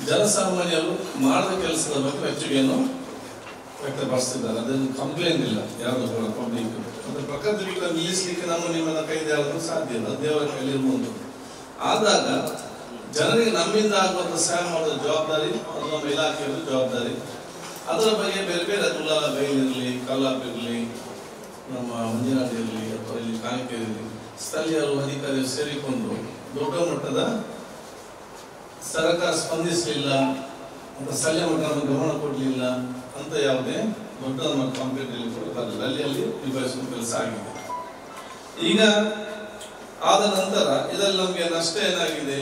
ಜನಸಾಮಾನ್ಯರು ಮಾಡಿದ ಕೆಲಸದ ಬಗ್ಗೆ ಮೆಚ್ಚುಗೆಯನ್ನು ವ್ಯಕ್ತಪಡಿಸ್ತಿದ್ದಾರೆ. ಅದನ್ನು ಕಂಪ್ಲೇಂಟ್ ಇಲ್ಲ ಯಾರು ಕೂಡ ಪಬ್ಲಿಕ್. ಮತ್ತೆ ಪ್ರಕೃತಿ ನಿಲ್ಲಿಸಲಿಕ್ಕೆ ನಿಮ್ಮನ್ನ ಕೈದಾಡಲು ಸಾಧ್ಯ ಇಲ್ಲ, ದೇವರ ಕೈಲಿ ಇರುವಂಥದ್ದು. ಆದಾಗ ಜನರಿಗೆ ನಮ್ಮಿಂದ ಆಗುವಂಥ ಸಹಾಯ ಮಾಡುವ ಜವಾಬ್ದಾರಿ ಅದು ನಮ್ಮ ಇಲಾಖೆಯ ಜವಾಬ್ದಾರಿ. ಅದರ ಬಗ್ಗೆ ಬೇರೆ ಬೇರೆ ತುಲಾಲ ಬೈಲಿರಲಿ, ಕಲ್ಲಾಪ್ ಇರಲಿ, ನಮ್ಮ ಮಂಜುನಾಥ್ ಇರಲಿ ಅಥವಾ ಇಲ್ಲಿ ಕಾಣಿಕೆ ಇರಲಿ, ಸ್ಥಳೀಯರು ಅಧಿಕಾರಿಗಳು ಸೇರಿಕೊಂಡು ದೊಡ್ಡ ಮಟ್ಟದ ಸರ್ಕಾರ ಸ್ಪಂದಿಸಲಿಲ್ಲ ಅಂತ, ಸ್ಥಳೀಯ ಮಟ್ಟದ ಗಮನ ಕೊಡಲಿಲ್ಲ ಅಂತ ಯಾವುದೇ ದೊಡ್ಡ ನಮ್ಮ ಕಂಪ್ಲೇಂಟ್ ಕೊಡಬಾರದು. ಅಲ್ಲಿ ನಿಭಾಯಿಸುವ ಕೆಲಸ ಆಗಿದೆ. ಈಗ ಆದ ನಂತರ ಇದರಲ್ಲಿ ನಮಗೆ ನಷ್ಟ ಏನಾಗಿದೆ,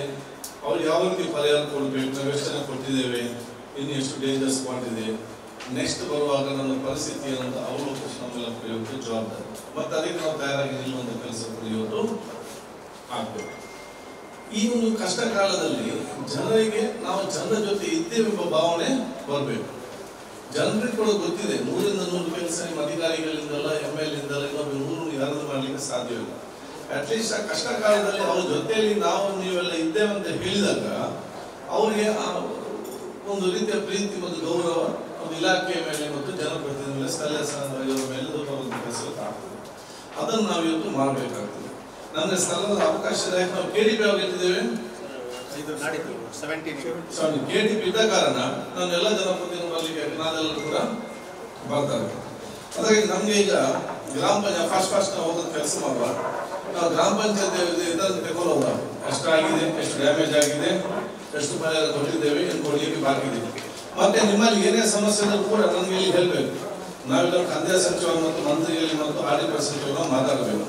ಅವ್ರು ಯಾವ ರೀತಿ ಪರಿಹಾರ ಕೊಡಬೇಕು, ನಾವು ಎಷ್ಟು ಜನ ಕೊಟ್ಟಿದ್ದೇವೆ, ಇನ್ನು ಎಷ್ಟು ಡೇಂಜರ್ ಸ್ಪಾಟ್ ಇದೆ, ನೆಕ್ಸ್ಟ್ ಬರುವಾಗ ನನ್ನ ಪರಿಸ್ಥಿತಿಯನ್ನು ಅವಲೋಕಿಸಿ ನಮ್ಮೆಲ್ಲ ಪಡೆಯುವುದು ಜವಾಬ್ದಾರಿ. ಮತ್ತೆ ಅದಕ್ಕೆ ನಾವು ತಯಾರಾಗಿ ನಿಲ್ಲುವಂಥ ಕೆಲಸ ಪಡೆಯುವುದು ಆಗ್ಬೇಕು. ಈ ಒಂದು ಕಷ್ಟ ಕಾಲದಲ್ಲಿ ಜನರಿಗೆ ನಾವು ಜನರ ಜೊತೆ ಇದ್ದೇವೆಂಬ ಭಾವನೆ ಬರಬೇಕು. ಜನರಿಗೆ ಕೂಡ ಗೊತ್ತಿದೆ 100-100 ಕೆಲಸ ನಿಮ್ಮ ಅಧಿಕಾರಿಗಳಿಂದಲ್ಲ, MLA ಇಂದಲ್ಲ, ಇನ್ನೊಬ್ಬ 100 ಯಾರನ್ನು ಮಾಡಲಿಕ್ಕೆ ಸಾಧ್ಯವಿಲ್ಲ. ಅಟ್ಲೀಸ್ಟ್ ಆ ಕಷ್ಟ ಕಾಲದಲ್ಲಿ ಅವ್ರ ಜೊತೆಯಲ್ಲಿ ನಾವು ನೀವೆಲ್ಲ ಇದ್ದೇವೆ ಅಂತ ಹೇಳಿದಾಗ ಅವರಿಗೆ ಒಂದು ರೀತಿಯ ಪ್ರೀತಿ ಮತ್ತು ಗೌರವ ಒಂದು ಇಲಾಖೆಯ ಮೇಲೆ ಮತ್ತು ಜನಪ್ರತಿನಿಧಿಗಳ ಸ್ಥಳೀಯ ಸಂಘಗಳ ಮೇಲೆ ಆಗ್ತದೆ. ಅದನ್ನು ನಾವು ಇವತ್ತು ಮಾಡಬೇಕಾಗ್ತದೆ. ನಮಗೆ ಸ್ಥಳದ ಅವಕಾಶ ನಾವು KDP ಆಗಿರ್ತಿದ್ದೇವೆ. KDP ಇದ್ದ ಕಾರಣ ನಾನು ಎಲ್ಲ ಜನಪ್ರತಿನಿಧಿಗಳು ಬರಲಿಕ್ಕೆ ನಾವೆಲ್ಲರೂ ಕೂಡ ಬರ್ತಾರೆ. ಹಾಗಾಗಿ ನಮ್ಗೆ ಈಗ ಗ್ರಾಮ ಪಂಚಾಯತ್ ಫಸ್ಟ್ ನಾವು ಹೋಗೋದು ಕೆಲಸ ಮಾಡುವ, ನಾವು ಗ್ರಾಮ ಪಂಚಾಯತ್ ಇದನ್ನು ತಗೊಂಡು ಹೋಗುವ, ಎಷ್ಟಾಗಿದೆ, ಎಷ್ಟು ಡ್ಯಾಮೇಜ್ ಆಗಿದೆ, ಎಷ್ಟು ಪರಿಹಾರ ಕೊಟ್ಟಿದ್ದೇವೆ, ಏನು ಕೊಡಲಿಕ್ಕೆ ಬಾಕಿ ಇದೆ. ಮತ್ತೆ ನಿಮ್ಮಲ್ಲಿ ಏನೇ ಸಮಸ್ಯೆ ಇದ್ರೂ ಕೂಡ ನಮ್ಗೆ ಇಲ್ಲಿ ಹೇಳಬೇಕು. ನಾವೆಲ್ಲ ಕಂದಾಯ ಸಚಿವರು ಮತ್ತು ಮಂತ್ರಿಗಳಿಗೆ ಮತ್ತು ಆಡಳಿತ ಸಚಿವರು ಮಾತಾಡಬೇಕು.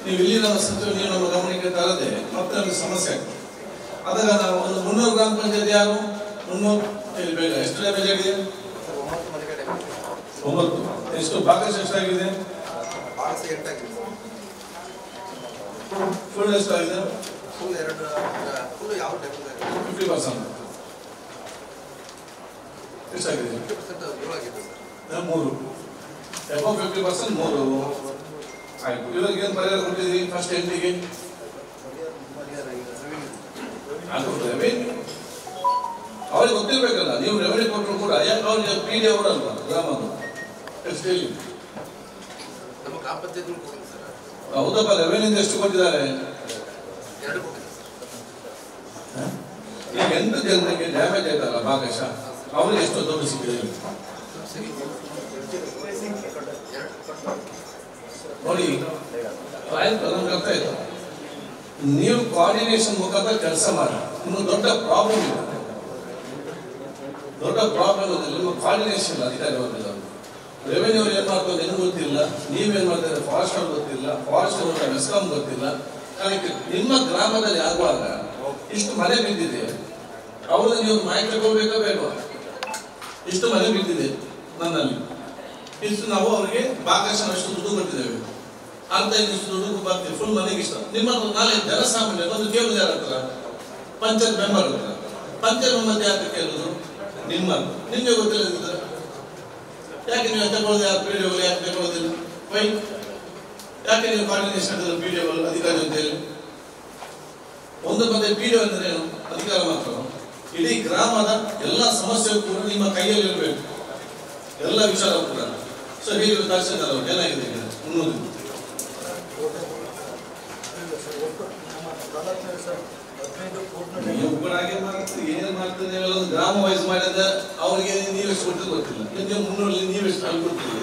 ನೀವು ಇಲ್ಲಿ ನಮ್ಮ ಸಚಿವರು ನೀವು ನಮ್ಮ ಗಮನಕ್ಕೆ ತರದೆ ಮತ್ತೆ ನಮಗೆ ಸಮಸ್ಯೆ ಆಗ್ತದೆ. ಅದಾಗ ನಾವು ಒಂದು 300 ಗ್ರಾಮ ಪಂಚಾಯತ್ ಯಾರು 300 ಬೇಗ ಎಷ್ಟು ಡ್ಯಾಮೇಜ್ ಆಗಿದೆ? 9. ಎಷ್ಟು ಭಾಗಶಃ ಎಷ್ಟಾಗಿದೆ? ಫುಲ್ ಎಷ್ಟಾಗಿದೆ? 50%. ಎಷ್ಟಾಗಿದೆ? 3. 50% 3 ಆಯ್ತು. ಇವಾಗ ಏನು ಪರಿಹಾರ ಕೊಟ್ಟಿದ್ದೀವಿ ಫಸ್ಟ್ ಎಂಟಿಗೆ? ಅವ್ರಿಗೆ ಗೊತ್ತಿರ್ಬೇಕಲ್ಲ, ನೀವು ರೆವೆನ್ಯೂ ಕೊಟ್ಟರು ಕೂಡ ಯಾಕೆ ಅವ್ರಿಗೆ PD ಅವರಲ್ವಾ ಗ್ರಾಮದ ಎಷ್ಟು ಹೇಳಿ? ಹೌದಪ್ಪ, ರೆವೆನ್ಯೂ ಎಷ್ಟು ಕೊಟ್ಟಿದ್ದಾರೆ? ಈಗ 8 ಜನರಿಗೆ ಡ್ಯಾಮೇಜ್ ಆಯ್ತಲ್ಲ ಭಾಗಶಃ, ಅವ್ರಿಗೆ ಎಷ್ಟು ದುಡ್ಡು ಸಿಕ್ಕಿದೆ ನೋಡಿ. ಆಯ್ತು, ನಮ್ಗೆ ಅರ್ಥ ಆಯ್ತು. ನೀವು ಕೋಆರ್ಡಿನೇಷನ್ ಮುಖಾಂತರ ಕೆಲಸ ಮಾಡಿ. ಇನ್ನು ದೊಡ್ಡ ಪ್ರಾಬ್ಲಮ್ ಇದೆ, ದೊಡ್ಡ ಪ್ರಾಬ್ಲಮ್ ಇದೆ. ನಿಮ್ಮ ಕೋಆರ್ಡಿನೇಷನ್ ಇಲ್ಲ ಅಧಿಕಾರಿ ವರ್ಗದವರು. ರೆವೆನ್ಯೂ ಏನ್ ಮಾಡ್ತಾರೆ ಏನು ಗೊತ್ತಿಲ್ಲ, ನೀವೇನ್ ಮಾಡ್ತಾರೆ ಫಾರೆಸ್ಟ್ ಅವ್ರು ಗೊತ್ತಿಲ್ಲ, ಫಾರೆಸ್ಟ್ ಮೆಸ್ಕಾಂ ಗೊತ್ತಿಲ್ಲ. ನಿಮ್ಮ ಗ್ರಾಮದಲ್ಲಿ ಆಗುವಾಗ ಇಷ್ಟು ಮನೆ ಬಿದ್ದಿದೆ, ಅವ್ರನ್ನ ನೀವು ಮಾಹಿತಿ ತಗೋಬೇಕಾ ಬೇಡವಾ? ಇಷ್ಟು ಮನೆ ಬಿದ್ದಿದೆ ನನ್ನಲ್ಲಿ, ಇಷ್ಟು ನಾವು ಅವರಿಗೆ ಭಾಗಶಃ ಅಷ್ಟು ದುಡ್ಡು ಕೊಟ್ಟಿದ್ದೇವೆ, ಅರ್ಧ ಇಷ್ಟು ದುಡ್ಡು ಬರ್ತೀವಿ, ಫುಲ್ ಮನೆಗೆ ಇಷ್ಟ. ನಿಮ್ಮ ನಾಳೆ ಜನಸಾಮಾನ್ಯ ಒಂದು ಕೇಳುದು ಯಾರ ಹತ್ರ? ಪಂಚಾಯತ್ ಮೆಂಬರ್ ಹತ್ರ. ಪಂಚಾಯತ್ ಮೆಂಬರ್ ಯಾಕೆ ಕೇಳುದು? ನಿಮ್ಗೆ ಗೊತ್ತಿಲ್ಲದಿದ್ರೆ ಯಾಕೆ ನೀವು ತಗೊಳ್ಳೋದು? ಯಾರು PDO ಯಾಕೆ ತಗೊಳ್ಳೋದಿಲ್ಲ? ವೈ ಯಾಕೆ ನೀವು ಕೋಆರ್ಡಿನೇಷನ್ PDO ಅಧಿಕಾರಿ ಜೊತೆಯಲ್ಲಿ? ಒಂದು ಮತ್ತೆ PDO ಅಂದ್ರೆ ಏನು? ಅಧಿಕಾರ ಮಾತ್ರ. ಇಡೀ ಗ್ರಾಮದ ಎಲ್ಲ ಸಮಸ್ಯೆ ಕೂಡ ನಿಮ್ಮ ಕೈಯಲ್ಲಿ ಇರಬೇಕು, ಎಲ್ಲ ವಿಚಾರ ಕೂಡ. ಸೊ ಹೀಗೆ ತಹಸೀಲ್ದಾರ್ ಅವರು ಏನಾಗಿದೆ ಮುನ್ನೂರು ನೀವು ಕೂಡ ಹಾಗೆ ಮಾಡ್ತೀರಿ. ಏನ್ ಮಾಡ್ತೀರಿ ನೀವೆಲ್ಲ ಗ್ರಾಮ ವೈಸ್ ಮಾಡಿದ್ರೆ ಅವ್ರಿಗೆ ನೀವೆಷ್ಟು ಕೊಟ್ಟಿದ್ದು ಗೊತ್ತಿಲ್ಲ. ನೀವು 300 ನೀವೆಷ್ಟು ಅಲ್ಲಿ ಕೊಡ್ತೀರಿ?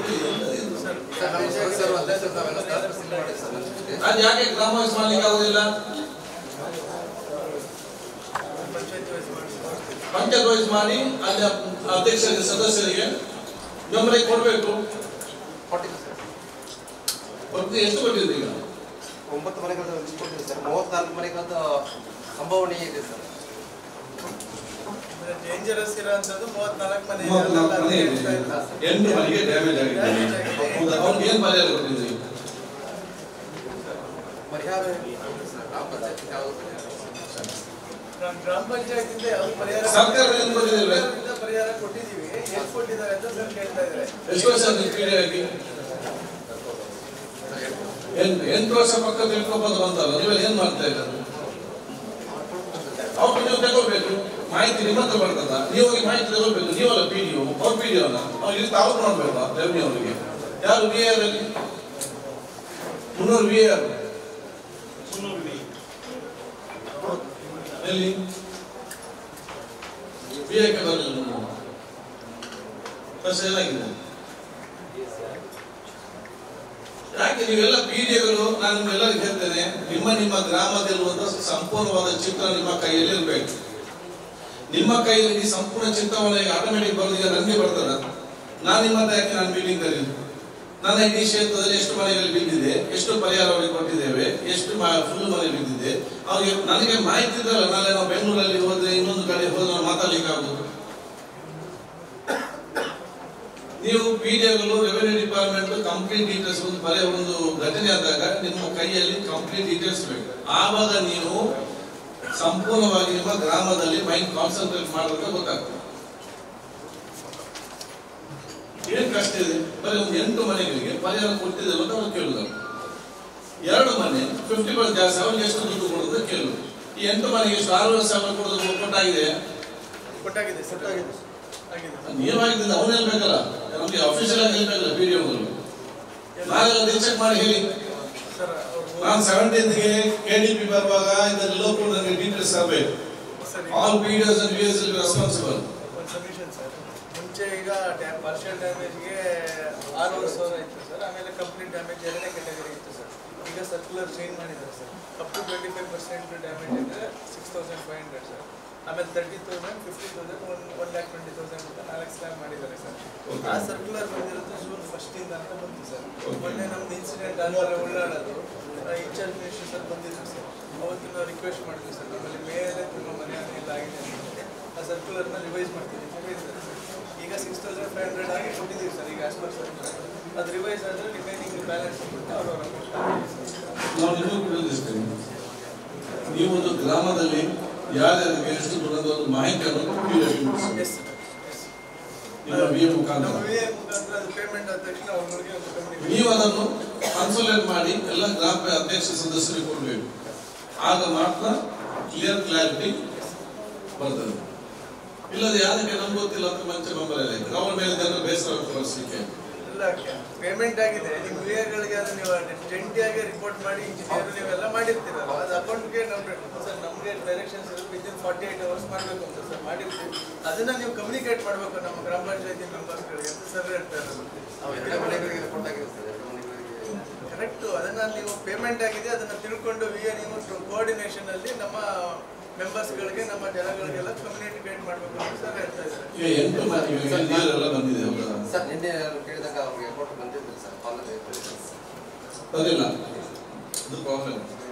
ಅದು ಯಾಕೆ ಗ್ರಾಮ ವೈಸ್ ಮಾಡ್ಲಿಕ್ಕೆ ಆಗುದಿಲ್ಲ? ಪಂಚಾಯತ್ ವೈಸ್ ಮಾಡಿ ಅಲ್ಲಿ ಅಧ್ಯಕ್ಷರಿಗೆ ಸದಸ್ಯರಿಗೆ ಬೆಂಬಲ ಕೊಡ್ಬೇಕು. ಎಷ್ಟು ಕೊಟ್ಟಿದ್ರಿ? ಈಗ 9 ಮನೆಗಳ ಲಿಸ್ಟ್ ಕೊಟ್ಟಿದೆ ಸರ್. 34 ಮನೆಗಳ ಸಂಭಾವನೆ ಇದೆ ಸರ್. ಡೇಂಜರಸ್ ಇರೋಂಥದ್ದು 34 ಮನೆ. 8 ಮನೆಗೆ ಡ್ಯಾಮೇಜ್ ಆಗಿದೆ. ಅವ್ರಿಗೆ ಏನು ಪರಿಹಾರ ಕೊಟ್ಟಿದ್ರಿ? ಪರಿಹಾರ ಗ್ರಾಮ ಪಂಚಾಯತ್ ಯಾವ ಪರಿಹಾರ ಸರ್ಕಾರದಿಂದ ಪರಿಹಾರ ಕೊಟ್ಟಿದ್ದೀವಿ. ಎಷ್ಟು ಕೊಟ್ಟಿದ್ದಾರೆ ಅಂತ ಸರ್ ಕೇಳ್ತಾ ಇದ್ದಾರೆ. ಎಷ್ಟು ವರ್ಷ ಆಗಿ? 8 ವರ್ಷ ಪಕ್ಕ ತಿಳ್ಕೊಬೋದು ಅಂತಲ್ಲ. ನೀವೆಲ್ಲ ಏನ್ ಮಾಡ್ತಾ ಇದ್ದಾರೆ? ಅವ್ರು ನೀವು ತಗೋಬೇಕು. ಮಾಹಿತಿ ನಿಮ್ಮ ಹತ್ರ ಬರ್ತದ, ನೀವು ಹೋಗಿ ಮಾಹಿತಿ ತಗೊಳ್ಬೇಕು. ನೀವಲ್ಲ PDO, ಅವ್ರ PDO ಅಲ್ಲ, ಇಲ್ಲಿ ತಾಲೂಕು ನೋಡ್ಬೇಕಾ ರೆವೆನ್ಯೂ ಅವರಿಗೆ? ಯಾರು VAR ಅಲ್ಲಿ? 300 VAR ಎಲ್ಲಿ VAಕ್ಕೆ ಬರಲಿಲ್ಲ. ಫಸ್ಟ್ ಏನಾಗಿದೆ? ಯಾಕೆ ನೀವೆಲ್ಲ PDOಗಳು, ನಾನು ನಿಮ್ಗೆಲ್ಲರಿಗೂ ಹೇಳ್ತೇನೆ, ನಿಮ್ಮ ಗ್ರಾಮದಲ್ಲಿರುವಂತ ಸಂಪೂರ್ಣವಾದ ಚಿತ್ರ ನಿಮ್ಮ ಕೈಯಲ್ಲಿ ಇರಬೇಕು. ನಿಮ್ಮ ಕೈಯಲ್ಲಿ ಈ ಸಂಪೂರ್ಣ ಚಿತ್ರವನ್ನು ಆಟೋಮೆಟಿಕ್ ಬರೋದು. ಈಗ ನನಗೆ ಬರ್ತದ, ನಾನು ನಿಮ್ಮ ಹತ್ರ ಯಾಕೆ ನಾನು ಮೀಟಿಂಗ್ ಕರೀಲಿ? ನನ್ನ ಇಡೀ ಕ್ಷೇತ್ರದಲ್ಲಿ ಎಷ್ಟು ಮನೆಗಳು ಬಿದ್ದಿದೆ, ಎಷ್ಟು ಪರಿಹಾರ ಅವರಿಗೆ ಕೊಟ್ಟಿದ್ದೇವೆ, ಎಷ್ಟು ಫುಲ್ ಮನೆ ಬಿದ್ದಿದೆ, ಅವ್ರಿಗೆ ನನಗೆ ಮಾಹಿತಿ ಇದ್ದಲ್ಲ. ನಾಳೆ ನಾವು ಬೆಂಗಳೂರಲ್ಲಿ ಹೋದ್ರೆ, ಇನ್ನೊಂದು ಕಡೆ ಹೋದ್ರೆ ನಾವು ಮಾತಾಡ್ಲಿಕ್ಕೆ ಆಗುದು. ನೀವು PDOಗಳು, ರೆವೆನ್ಯೂ ಡಿಪಾರ್ಟ್ಮೆಂಟ್ ಕಂಪ್ಲೀಟ್ ಡೀಟೇಲ್ಸ್ ಒಂದು ಘಟನೆ ಆದಾಗ ನಿಮ್ಮ ಕೈಯಲ್ಲಿ ಕಂಪ್ಲೀಟ್ ಡೀಟೇಲ್ಸ್ ಬೇಕು. ಆವಾಗ ನೀವು ಸಂಪೂರ್ಣವಾಗಿ ನಿಮ್ಮ ಗ್ರಾಮದಲ್ಲಿ ಮೈಂಡ್ ಕಾನ್ಸಂಟ್ರೇಟ್ ಮಾಡೋದಕ್ಕೆ ಗೊತ್ತಾಗ್ತದೆ. ಏನ್ ಕಷ್ಟ ಇದೆ? ಬರೀ ಒಂದು 8 ಮನೆಗಳಿಗೆ ಪರಿಹಾರ ಕೊಟ್ಟಿದ್ದೇವೆ ಅಂತ ಅವ್ರು ಕೇಳುದು. 2 ಮನೆ 50% ಜಾಸ್ತಿ, ಅವ್ರಿಗೆ ಎಷ್ಟು ದುಡ್ಡು ಕೊಡೋದು ಕೇಳುದು. ಈ 8 ಮನೆಗೆ ಎಷ್ಟು 6,000 ಕೊಡೋದು ಕೊಟ್ಟಾಗಿದೆ. ನೀವಾಗಿದ್ದ ಅವನು ಹೇಳ್ಬೇಕಲ್ಲ, ನಮ್ಗೆ ಅಫಿಷಿಯಲ್ ಆಗಿ ಹೇಳ್ಬೇಕಲ್ಲ PDOಗಳು. ನಾಳೆಲ್ಲ ಚೆಕ್ ಮಾಡಿ ಹೇಳಿ. ನಾನು 17ಗೆ KDP ಬರುವಾಗ ಇದೆಲ್ಲ ಕೂಡ ನನಗೆ ಡೀಟೇಲ್ಸ್ ಆಗಬೇಕು. All PDOs and VAs will be responsible. ಮುಂಚೆ ಈಗ ಪಾರ್ಷಿಯಲ್ ಡ್ಯಾಮೇಜ್ಗೆ 6,000 ಇತ್ತು ಸರ್. ಆಮೇಲೆ ಕಂಪ್ಲೀಟ್ ಡ್ಯಾಮೇಜ್ 2ನೇ ಕ್ಯಾಟಗರಿ ಇತ್ತು ಸರ್. ಈಗ ಸರ್ಕ್ಯುಲರ್ ಚೇಂಜ್ ಮಾಡಿದ್ದಾರೆ ಸರ್. ಅಪ್ ಟು 25% ಡ್ಯಾಮೇಜ್ ಇದ್ದರೆ 6,500 ಸರ್. ಆಮೇಲೆ 30,000, 50,000, 1,20,000 ಅಂತ 4 ಸ್ಲ್ಯಾಬ್ ಮಾಡಿದ್ದಾರೆ ಸರ್. ಆ ಸರ್ಕ್ಯುಲರ್ ಬಂದಿರೋದು June 1 ಅಂತ ಬಂತು ಸರ್. ಮೊನ್ನೆ ನಮ್ದು ಇನ್ಸಿಡೆಂಟ್ ಆದ್ರೆ ಉಳ್ಳಾಡೋದು ಇನ್ಚಾರ್ಜ್ ಮಿನಿಸ್ಟರ್ ಸರ್ ಬಂದಿದ್ರು ಸರ್. ಅವತ್ತು ನಾವು ರಿಕ್ವೆಸ್ಟ್ ಮಾಡಿದ್ವಿ ಸರ್, ನಮ್ಮಲ್ಲಿ ಮೇಲೆ ತುಂಬ ಮನೆ ಎಲ್ಲ ಆಗಿದೆ ಅಂತ. ಆ ಸರ್ಕ್ಯುಲರ್ನ ರಿವೈಸ್ ಮಾಡ್ತೀವಿ ಅಂತ ಹೇಳಿದ್ದಾರೆ ಸರ್. ಈಗ 6,500 ಆಗಿ ಕೊಟ್ಟಿದ್ದೀವಿ ಸರ್. ಈಗ ಆಸ್ ಪರ್ ಸರ್ಕ್ಯುಲರ್ ಅದು ರಿವೈಸ್ ಆದರೆ ರಿಮೈನಿಂಗ್ ಬ್ಯಾಲೆನ್ಸ್ ಕೊಟ್ಟು ಅವರು ನಾವು ನಿಮಗೂ ತಿಳಿಸ್ತೇವೆ. ನೀವು ಒಂದು ಗ್ರಾಮದಲ್ಲಿ ಯಾರ್ಯಾರಿಗೆ ಎಷ್ಟು ದುಡ್ಡು ಒಂದು ಮಾಹಿತಿಯನ್ನು ನೀವು ಅದನ್ನು ಕನ್ಸಲ್ಟೇಟ್ ಮಾಡಿ ಎಲ್ಲ ಗ್ರಾಮ ಅಧ್ಯಕ್ಷ ಸದಸ್ಯರಿಗೆ ಕೊಡಬೇಕು. ಆಗ ಮಾತ್ರ ಕ್ಲಾರಿಟಿ ಬರ್ತದೆ. ಇಲ್ಲದೆ ಯಾರಿಗೆ ನಮ್ಗೆ ಗೊತ್ತಿಲ್ಲ ಅಂತ ಮಂಚ ಬಂಬರಲ್ಲ. ಅವರ ಮೇಲೆ ಜನ ಬೇಸರ ತೋರಿಸಲಿಕ್ಕೆ ಪೇಮೆಂಟ್ ಆಗಿದೆ. ನಿಮ್ಮ ವಿಎಗಳಿಗೆ ಅದು ನೀವು ಜಂಟಿಯಾಗಿ ರಿಪೋರ್ಟ್ ಮಾಡಿ ಇಂಜಿನಿಯರ್ ನೀವೆಲ್ಲ ಮಾಡಿರ್ತೀರಲ್ಲ, ಅದು ಅಕೌಂಟ್ಗೆ ಸರ್ ನಮಗೆ ಡೈರೆಕ್ಷನ್ಸ್ ವಿದಿನ್ 48 hours ಮಾಡಬೇಕು ಅಂತ ಸರ್ ಮಾಡಿರ್ತೀವಿ. ಅದನ್ನ ನೀವು ಕಮ್ಯುನಿಕೇಟ್ ಮಾಡಬೇಕು ನಮ್ಮ ಗ್ರಾಮ ಪಂಚಾಯತಿ ಮೆಂಬರ್ಸ್ಗಳಿಗೆ ಅಂತ ಸರ್ ಹೇಳ್ತಾರೆ. ಕರೆಕ್ಟು. ಅದನ್ನ ನೀವು ಪೇಮೆಂಟ್ ಆಗಿದೆ ಅದನ್ನ ತಿಳ್ಕೊಂಡು ನೀವು ಕೋಆರ್ಡಿನೇಷನ್ ಅಲ್ಲಿ ನಮ್ಮ ಮೆಂಬರ್ಸ್ಗಳಿಗೆ ನಮ್ಮ ಜನಗಳಿಗೆಲ್ಲ ಕಮ್ಯುನಿಕೇಟ್ ಮಾಡಬೇಕು ಅಂತ ಸರ್ ಹೇಳ್ತಾ ಇದ್ದಾರೆ. ಸರ್ ನಿನ್ನೆ ಕೇಳಿದಾಗ ಅವ್ರಿಗೆ ರಿಪೋರ್ಟ್ ಬಂದಿದ್ರು ಸರ್. ಬರಲಿಲ್ಲ, ಅದು ಪ್ರಾಬ್ಲಮ್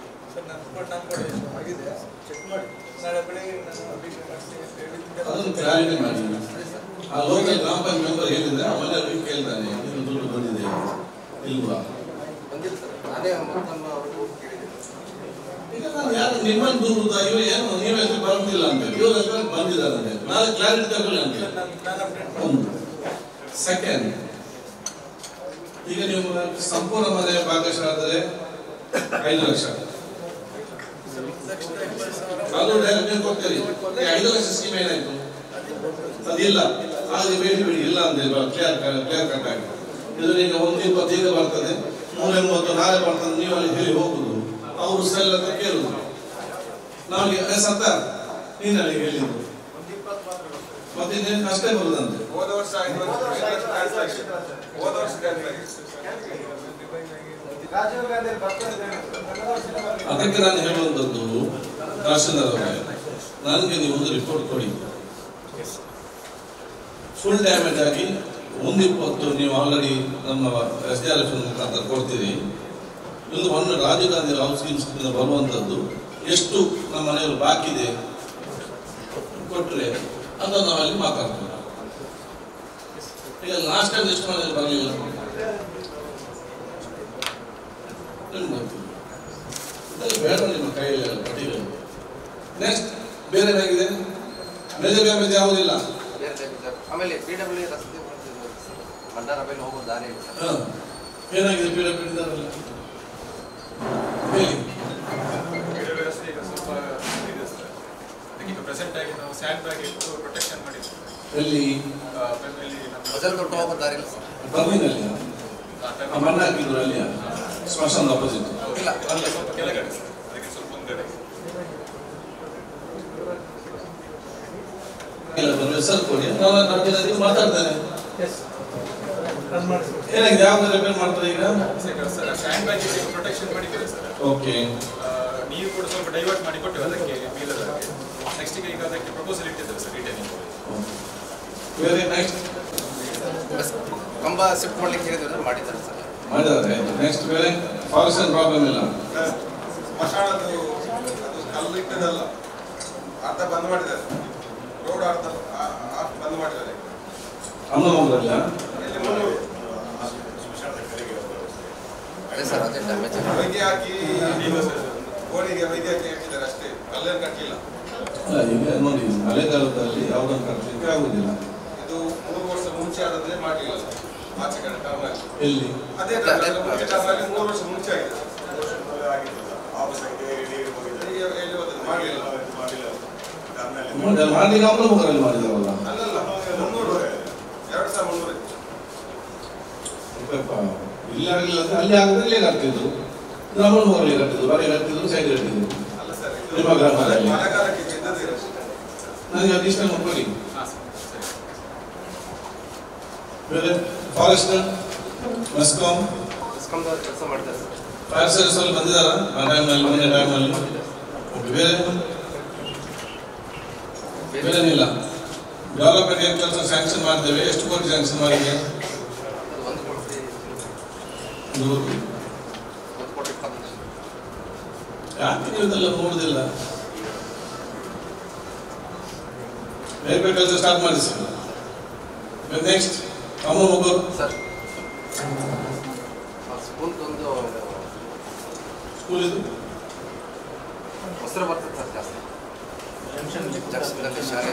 ಸರ್. ನನ್ನ ರಿಪೋರ್ಟ್ ನಾನು ಕೂಡ ಆಗಿದೆ, ಚೆಕ್ ಮಾಡಿ ನಾಳೆ ಬೆಳಗ್ಗೆ ನಾನು ಅಪ್ಡೇಟ್ ಮಾಡಿಸಿ ಅದನ್ನು ಕ್ಲಾರಿಟಿ ಮಾಡಿ. ಆ ಲೋಕಲ್ ಗ್ರಾಮ ಪಂಚಾಯತ್ ಮೆಂಬರ್ ಹೇಳಿದ್ರೆ ಆಮೇಲೆ ಅವ್ರಿಗೆ ಕೇಳ್ತಾನೆ ಇದು ದುಡ್ಡು ಬಂದಿದೆ ಇಲ್ವಾ ಬಂದಿಲ್ಲ ಸರ್. ನಾನೇ ನಮ್ಮ ಅವ್ರಿಗೂ ಕೇಳಿದ್ದೆ. ಈಗ ನಾನು ಯಾರು ನಿಮ್ಮನ್ನು ದೂರದ ಇವರು ಏನು ನೀವೇ ಬರೋದಿಲ್ಲ ಅಂತ ಇವ್ರ ಬಂದಿದ್ದಾರಂತೆ. ನಾಳೆ ಕ್ಲಾರಿಟಿ ತಗೊಳ್ಳಿ ಅಂತ. ಒಂದು ಸೆಕೆಂಡ್, ಈಗ ನೀವು ಸಂಪೂರ್ಣ ಮನೆ ಭಾಗಶಃ ಆದರೆ 5 ಲಕ್ಷ ಅದು ಡೈರೆಕ್ಟ್ ನೀವು ಕೊಡ್ತೀರಿ. 5 ಲಕ್ಷ ಸ್ಕೀಮ್ ಏನಾಯ್ತು? ಅದಿಲ್ಲ. ಹಾಗೆ ಬೇಡಿ ಬಿಡಿ ಇಲ್ಲ ಅಂದ್ರೆ ಕ್ಲಿಯರ್ ಕಟ್ ಆಗಿ ಇದು ಈಗ 120 ಈಗ ಬರ್ತದೆ, 180 ನಾಳೆ ಬರ್ತದೆ. ನೀವು ಅಲ್ಲಿ ಹೇಳಿ ಹೋಗುದು, ಅವರು ಸೆಲ್ ಅಂತ ಕೇಳುದು. ನಮಗೆ ಸತ್ತ ನೀನು ಅಲ್ಲಿ ಹೇಳಿದ್ದು ಮತ್ತೆ ಇನ್ನೇನು ಅಷ್ಟೇ ಬರುದಂತೆ. ಅದಕ್ಕೆ ನಾನು ಹೇಳುವಂಥದ್ದು ತಹಶೀಲ್ದಾರ್ ಅವರಿಗೆ, ನನಗೆ ನೀವು ಒಂದು ರಿಪೋರ್ಟ್ ಕೊಡಿ. ಫುಲ್ ಡ್ಯಾಮೇಜ್ ಆಗಿ 120 ನೀವು ಆಲ್ರೆಡಿ ನಮ್ಮ SDRF ಮುಖಾಂತರ ಕೊಡ್ತೀರಿ. ಇದು ಒಂದು ರಾಜೀವ್ ಗಾಂಧಿ ಹೌಸಿಂಗ್ ಸ್ಕೀಮ್ ಬರುವಂಥದ್ದು ಎಷ್ಟು ನಮ್ಮ ಮನೆಯಲ್ಲಿ ಬಾಕಿ ಇದೆ ಕೊಟ್ಟರೆ ಅದನ್ನು ನಾವು ಅಲ್ಲಿ ಮಾತಾಡ್ತೀವಿ. ಈಗ ಲಾಸ್ಟ್ ಟೈಮ್ ಎಷ್ಟು ಮನೆಯಲ್ಲಿ ಬರಲಿಲ್ಲ ಬೇಡ ನಿಮ್ಮ ಕೈಯಲ್ಲಿ ಪಟ್ಟಿಗಳು. ನೆಕ್ಸ್ಟ್ ಬೇರೆ ಏನಾಗಿದೆ? ಮೇಜರ್ ಡ್ಯಾಮೇಜ್ ಯಾವುದಿಲ್ಲ. ಆಮೇಲೆ PW ರಸ್ತೆ ಭಂಡಾರ ಮೇಲೆ ಹೋಗೋ ದಾರಿ ಏನಾಗಿದೆ? PW ರಸ್ತೆ ಈಗ ಸ್ವಲ್ಪ ಇದೆ ಸರ್. ಅದಕ್ಕಿಂತ ಪ್ರೆಸೆಂಟ್ ಆಗಿ ನಾವು ಸ್ಯಾಂಡ್ ಬ್ಯಾಗ್ ಇಟ್ಟು ಪ್ರೊಟೆಕ್ಷನ್ ಮಾಡಿದ್ದೀವಿ. ಎಲ್ಲಿ ಬಜಾರ್ ದೊಡ್ಡ ಹೋಗೋ ದಾರಿ ಇಲ್ಲ ಸರ್. ಟರ್ಮಿನಲ್ಲಿ ಮಣ್ಣು ಹಾಕಿದ್ರು ಅಲ್ಲಿ ಸ್ಮಶಾನದ ಅಪೋಸಿಟ್. ಇಲ್ಲ ಅಲ್ಲಿ ಸ್ವಲ್ಪ ಕೆಳಗಡೆ ಸರ್, ಅದಕ್ಕೆ ಸ್ವಲ್ಪ ಮುಂದ್ಗಡೆ. ಇಲ್ಲ ಬರಲಿ ಸರ್ ಕೊಡಿ, ನಾನು ಮಾತಾಡ್ತೇನೆ. ಏನಾಗಿದೆ, ಯಾವ್ದು ರಿಪೇರ್ ಮಾಡ್ತಾರೆ ಈಗ? ಸರ್ ಸ್ಯಾಂಡ್ ಬ್ಯಾಗ್ ಪ್ರೊಟೆಕ್ಷನ್ ಮಾಡಿದ್ದೀವಿ ಸರ್. ಓಕೆ, ನೀರು ಕೂಡ ಸ್ವಲ್ಪ ಡೈವರ್ಟ್ ಮಾಡಿ ಕೊಟ್ಟೆವು ಅದಕ್ಕೆ ಬೀಳೋದಕ್ಕೆ. ನೆಕ್ಸ್ಟ್ ಈಗ ಅದಕ್ಕೆ ಪ್ರಪೋಸಲ್ ಇಟ್ಟಿದ್ದಾರೆ ಸರ್ ರಿಟರ್ನಿಂಗ್. ಬೇರೆ ನೆಕ್ಸ್ಟ್ ಕಂಬ ಶಿಫ್ಟ್ ಮಾಡ್ಲಿಕ್ಕೆ ಹೇಳಿದ್ರೆ ಮಾಡಿದ್ದಾರೆ ಸರ್. ಮಾಡಿದ್ದಾರೆ. ನೆಕ್ಸ್ಟ್ ಬೇರೆ ಫಾರೆಸ್ಟ್ ಪ್ರಾಬ್ಲಮ್ ಇಲ್ಲ. ಸ್ಮಶಾನದ್ದು ಅದು ಕಲ್ಲು ಇಟ್ಟದಲ್ಲ, ಅರ್ಧ ಬಂದ್ ಮಾಡಿದ್ದಾರೆ. ರೋಡ್ ಅರ್ಧ ಬಂದ್ ಮಾಡಿದ್ದಾರೆ. ಅಮ್ಮನಲ್ಲ ಇಲ್ಲಿ ಮುನ್ನೂರು ಅದೇ ಸರ್, ಅದೇ ಡ್ಯಾಮೇಜ್ ಹೊಯ್ಗೆ ಹಾಕಿ ಗೋಣಿಗೆ ಹೊಯ್ಗೆ ಹಾಕಿ ಹಾಕಿದ್ದಾರೆ ಅಷ್ಟೇ, ಕಲ್ಲೇನು ಕಟ್ಟಲಿಲ್ಲ. ಅಲ್ಲ, ಈಗ ನೋಡಿ ಮಳೆಗಾಲದಲ್ಲಿ ಯಾವುದನ್ನು ಕಟ್ಟಲಿಕ್ಕೆ ಆಗುದಿಲ್ಲ. ಇದು 3 ವರ್ಷ ಮುಂಚೆ ಆದ್ರೆ ಮಾಡಲಿಲ್ಲ ಆಚೆ ಕಡೆ ಟರ್ಮಲ್ಲಿ. ಎಲ್ಲಿ ಅದೇ ಟರ್ಮಲ್ಲಿ 3 ವರ್ಷ ಮುಂಚೆ ಆಗಿದೆ. ಮಾಡಲಿಲ್ಲ ಮಾಡ್ಲಿಕ್ಕೆ ಅಮ್ಮನಲ್ಲಿ ಮಾಡಿದಾರಲ್ಲ. ಅಲ್ಲಲ್ಲ 300 2300 ಇಲ್ಲಿ ಆಗಲಿಲ್ಲ ಅಂದ್ರೆ ಅಲ್ಲಿ ಆಗಿದ್ರೆ ಇಲ್ಲೇ ಕಟ್ತಿದ್ರು, ನಮ್ಮನ್ನು ಹೋಗಲಿ ಕಟ್ಟಿದ್ರು, ಮನೆ ಕಟ್ಟಿದ್ರು, ಸೈಡ್ ಕಟ್ಟಿದ್ರು. ಅಲ್ಲ ಸರ್, ನಿಮ್ಮ ಗ್ರಾಮದಲ್ಲಿ ಮಳೆಗಾಲಕ್ಕೆ ಗೆದ್ದದೇ ಇರೋದು. ನನಗೆ ಅದಿಷ್ಟ ಕೊಡಿ. ಹಾಂ ಸರ್, ಸರಿ. ಬೇರೆ ಫಾರೆಸ್ಟ್ ಮೆಸ್ಕಾಂ ಡಿಸ್ಕಮ್ದವ್ರು ಕೆಲಸ ಮಾಡಿದ್ದಾರೆ ಸರ್. ಫೈರ್ ಸರ್ವಿಸ್ ಅಲ್ಲಿ ಬಂದಿದ್ದಾರಾ ಆ ಟೈಮ್ನಲ್ಲಿ, ಮೊನ್ನೆ ಟೈಮ್ನಲ್ಲಿ? ಬೇರೆ ಬೇರೇನಿಲ್ಲ. ಡೆವಲಪ್ಮೆಂಟ್ ಕೆಲಸ ಸ್ಯಾಂಕ್ಷನ್ ಮಾಡ್ತೇವೆ. ಎಷ್ಟು ಕೋಟಿ ಸ್ಯಾಂಕ್ಷನ್ ಮಾಡಿದೆ? 1 ಕೋಟಿ 20. ಯಾಕೆ ನೀವು ಇದೆಲ್ಲ ನೋಡುದಿಲ್ಲ? ಬೇರೆ ಕೆಲಸ ಸ್ಟಾರ್ಟ್ ಮಾಡಿ ಸರ್. ನೆಕ್ಸ್ಟ್ ಅಮ್ಮ ಮಗು ಸರ್ ಸ್ಕೂಲ್ದೊಂದು ಸ್ಕೂಲ್ ಇದು ಮೊಸರು ಬರ್ತದೆ ಸರ್ ಜಾಸ್ತಿ ಜಂಕ್ಷನ್ನಲ್ಲಿ ಶಾಲೆ.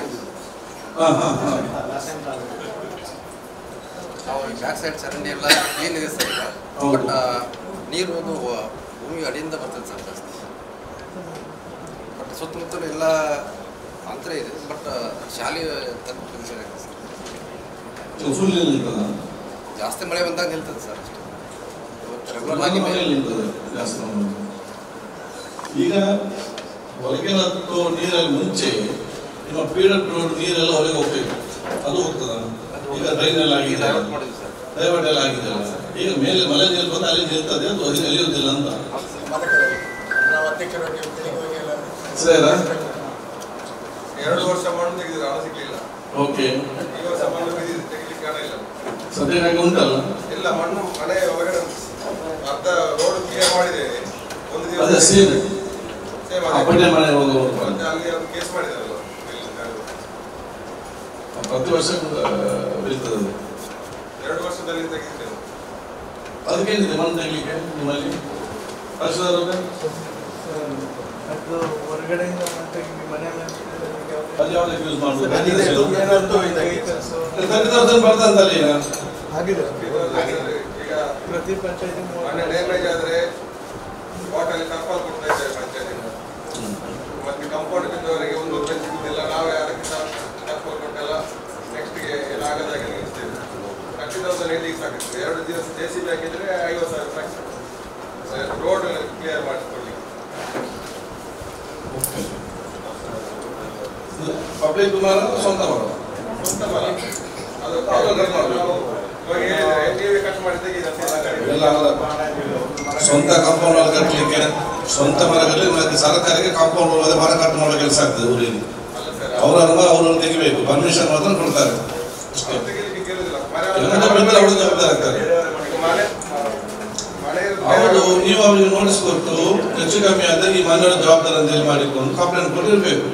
ಹಾಂ ಹಾಂ ಹಾಂ ನಾವು ಬ್ಯಾಕ್ ಸೈಡ್ ಚರಂಡಿ ಎಲ್ಲ ಕ್ಲೀನ್ ಇದೆ ಸರ್ ಈಗ. ಹೌದು. ಬಟ್ ನೀರು ಅದು ಭೂಮಿ ಅಡಿಯಿಂದ ಬರ್ತದೆ ಸರ್ ಜಾಸ್ತಿ. ಬಟ್ ಸುತ್ತಮುತ್ತಲು ಎಲ್ಲ ಅಂತರ ಇದೆ, ಬಟ್ ಶಾಲೆ ತಲುಪೋ ಪೊಸಿಷನ್ ಇದೆ ಸರ್. ಫುಲ್ ನಿಲ್ತದ? ಜಾಸ್ತಿ ಮಳೆ ಬಂದಾಗ ನಿಲ್ತದೆ ಸರ್ ಅಷ್ಟೇ. ಇವತ್ತು ರೆಗ್ಯುಲರ್ ಮನೆ ಆಗಿ ಮನೆಯಲ್ಲಿ ನಿಲ್ತದೆ ಜಾಸ್ತಿ ನಮ್ಮದು. ಈಗ ಹೊರಗಿನ ನೀರಲ್ಲಿ ಮುಂಚೆ ನಿಮ್ಮ ಪೀಡಡ್ ರೋಡ್ ನೀರೆಲ್ಲ ಹೊರಗೆ ಹೋಗ್ಬೇಕು, ಅದು ಹೋಗ್ತದ. ಈಗ ಡ್ರೈನ್ ಎಲ್ಲ ಆಗಿದೆ, ಡೈವರ್ಟ್ ಮಾಡಿದ್ವಿ ಸರ್. ಡೈವರ್ಟ್ ಎಲ್ಲ ಆಗಿದೆ. ಈಗ ಮೇಲೆ ಮಳೆ ನೀರು ಬಂದು ಅಲ್ಲಿ ನಿಲ್ತದೆ, ಅದು ಅಲ್ಲಿ ನಿಲ್ಲಿಯೋದಿಲ್ಲ ಅಂತ. ಸರಿನಾ? 2 ವರ್ಷ ಮಣ್ಣು ತೆಗೆದಿದ್ರು, ಹಣ ಸಿಗ್ಲಿಲ್ಲ. ಓಕೆ, ಈ ವರ್ಷ ಮಣ್ಣು ತೆಗಿಲಿಕ್ಕೆ ಹಣ ಇಲ್ಲ. ಸದ್ಯಕ್ಕೆ ಉಂಟಲ್ಲ? ಇಲ್ಲ, ಮಣ್ಣು ಮನೆ ಒಳಗಡೆ ಅರ್ಧ ರೋಡ್ ಕ್ಲಿಯರ್ ಮಾಡಿದ್ದೇವೆ. ಒಂದು ಅದೇ ದಿವಸ ಸೇಮ್ ಸೇಮ್ ಅಪ್ಪಟೆ ಮನೆ ಹೋಗುವ ಮತ್ತೆ ಅಲ್ಲಿ ಅದು ಕೇಸ್ ಮಾಡಿದಾರಲ್ಲ. ಪ್ರತಿ ವರ್ಷ ಬೀಳ್ತದೆ ಅದು. 2 ವರ್ಷದಲ್ಲಿ ತೆಗಿದ್ದೇವೆ. ಅದಕ್ಕೇನಿದೆ ಮಣ್ಣು ತೆಗಿಲಿಕ್ಕೆ ನಿಮ್ಮಲ್ಲಿ ವರ್ಷದ ರೋಗ? ಅದು ಹೊರಗಡೆಯಿಂದ ಮತ್ತೆ ಮನೆ ಅದು ಯಾವ್ದಕ್ಕೆ ಯೂಸ್ ಮಾಡ್ಬೋದು? ವೆಹಿಕಲ್ಸ್ 30,000 ಬರ್ತಂತಲ್ಲ ಈಗ. ಆಗಿದೆ ಈಗ ಪ್ರತಿ ಪಂಚಾಯತಿ ಮನೆ ಡ್ಯಾಮೇಜ್ ಆದ್ರೆ ವಾಟರ್ ಟರ್ಪಲ್ ಕೊಡ್ತಾ ಇದ್ದೇವೆ ಪಂಚಾಯತಿಂದ. ಮತ್ತೆ ಕಾಂಪೌಂಡ್ ಬಿದ್ದವರಿಗೆ 1 ರೂಪಾಯಿ ಸಿಗುದಿಲ್ಲ. ನಾವೇ ಅದಕ್ಕೆ ಟರ್ಪಲ್ ಕೊಟ್ಟೆಲ್ಲ ನೆಕ್ಸ್ಟ್ಗೆ ಏನಾಗದಾಗೆ ನಿಲ್ಲಿಸ್ತೇವೆ. 30,000 ಎಲ್ಲಿಗೆ ಸಾಕಿತ್ತು. 2 ದಿವಸ JCB ಹಾಕಿದ್ರೆ 50,000 ಸಾಕು ರೋಡ್ ಕ್ಲಿಯರ್ ಮಾಡಿಸ್ಕೊಳ್ಳಿ. ಪಬ್ಲಿಕ್ ಮರ ಸ್ವಂತ ಮರ? ಸ್ವಂತ ಮರ ಅದು ನಾವು ಇವಾಗ ಹೇಳಿದ್ರೆ NTV ಕಟ್ ಮಾಡಿ ತೆಗೆದ ಎಲ್ಲ ಸ್ವಂತ ಕಾಂಪೌಂಡ್ ವಾಲ್ ಕಟ್ಟಲಿಕ್ಕೆ ಸ್ವಂತ ಮರ ಕಟ್ಟಲಿ. ಮತ್ತೆ ಸರ್ಕಾರಕ್ಕೆ ಕಾಂಪೌಂಡ್ ವಾಲ್ ಮರ ಕಟ್ ಮಾಡೋ ಕೆಲಸ ಆಗ್ತದೆ ಊರಿಗೆ. ಅಲ್ಲ ಸರ್, ಅವ್ರನ್ನ ತೆಗಿಬೇಕು, ಪರ್ಮಿಷನ್ ಮಾತ್ರ ಕೊಡ್ತಾರೆ ಅಷ್ಟೇ. ತೆಗಿಲಿಕ್ಕೆ ಕೇಳುದಿಲ್ಲ. ಅವರು ಜವಾಬ್ದಾರಿ ಆಗ್ತಾರೆ. ಮನೆ ಮನೆ ಹೌದು, ನೀವು ಅವರಿಗೆ ನೋಡಿಸ್ಕೊಟ್ಟು ಹೆಚ್ಚು ಕಮ್ಮಿ ಆದ್ರೆ ಈ ಮನೆಯವರ ಜವಾಬ್ದಾರಿ ಅಂತ ಹೇಳಿ ಮಾಡಿಕೊಂಡು ಕಂಪ್ಲೇಂಟ್ ಕೊಟ್ಟಿರ್ಬೇಕು.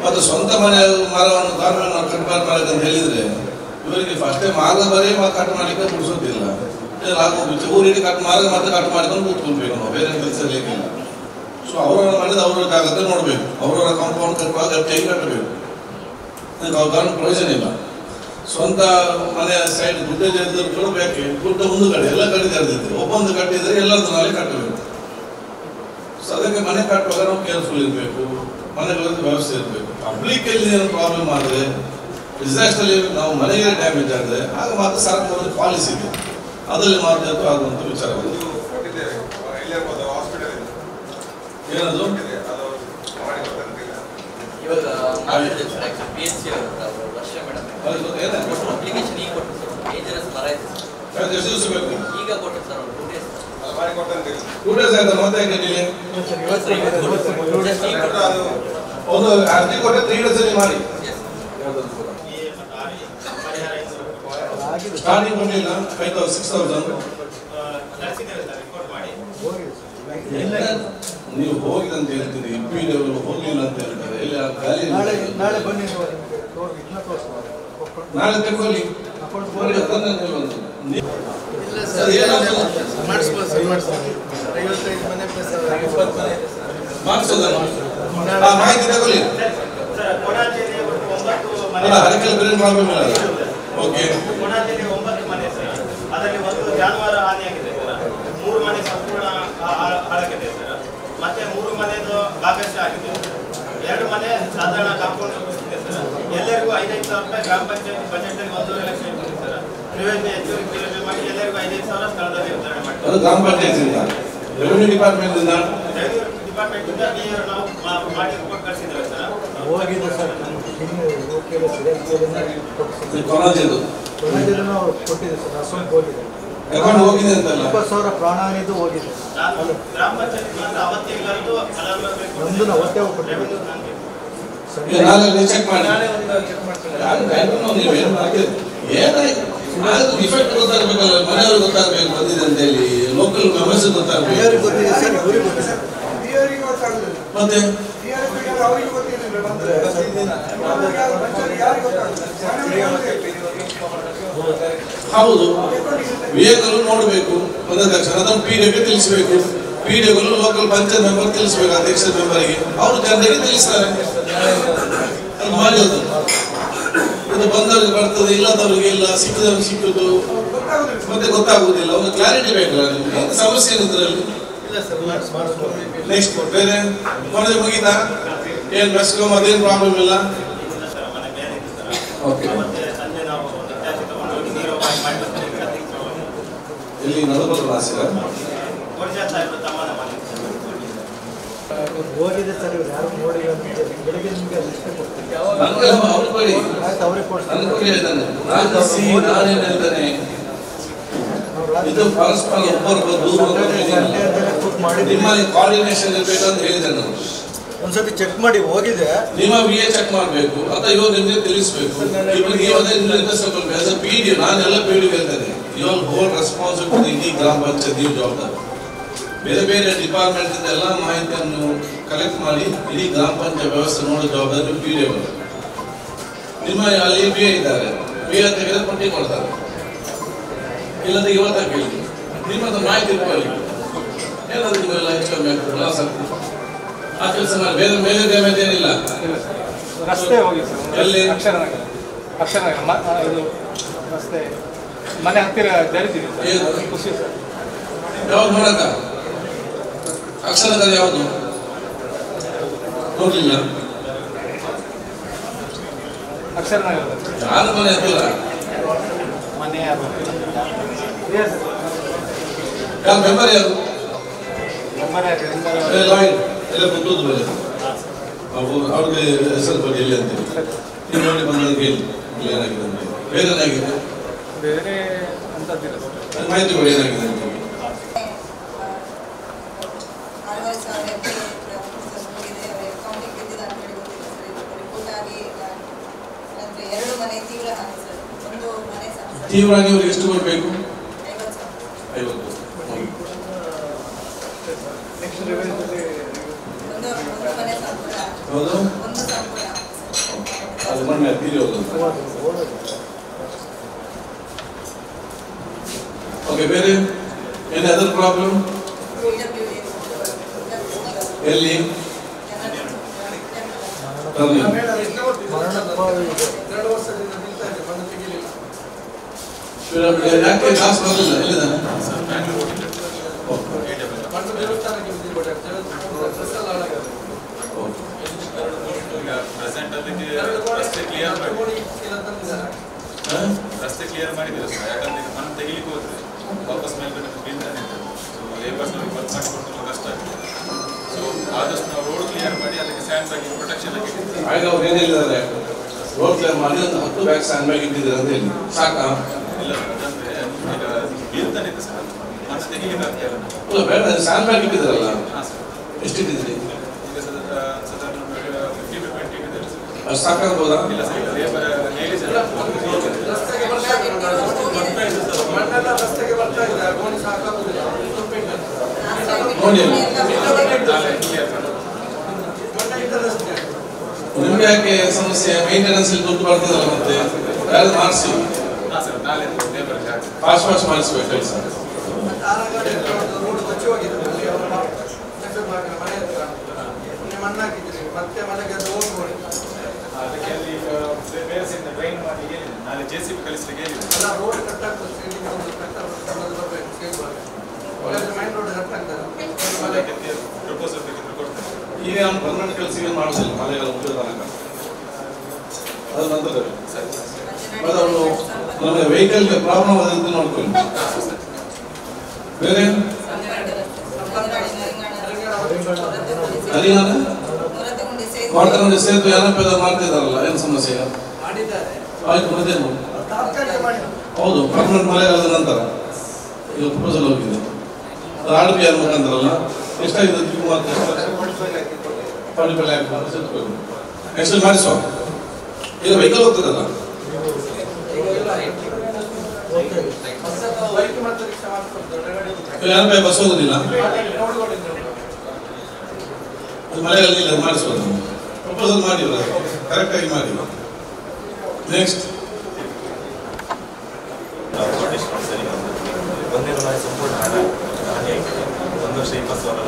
ಮತ್ತು ಸ್ವಂತ ಮನೆ ಮರವನ್ನು ಕಾನೂನು ಕಟ್ ಮಾಡಬೇಕಂತ ಹೇಳಿದ್ರೆ ಇವರಿಗೆ ಫಸ್ಟೇ ಮಾರ್ಗ ಬರೀ ಕಟ್ ಮಾಡಲಿಕ್ಕೆ ಬಿಡಿಸೋದಿಲ್ಲ. ಊರಿಡಿ ಕಟ್ ಮಾರ್ಗ ಮತ್ತೆ ಕಟ್ ಮಾಡಿಕೊಂಡು ಕೂತ್ಕೊಳ್ಬೇಕು ನಾವು, ಬೇರೆ ಕೆಲಸ ಇರಲಿಕ್ಕಿಲ್ಲ. ಸೊ ಅವರ ಮಾಡಿದ ಅವರ ಜಾಗದಲ್ಲಿ ನೋಡಬೇಕು, ಅವರವರ ಕಾಂಪೌಂಡ್ ಕಟ್ಟುವಾಗ ಗಟ್ಟಿಯಾಗಿ ಕಟ್ಟಬೇಕು. ಕಾನೂನು ಪ್ರಯೋಜನ ಇಲ್ಲ. ಸ್ವಂತ ಮನೆಯ ಸೈಡ್ ಗುಡ್ಡ ಕೂಡ ಬೇಕೆ, ಗುಡ್ಡ ಮುಂದುಗಡೆ ಎಲ್ಲ ಕಡೆ ತೆರೆದಿದೆ. ಒಬ್ಬೊಂದು ಕಟ್ಟಿದ್ರೆ ಎಲ್ಲರದ್ದು ನಾಳೆ ಕಟ್ಟಬೇಕು. ಸೊ ಅದಕ್ಕೆ ಮನೆ ಕಟ್ಟುವಾಗ ನಾವು ಕೇರ್ಫುಲ್ ಇರಬೇಕು, ಮನೆಗಳಲ್ಲಿ ವ್ಯವಸ್ಥೆ ಇರಬೇಕು. ಪಬ್ಲಿಕ್ ಅಲ್ಲಿ ಏನೋ ಪ್ರಾಬ್ಲಮ್ ಆದರೆ ಡಿಸಾಸ್ಟರ್ ನಾವು ಮನೆಗೆ ಡ್ಯಾಮೇಜ್ ಆದರೆ ಆಗ ಮಾತ್ರ ಸರ್ಕಾರದ ಪಾಲಿಸಿ ಇದೆ, ಅದರಲ್ಲಿ ಮಾತ್ರ ಆಗುವಂಥ ವಿಚಾರಗಳು. ಕೊಟ್ಟಿದ್ದೇವೆ ಎಲ್ಲಿರ್ಬೋದು ಹಾಸ್ಪಿಟಲ್ ಏನದು ಇವಾಗ PHC ವರ್ಷ ಮೇಡಮ್ ಅಪ್ಲಿಕೇಶನ್ ಈಗ ಕೊಟ್ಟು ಸರ್ ಡೇಂಜರಸ್ ಮರ ಇದೆ ಎಷ್ಟು ದಿವಸ ಬೇಕು? ಈಗ ಕೊಟ್ಟು ಸರ್ 2 days ಮಾಡಿ ಕೊಟ್ಟಂತೀವಿ 2 days ಆಯ್ತಾ ಮತ್ತೆ ಯಾಕೆ ಡಿಲೇ? ಒಂದು ಅರ್ಜಿ ಕೊಟ್ಟರೆ 3 days ಅಲ್ಲಿ ಮಾಡಿ. ಸ್ಟಾರ್ಟಿಂಗ್ ಕೊಡಲಿಲ್ಲ 5,000 6,000 ನೀವು ಹೋಗಿದೆ ಅಂತ ಹೇಳ್ತೀರಿ, PW ಹೋಗ್ಲಿಲ್ಲ ಅಂತ ಹೇಳ್ತಾರೆ. ಇಲ್ಲಿ ನಾಳೆ ಬನ್ನಿ, ನಾಳೆ ತಗೊಳ್ಳಿ ಮಾಡಿಸ್ಬೋದು ಸರ್, ಮಾಡಿಸ್ಬೋದು. 55 ಮನೆ ಪ್ಲಸ್ 20 ಮನೆ ಇದೆ ಸರ್. ಮಾಡಿಸೋದಲ್ಲ ಮಾಹಿತಿ ತಗೊಳ್ಳಿ. ಅಲ್ಲ ಅದಕ್ಕೆಲ್ಲ ಬೇರೆ ಪ್ರಾಬ್ಲಮ್ ಇಲ್ಲ. ಓಕೆ, ಕೊಡಾಜಿಯಲ್ಲಿ 9 ಮನೆ ಸರ್, ಅದರಲ್ಲಿ ಒಂದು ಜಾನುವಾರು ಹಾನಿಯಾಗಿದೆ ಸರ್, 3 ಮನೆ ಸಂಪೂರ್ಣ ಹಾಳಾಗಿದೆ ಸರ್, ಮತ್ತೆ 3 ಮನೆದು ಭಾಗಶಃ ಆಗಿದೆ, 2 ಮನೆ ಸಾಧಾರಣ ಕಾಂಪೌಂಡ್ ಇದೆ ಸರ್. ಎಲ್ಲರಿಗೂ 5,000 ರೂಪಾಯಿ ಗ್ರಾಮ ಪಂಚಾಯತ್ ಬಜೆಟ್ ಅಲ್ಲಿ 1.5 ಲಕ್ಷ ಇಟ್ಟಿದೆ ಸರ್. ನೀವೇನು ಹೆಚ್ಚುವರಿ ಕಡಿಮೆ ಮಾಡಿ ಎಲ್ಲರಿಗೂ 5,000 ಸ್ಥಳದಲ್ಲಿ ವಿತರಣೆ ಮಾಡ್ತೀವಿ. ಅದು ಗ್ರಾಮ ಪಂಚಾಯತಿಂದ, ರೆವಿನ್ಯೂ ಡಿಪಾರ್ಟ್ಮೆಂಟ್ ಇಂದ, ರೆವಿನ್ಯೂ ಡಿಪಾರ್ಟ್ಮೆಂಟ್ ಇಂದ ನಾವು ಮಾಡಿ ರಿಪೋರ್ಟ್ ಕಳಿಸಿದ್ದೇವೆ ಸರ್. ಹೋಗಿದೆ ಸರ್, ಕೊನಾಜಿದು ಕೊಟ್ಟಿದೆ ಸರ್, ಅಸೊಂದು ಹೋಗಿದೆ, ತಗೊಂಡು ಹೋಗಿದೆ ಅಂತಲ್ಲ. 20,000 ಪ್ರಾಣಹಾನಿದು ಹೋಗಿದೆ. ನಾನು ಗ್ರಾಮ ಪಂಚಾಯತ್ ಮಾತ್ರ ಅವತ್ತೇ ಎಲ್ಲರದ್ದು ನಮ್ದು ಅವತ್ತೇ ಹೋಗ್ಬಿಟ್ಟು ರೆವಿನ್ಯೂ ನನಗೆ ನಾಳೆ ಚೆಕ್ ಮಾಡಿ. ನಾಳೆ ಒಂದು ಚೆಕ್ ಮಾಡ್ತೀನಿ. ನೀವೇನು ಮಾಡ್ತೀರಿ? ಏನಾಯ್ತು ಇಫೆಕ್ಟ್ ಗೊತ್ತಾಗಬೇಕಲ್ಲ, ಮನೆಯವ್ರಿಗೆ ಗೊತ್ತಾಗಬೇಕು ಬಂದಿದೆ ಅಂತ ಹೇಳಿ, ಲೋಕಲ್ ಮೆಂಬರ್ಸ್ ಗೊತ್ತಾಗಬೇಕು. ಗೊತ್ತಿದೆ ಸರ್, ಇವರಿಗೆ ಗೊತ್ತಿದೆ ಸರ್. ಮತ್ತೆ ಹೌದು, ವೆಹಿಕಲ್ ನೋಡಬೇಕು, ಬಂದ ತಕ್ಷಣ ಅದನ್ನು PDOಗೆ ತಿಳಿಸಬೇಕು. PDOಗಳು ಲೋಕಲ್ ಪಂಚಾಯತ್ ಮೆಂಬರ್ ತಿಳಿಸಬೇಕು, ಅಧ್ಯಕ್ಷ ಮೆಂಬರ್ಗೆ, ಅವರು ಜನರಿಗೆ ತಿಳಿಸ್ತಾರೆ. ಅದು ಮಾಡೋದು ಇದು ಬಂದವರಿಗೆ ಬರ್ತದೆ, ಇಲ್ಲದವರಿಗೆ ಇಲ್ಲ, ಸಿಕ್ಕಿದವ್ರಿಗೆ ಸಿಕ್ಕುದು ಮತ್ತೆ ಗೊತ್ತಾಗುವುದಿಲ್ಲ. ಒಂದು ಕ್ಲಾರಿಟಿ ಬೇಕಲ್ಲ ನಿಮ್ಗೆ, ಏನು ಸಮಸ್ಯೆ ಇದರಲ್ಲಿ. ಇಲ್ಲ ಸರ್, ಮಾಡಿಸ್ಬೋದು. ನೆಕ್ಸ್ಟ್ ಬೇರೆ ಮೊದಲೇ ಮುಗೀತಾ? ಏನು ಮೆಸ್ಕೋ ಅದೇನು ಪ್ರಾಬ್ಲಮ್ ಇಲ್ಲ? ಮನೆ ಬೇರೆ ಇದೆ ಸರ್. ಓಕೆ, ಮತ್ತೆ ಸಂಜೆ ನಾವು ತ್ಯಾಜ್ಯ ತಗೊಂಡು ಹೋಗಿ ನೀರು ಮಾಡಿ ಇಲ್ಲಿ ನಡುಬರು ರಾಸಿರ ಕೊಡ್ಜಾ ಸಾಹೇಬ್ರು ತಮ್ಮನ ಮನೆ ಹೋಗಿದೆ ಸರ್, ಇವ್ರು ಯಾರು ನೋಡಿಲ್ಲ ಅಂತ ಬೆಳಿಗ್ಗೆ ನಿಮಗೆ ಲಿಸ್ಟ್ ಕೊಡ್ತೀನಿ. ನನಗೆ ಅವ್ರು ಕೊಡಿ, ಆಯ್ತು, ಅವ್ರಿಗೆ ಕೊಡ್ತೀನಿ. ನನಗೆ ಕೊಡಿ ಹೇಳ್ತಾನೆ. ನಾನೇನು ಹೇಳ್ತಾನೆ, ಇದು ಪರಸ್ಪರ ಒಬ್ಬರು ದೂರ ನಿಮ್ಮಲ್ಲಿ ಕೋಆರ್ಡಿನೇಷನ್ ಇರಬೇಕಂತ ಹೇಳಿದೆ ನಾನು. ಒಂದ್ಸತಿ ಚೆಕ್ ಮಾಡಿ ಹೋಗಿದೆ, ನಿಮ್ಮ VA ಚೆಕ್ ಮಾಡಬೇಕು ಅಥವಾ ಇವಾಗ ನಿಮಗೆ ತಿಳಿಸಬೇಕು. ಇವಾಗ ನೀವು ಅದೇ PDO, ನಾನೆಲ್ಲ PDO ಹೇಳ್ತೇನೆ, ಇವಾಗ ಹೋಲ್ ರೆಸ್ಪಾನ್ಸಿಬಿಲಿಟಿ ಇಡೀ ಗ್ರಾಮ ಪಂಚಾಯತ್ ನೀವು ಜವಾಬ್ದಾರಿ. ಬೇರೆ ಬೇರೆ ಡಿಪಾರ್ಟ್ಮೆಂಟ್ ಇಂದ ಎಲ್ಲ ಮಾಹಿತಿಯನ್ನು ಕಲೆಕ್ಟ್ ಮಾಡಿ ಇಡೀ ಗ್ರಾಮ ಪಂಚಾಯತ್ ವ್ಯವಸ್ಥೆ ನೋಡೋ ಜವಾಬ್ದಾರಿ PDO. ನಿಮ್ಮ ಅಲ್ಲಿ VA ಇದ್ದಾರೆ, VA ತೆಗೆದು ಪಟ್ಟಿ ಕೊಡ್ತಾರೆ, ಇಲ್ಲದ ಇವತ್ತ ಕೇಳಿ ನಿಮ್ಮದು ಮಾಹಿತಿ ಇಟ್ಕೊಳ್ಳಿ. ಏನಾದ್ರು ನಿಮ್ಮೆಲ್ಲ ಹೆಚ್ಚು ಕಮ್ಮಿ ಆಗ್ತದೆ, ಲಾಸ್ ಆಗ್ತದೆ. ಆ ಕೆಲಸ ಮಾಡಿ, ಬೇರೆ ಮೇಲೆ ಡ್ಯಾಮೇಜ್ ಏನಿಲ್ಲ. ರಸ್ತೆ ಹೋಗಿ ಸರ್, ಎಲ್ಲಿ? ಅಕ್ಷರನಗರ ಇದು ರಸ್ತೆ ಮನೆ ಹತ್ತಿರ ಜರಿದಿದೆ ಏನು? ಖುಷಿ ಸರ್. ಯಾವ್ದು ನೋಡಕ ಅಕ್ಷರದಲ್ಲಿ ಯಾವುದು ನೋಡ್ಲಿಲ್ಲ? ಅಕ್ಷರನಗರ ಯಾರು ಮನೆ ಹತ್ತಿರ? ಮನೆ ಯಾವ ಮೆಂಬರ್ ಯಾರು? ಲಾಯರ್ ಎಲ್ಲ ಕೊಟ್ಟದ್ದು ಮೇಲೆ ಅವ್ರಿಗೆ ಹೆಸರು ಕೊಡಿ ಎಲ್ಲಿ ಅಂತೇಳಿ ನೀವು ನೋಡಿ ಬಂದಾಗ ಹೇಳಿ ಇಲ್ಲಿ ಏನಾಗಿದೆ ಅಂತ. ಬೇರೆ ಏನಾಗಿದೆ ಬೇರೆ ಅಂತದ್ದಿಲ್ಲ ಸರ್. ಅದು ಮಾಹಿತಿ ಕೊಡಿ ಏನಾಗಿದೆ ಅಂತ. 2 ಮನೆ ತೀವ್ರ ಹಾನಿ ಸರ್, ಒಂದು ಮನೆ ತೀವ್ರ ಹಾನಿ ಅವ್ರಿಗೆ ಎಷ್ಟು ಕೊಡಬೇಕು? 50. ನೆಕ್ಸ್ಟ್ ರಿವೈಸಲ್ಲಿ ಒಂದು ಮನೆ ಸಂಪೂರ್ಣ, ಹೌದು, ಒಂದು ಸಂಪೂರ್ಣ ಅದು ಮೊನ್ನೆ PDO. ಓಕೆ, ಬೇರೆ ಏನು ಅದರ್ ಪ್ರಾಬ್ಲಮ್ ಎಲ್ಲಿ? ಯಾಕೆ ಕಾಸು ಬರಲಿಲ್ಲ? ಎಲ್ಲಿದ್ದಾನೆ? ಈಗ ಪರ್ಸೆಂಟ್ ಅದಕ್ಕೆ ರಸ್ತೆ ಕ್ಲಿಯರ್ ಮಾಡಿ ರಸ್ತೆ ಕ್ಲಿಯರ್ ಮಾಡಿದ್ದೀರಾ ಸರ್. ಯಾಕಂದ್ರೆ ಈಗ ಮಣ್ಣು ತೆಗಿಲಿಕ್ಕೆ ಹೋದ್ರೆ ವಾಪಸ್ ಮೇಲ್ಗಡೆ ಬೀಳ್ತಾನೆ ಇರ್ತದೆ. ಸೊ ಲೇಬರ್ಸ್ನವ್ರಿಗೆ ವರ್ಕ್ ಮಾಡಿಕೊಂಡು ತುಂಬ ಕಷ್ಟ ಆಗ್ತದೆ. ಸೊ ಆದಷ್ಟು ನಾವು ರೋಡ್ ಕ್ಲಿಯರ್ ಮಾಡಿ ಅದಕ್ಕೆ ಸ್ಯಾಂಡ್ ಬ್ಯಾಗ್ ಪ್ರೊಟೆಕ್ಷನ್ ಆಗಿ ಆಗ ಅವ್ರು ಏನು ಹೇಳಿದ್ದಾರೆ, ರೋಡ್ ಕ್ಲಿಯರ್ ಮಾಡಿ ಒಂದು 10 ಬ್ಯಾಗ್ ಸ್ಯಾಂಡ್ ಬ್ಯಾಗ್ ಇಟ್ಟಿದ್ದೀರ ಅಂತ ಹೇಳಿ ಸಾಕಾ? ಇಲ್ಲ ಸರ್, ಅದಂದ್ರೆ ಈಗ ಬೀಳ್ತಾನೆ ಇದೆ ಸರ್, ಮತ್ತೆ ತೆಗಿಲಿಕ್ಕೆ ಆಗ್ತಾ ಇಲ್ಲ. ಅಲ್ಲ ಬೇಡ, ಸ್ಯಾಂಡ್ ಬ್ಯಾಗ್ ಇಟ್ಟಿದ್ದೀರಲ್ಲ, ಹಾಂ ಸರ್. ಎಷ್ಟಿಟ್ಟಿದ್ದೀರಿ? ಈಗ ಸಾಧಾರಣ 50 to 20 ಇಟ್ಟಿದ್ದಾರೆ ಸರ್. ಅಷ್ಟು ಸಾಕಾಗ್ಬೋದಾ? ಇಲ್ಲ ಸರ್, ಈಗ ಲೇಬರ್ ಹೇಳಿ ಸರ್ ರಸ್ತೆಗೆ ಬರ್ತಾ ಇದೆ ಮಣ್ಣೆಲ್ಲ ರಸ್ತೆಗೆ ಬರ್ತಾ ಇದೆ, ಗೋಣಿ ಸಾಕಾಗುದಿಲ್ಲ. ನೋಡಿ ನಿಮ್ಗೆ ಯಾಕೆ ಸಮಸ್ಯೆ? ಮೇಂಟೆನೆನ್ಸ್ ದುಡ್ಡು ಬರ್ತದಲ್ಲ, ಮತ್ತೆ ಯಾರು ಮಾಡಿಸಿ ಹಾಂ ಸರ್, ನಾಳೆ ಲೇಬರ್ ಫಾಸ್ಟ್ ಮಾಡಿಸ್ಬೇಕು ಸರ್. ರೋಡ್ ಕೊಚ್ಚಿ ಹೋಗಿದೆ, ಮನೆ ಹತ್ರ ಮಣ್ಣಾಕಿದ್ದೀರಿ, ಮತ್ತೆ ಮನೆಗೆ ಅದು ಹೋಗ್ಬೋದು. ಅದಕ್ಕೆ ಅಲ್ಲಿ ಬೇರೆ ಸೈಡ್ ಡ್ರೈನ್ ಮಾಡಿ ಹೇಳಿದೆ, ನಾಳೆ JCB ಕಳಿಸ್ಲಿಕ್ಕೆ ಹೇಳಿದೆ. ಎಲ್ಲ ರೋಡ್ ಕಟ್ಟಾಗ್ತದೆ, ಸೈಡಿಗೆ ಒಂದು ಕಟ್ಟೋದು ಬರಬೇಕು, ಸೇಲ್ ಬರಬೇಕು. ಮೈನ್ ರೋಡ್ ಕಟ್ಟಾಗ್ತದೆ. ಅದಕ್ಕೆ ಪ್ರಪೋಸಲ್ ಬೇಕಿದ್ರೆ ಕೊಡ್ತೇನೆ. ಈಗ ನಮ್ಮ ಪರ್ಮನೆಂಟ್ ಕೆಲಸ ಮಾಡೋದಿಲ್ಲ, ಮಳೆಗಾಲ ಮುಗಿದ ತನಕ. ಅದು ನಂತರ ಮತ್ತೆ ಅವರು ನಮಗೆ ವೆಹಿಕಲ್ಗೆ ಪ್ರಾಬ್ಲಮ್ ಆದಂತ ನೋಡ್ಕೊಳ್ಳಿ. ಬೇರೆ ಅಲ್ಲಿ ಮಾಡ್ತಾರೆ ಸೇತು ಏನಪ್ಪ ಮಾಡ್ತಿದ್ದಾರಲ್ಲ, ಏನು ಸಮಸ್ಯೆ? ಆಯ್ತು, ಮತ್ತೇನು? ಹೌದು, ಪರ್ಮನೆಂಟ್ ಮಳೆಗಾಲದ ನಂತರ ಈಗ ಪ್ರಪೋಸಲ್ ಹೋಗಿದೆ. ಅದು RDPR ಮುಖಾಂತರಲ್ಲ, ಎಷ್ಟಾಗಿದೆ? ನೆಕ್ಸ್ಟ್ ಮಾಡಿಸುವ. ಈಗ ವೆಹಿಕಲ್ ಹೋಗ್ತದಲ್ಲ, ಏನಪ್ಪ ಬಸ್ ಹೋಗುದಿಲ್ಲ, ಮಳೆಗಾಲ ಇಲ್ಲ, ಮಾಡಿಸ್ಬೋದು. ಪ್ರಪೋಸಲ್ ಮಾಡಿ ಕರೆಕ್ಟಾಗಿ ಮಾಡಿ. ನೆಕ್ಸ್ಟ್ ಒಂದೇ ಮನೆ ಸಂಪೂರ್ಣ ಹಾನಿಯಾಗಿದೆ. 1 ವರ್ಷ 20 ಸಾವಿರ.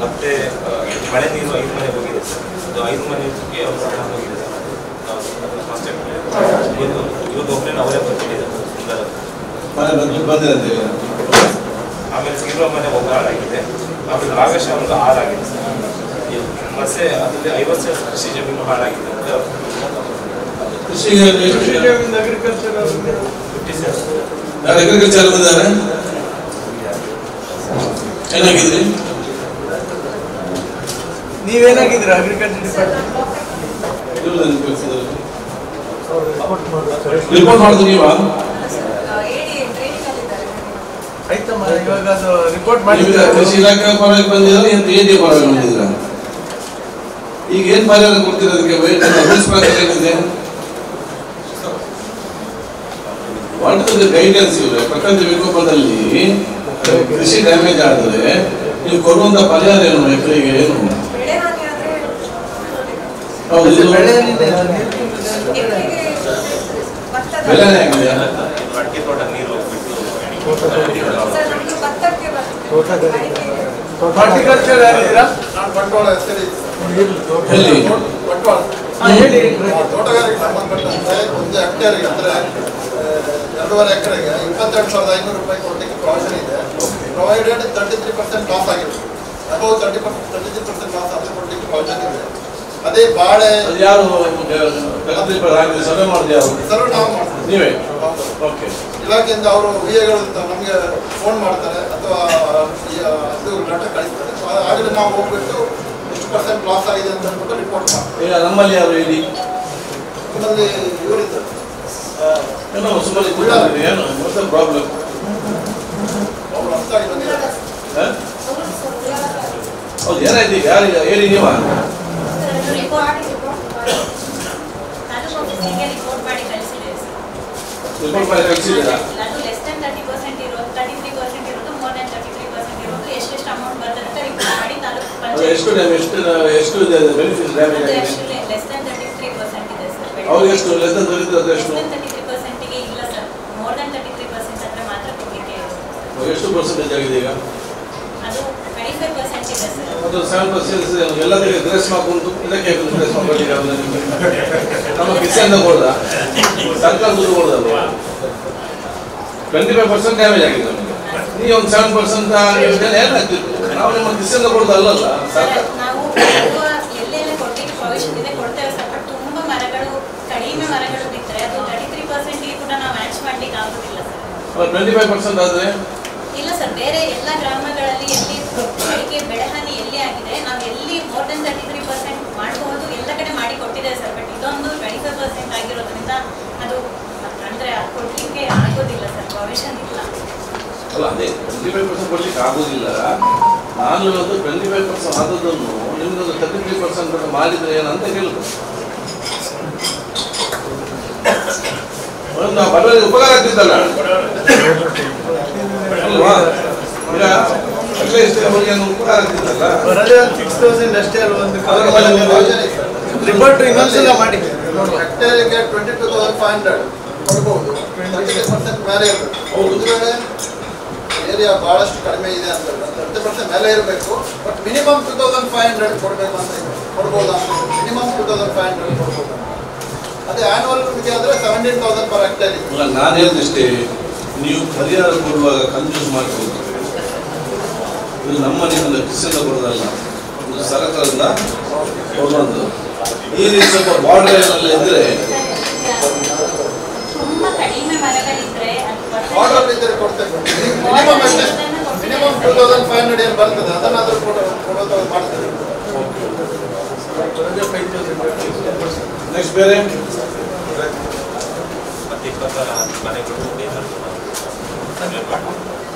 ಮತ್ತೆ ಮಳೆ ನೀರು 5 ಮನೆ ಹೋಗಿದೆ ಸರ್. ಅದು 5 ಮನೆಗೆ ಅವರು ಹಣ ಹೋಗಿದೆ ಸರ್. ಫಸ್ಟ್ ಟೈಮ್ ಇವತ್ತು ಒಬ್ಬರೇ ಅವರೇ ಬಂದಿದೆ. ಆಮೇಲೆ ಸಿರುವ ಮನೆ ಒಬ್ಬ ಹಾಳಾಗಿದೆ. ಆಮೇಲೆ ರಾವೇಶ ಒಂದು ಹಾಳಾಗಿದೆ ಸರ್. ಮತ್ತೆ ಅದರಲ್ಲಿ 50 ಸಾವಿರ ಕೃಷಿ ಜಮೀನು ಹಾಳಾಗಿದೆ. ಅಗ್ರಿಕಲ್ಚರ್ 50 ಸಾವಿರ. ಯಾರು ಅಗ್ರಿಕಲ್ಚರ್ ಬಂದಿದ್ದಾರೆ? ಏನಾಗಿದ್ರಿ? ನೀವೇನಾಗಿದ್ದೀರಾ ಅಗ್ರಿಕಲ್ಚರ್ ರಿಪೋರ್ಟ್ ಮಾಡಿದ್ರು ನೀವಾ? ಆಯ್ತಮ್ಮ, ಇವಾಗ ಅದು ರಿಪೋರ್ಟ್ ಮಾಡಿದ್ರೆ ಕೃಷಿ ಇಲಾಖೆ ಪರವಾಗಿ ಬಂದಿದ್ದಾರೆ, AD ಪರವಾಗಿ ಬಂದಿದ್ರ? ಈಗ ಏನ್ ಪರಿಹಾರ ಕೊಡ್ತೀರ ಅದಕ್ಕೆ? ರೂಲ್ಸ್ ಪ್ರಕಾರ ಏನಿದೆ? What is the guidance? ಇವ್ರೆ ಪ್ರಕೃತಿ ವಿಕೋಪದಲ್ಲಿ ಕೃಷಿ ಡ್ಯಾಮೇಜ್ ಆದರೆ ನೀವು ಕೊಡುವಂತ ಪರಿಹಾರ ಏನು? ಎಕರೆಗೆ ಏನು? ಹೌದು, ಇದು ಬೆಳೆನೇ ಆಗಿದೆಯಾ? ಅಡಿಕೆ ತೋಟ ನೀರು ಹೋಗ್ಬಿಟ್ಟು ಹಾರ್ಟಿಕಲ್ಚರ್ ಯಾರಿದ್ದೀರಾ? ಬಂಟ್ವಾಳ ಹೆಸರು ಎಲ್ಲಿ? ಬಂಟ್ವಾಳ ಹೇಳಿ. ತೋಟಗಾರಿಕೆ ಸಂಬಂಧಪಟ್ಟಂತೆ 1 ಹೆಕ್ಟೇರ್ಗೆ ಅಂದ್ರೆ 2.5 ಎಕರೆಗೆ 22,500 ರೂಪಾಯಿ ಕೊಡಲಿಕ್ಕೆ ಪ್ರಾವಿಷನ್ ಇದೆ. ಪ್ರೊವೈಡೆಡ್ 33% ಲಾಸ್ ಆಗಿರುತ್ತೆ. ಅಬೌವ್ 33% ಲಾಸ್ ಅದು ಕೊಡಲಿಕ್ಕೆ ಪ್ರಾವಿಷನ್ ಇದೆ. ಅದೇ ಬಾಳೆ ಯಾರು ಸರ್ವೆ ಮಾಡಿದ? ಯಾರು ಸರ್ವೆ ನಾವು ಮಾಡ್ತೀವಿ, ನೀವೇ? ಓಕೆ. ಇಲಾಖೆಯಿಂದ ಅವರು VAಗಳು ನಮಗೆ ಫೋನ್ ಮಾಡ್ತಾರೆ ಅಥವಾ ಇದು ಲೆಟರ್ ಕಳಿಸ್ತಾರೆ. ಆಗಲೇ ನಾವು ಹೋಗ್ಬಿಟ್ಟು ಎಷ್ಟು % ಲಾಸ್ ಆಗಿದೆ ಅಂತ ಅಂದ್ಬಿಟ್ಟು ರಿಪೋರ್ಟ್ ಮಾಡ್ತೀವಿ. ಈಗ ನಮ್ಮಲ್ಲಿ ಯಾರು ಹೇಳಿ? ನಮ್ಮಲ್ಲಿ ಇವರಿದ್ದಾರೆ, ಏನೋ ಸುಮ್ಮನೆ ಏನು ಮತ್ತೆ ಪ್ರಾಬ್ಲಮ್? ಅವರು ಹೊಸದಾಗಿ ಬಂದಿದ್ದಾರೆ. ಹೌದು, ಏನಾಯ್ತು ಈಗ? ಯಾರೀಗ ಹೇಳಿ ನೀವ? ರಿಪೋರ್ಟ್ ಮಾಡಿ ಕಳಿಸಿದ್ದೀರಾ? ಎಷ್ಟು ಎಷ್ಟು ಇದೆ ಬೆನಿಫಿಟ್ ಡ್ಯಾಮೇಜ್ ಆಗಿದೆ? ಅವ್ರಿಗೆ ಎಷ್ಟು? ಲೆಸ್ ದನ್ 33 ಎಷ್ಟು? ಎಷ್ಟು ಪರ್ಸೆಂಟೇಜ್ ಆಗಿದೆ ಈಗ? ಅದು 7% ಎಲ್ಲದಕ್ಕೆ ಡ್ರೆಸ್ ಮಾಡ್ಕೊಂಡು ಇದಕ್ಕೆ ಡ್ರೆಸ್ ಮಾಡ್ಕೊಳ್ಳಿಕ್ಕೆ ನಮ್ಮ ಕಿಸೆಯಿಂದ ಕೊಡ್ದ ಸರ್ಕಾರ ದುಡ್ಡು ಕೊಡೋದಲ್ವಾ? 25% ಡ್ಯಾಮೇಜ್ ಆಗಿದೆ ನಮಗೆ. ನೀವು ಒಂದು 7% ಏನಾಗ್ತಿತ್ತು? ನಾವು ನಿಮ್ಮ ಕಿಸೆಯಿಂದ ಕೊಡೋದಲ್ಲ ಸರ್ಕಾರ. 25% ಆದರೆ ಇಲ್ಲ ಸರ್, ಬೇರೆ ಎಲ್ಲ ಗ್ರಾಮಗಳಲ್ಲಿ ಎಲ್ಲಿ ಬೆಳೆಗೆ ಬೆಳೆಹಾನಿ ಎಲ್ಲಿ ಆಗಿದೆ ನಾವು ಎಲ್ಲಿ ಮೋರ್ ದೆನ್ 33% ಮಾಡಬಹುದು, ಎಲ್ಲ ಕಡೆ ಮಾಡಿ ಕೊಟ್ಟಿದೆ ಸರ್. ಬಟ್ ಇದೊಂದು 25% ಆಗಿರೋದ್ರಿಂದ ಅದು ಅಂದ್ರೆ ಕೊಡ್ಲಿಕ್ಕೆ ಆಗೋದಿಲ್ಲ ಸರ್, ಪ್ರೊವಿಷನ್ ಇಲ್ಲ. ಅಲ್ಲ ಅದೇ 25% ಕೊಡ್ಲಿಕ್ಕೆ ಆಗೋದಿಲ್ಲ. ನಾನು ಹೇಳೋದು 25% ಆದದನ್ನು ನಿಮ್ದೊಂದು 33% ಮಾಡಿದ್ರೆ ಏನಂತ ಹೇಳುದು. ನಾವು ಬಡವರಿಗೆ ಉಪಕಾರ ಆಗ್ತಿದ್ದಲ್ಲ ಅಲ್ವಾ? ಈಗ ಅಟ್ಲೀಸ್ಟ್ ಅವರಿಗೆ ಉಪಕಾರ ಆಗ್ತಿದ್ದಲ್ಲ. 6,000 ಅಷ್ಟೇ ಅಲ್ವಾ ಒಂದು ರಿಪೋರ್ಟ್ ಇನ್ನೊಂದ್ಸಲ ಮಾಡಿ. ಹೆಕ್ಟೇರಿಗೆ 22,500 ಕೊಡ್ಬೋದು, 30% ಮೇಲೆ ಇರಬೇಕು. ಒಂದು ವೇಳೆ ಏರಿಯಾ ಬಹಳಷ್ಟು ಕಡಿಮೆ ಇದೆ ಅಂತ 30% ಮೇಲೆ ಇರಬೇಕು. ಬಟ್ ಮಿನಿಮಮ್ 2,500 ಕೊಡಬೇಕು ಅಂತ ಕೊಡ್ಬೋದು ಅಂತ. ಮಿನಿಮಮ್ 2,500 ಕೊಡ್ಬೋದು. ಅದೇ ಆ್ಯನ್ಯುವಲ್ ನಿಮಗೆ ಆದರೆ 17,000 ಪರ್ ಹೆಕ್ಟೇರ್. ನಾನು ಹೇಳಿದಷ್ಟೇ, ನೀವು ಪರಿಹಾರ ಕೊಡುವಾಗ ಕನ್ಫ್ಯೂಸ್ ಮಾಡ್ಬೋದು. ಇದು ನಮ್ಮ ನಿಮ್ಮಲ್ಲಿ ಕಿಸೆಲ್ಲ ಕೊಡೋದಲ್ಲ, ಇದು ಸರ್ಕಾರದಿಂದ ಕೊಡೋದು. ಈ ರೀತಿ ಸ್ವಲ್ಪ ಬಾರ್ಡರ್ ಲೈನಲ್ಲಿ ಇದ್ದರೆ ತುಂಬಾ ಕಡಿಮೆ ಮರಗಳಿದ್ರೆ ಆರ್ಡರ್ ಇದ್ದರೆ ಕೊಡ್ತೇವೆ. ಮಿನಿಮಮ್ 2,500 ಏನು ಬರ್ತದೆ ಅದನ್ನಾದರೂ ಕೊಡೋದು ಮಾಡ್ತೇವೆ. ನೆಕ್ಸ್ಟ್ ಬೇರೆ ಮತ್ತೆ 26 ಮನೆಗಳು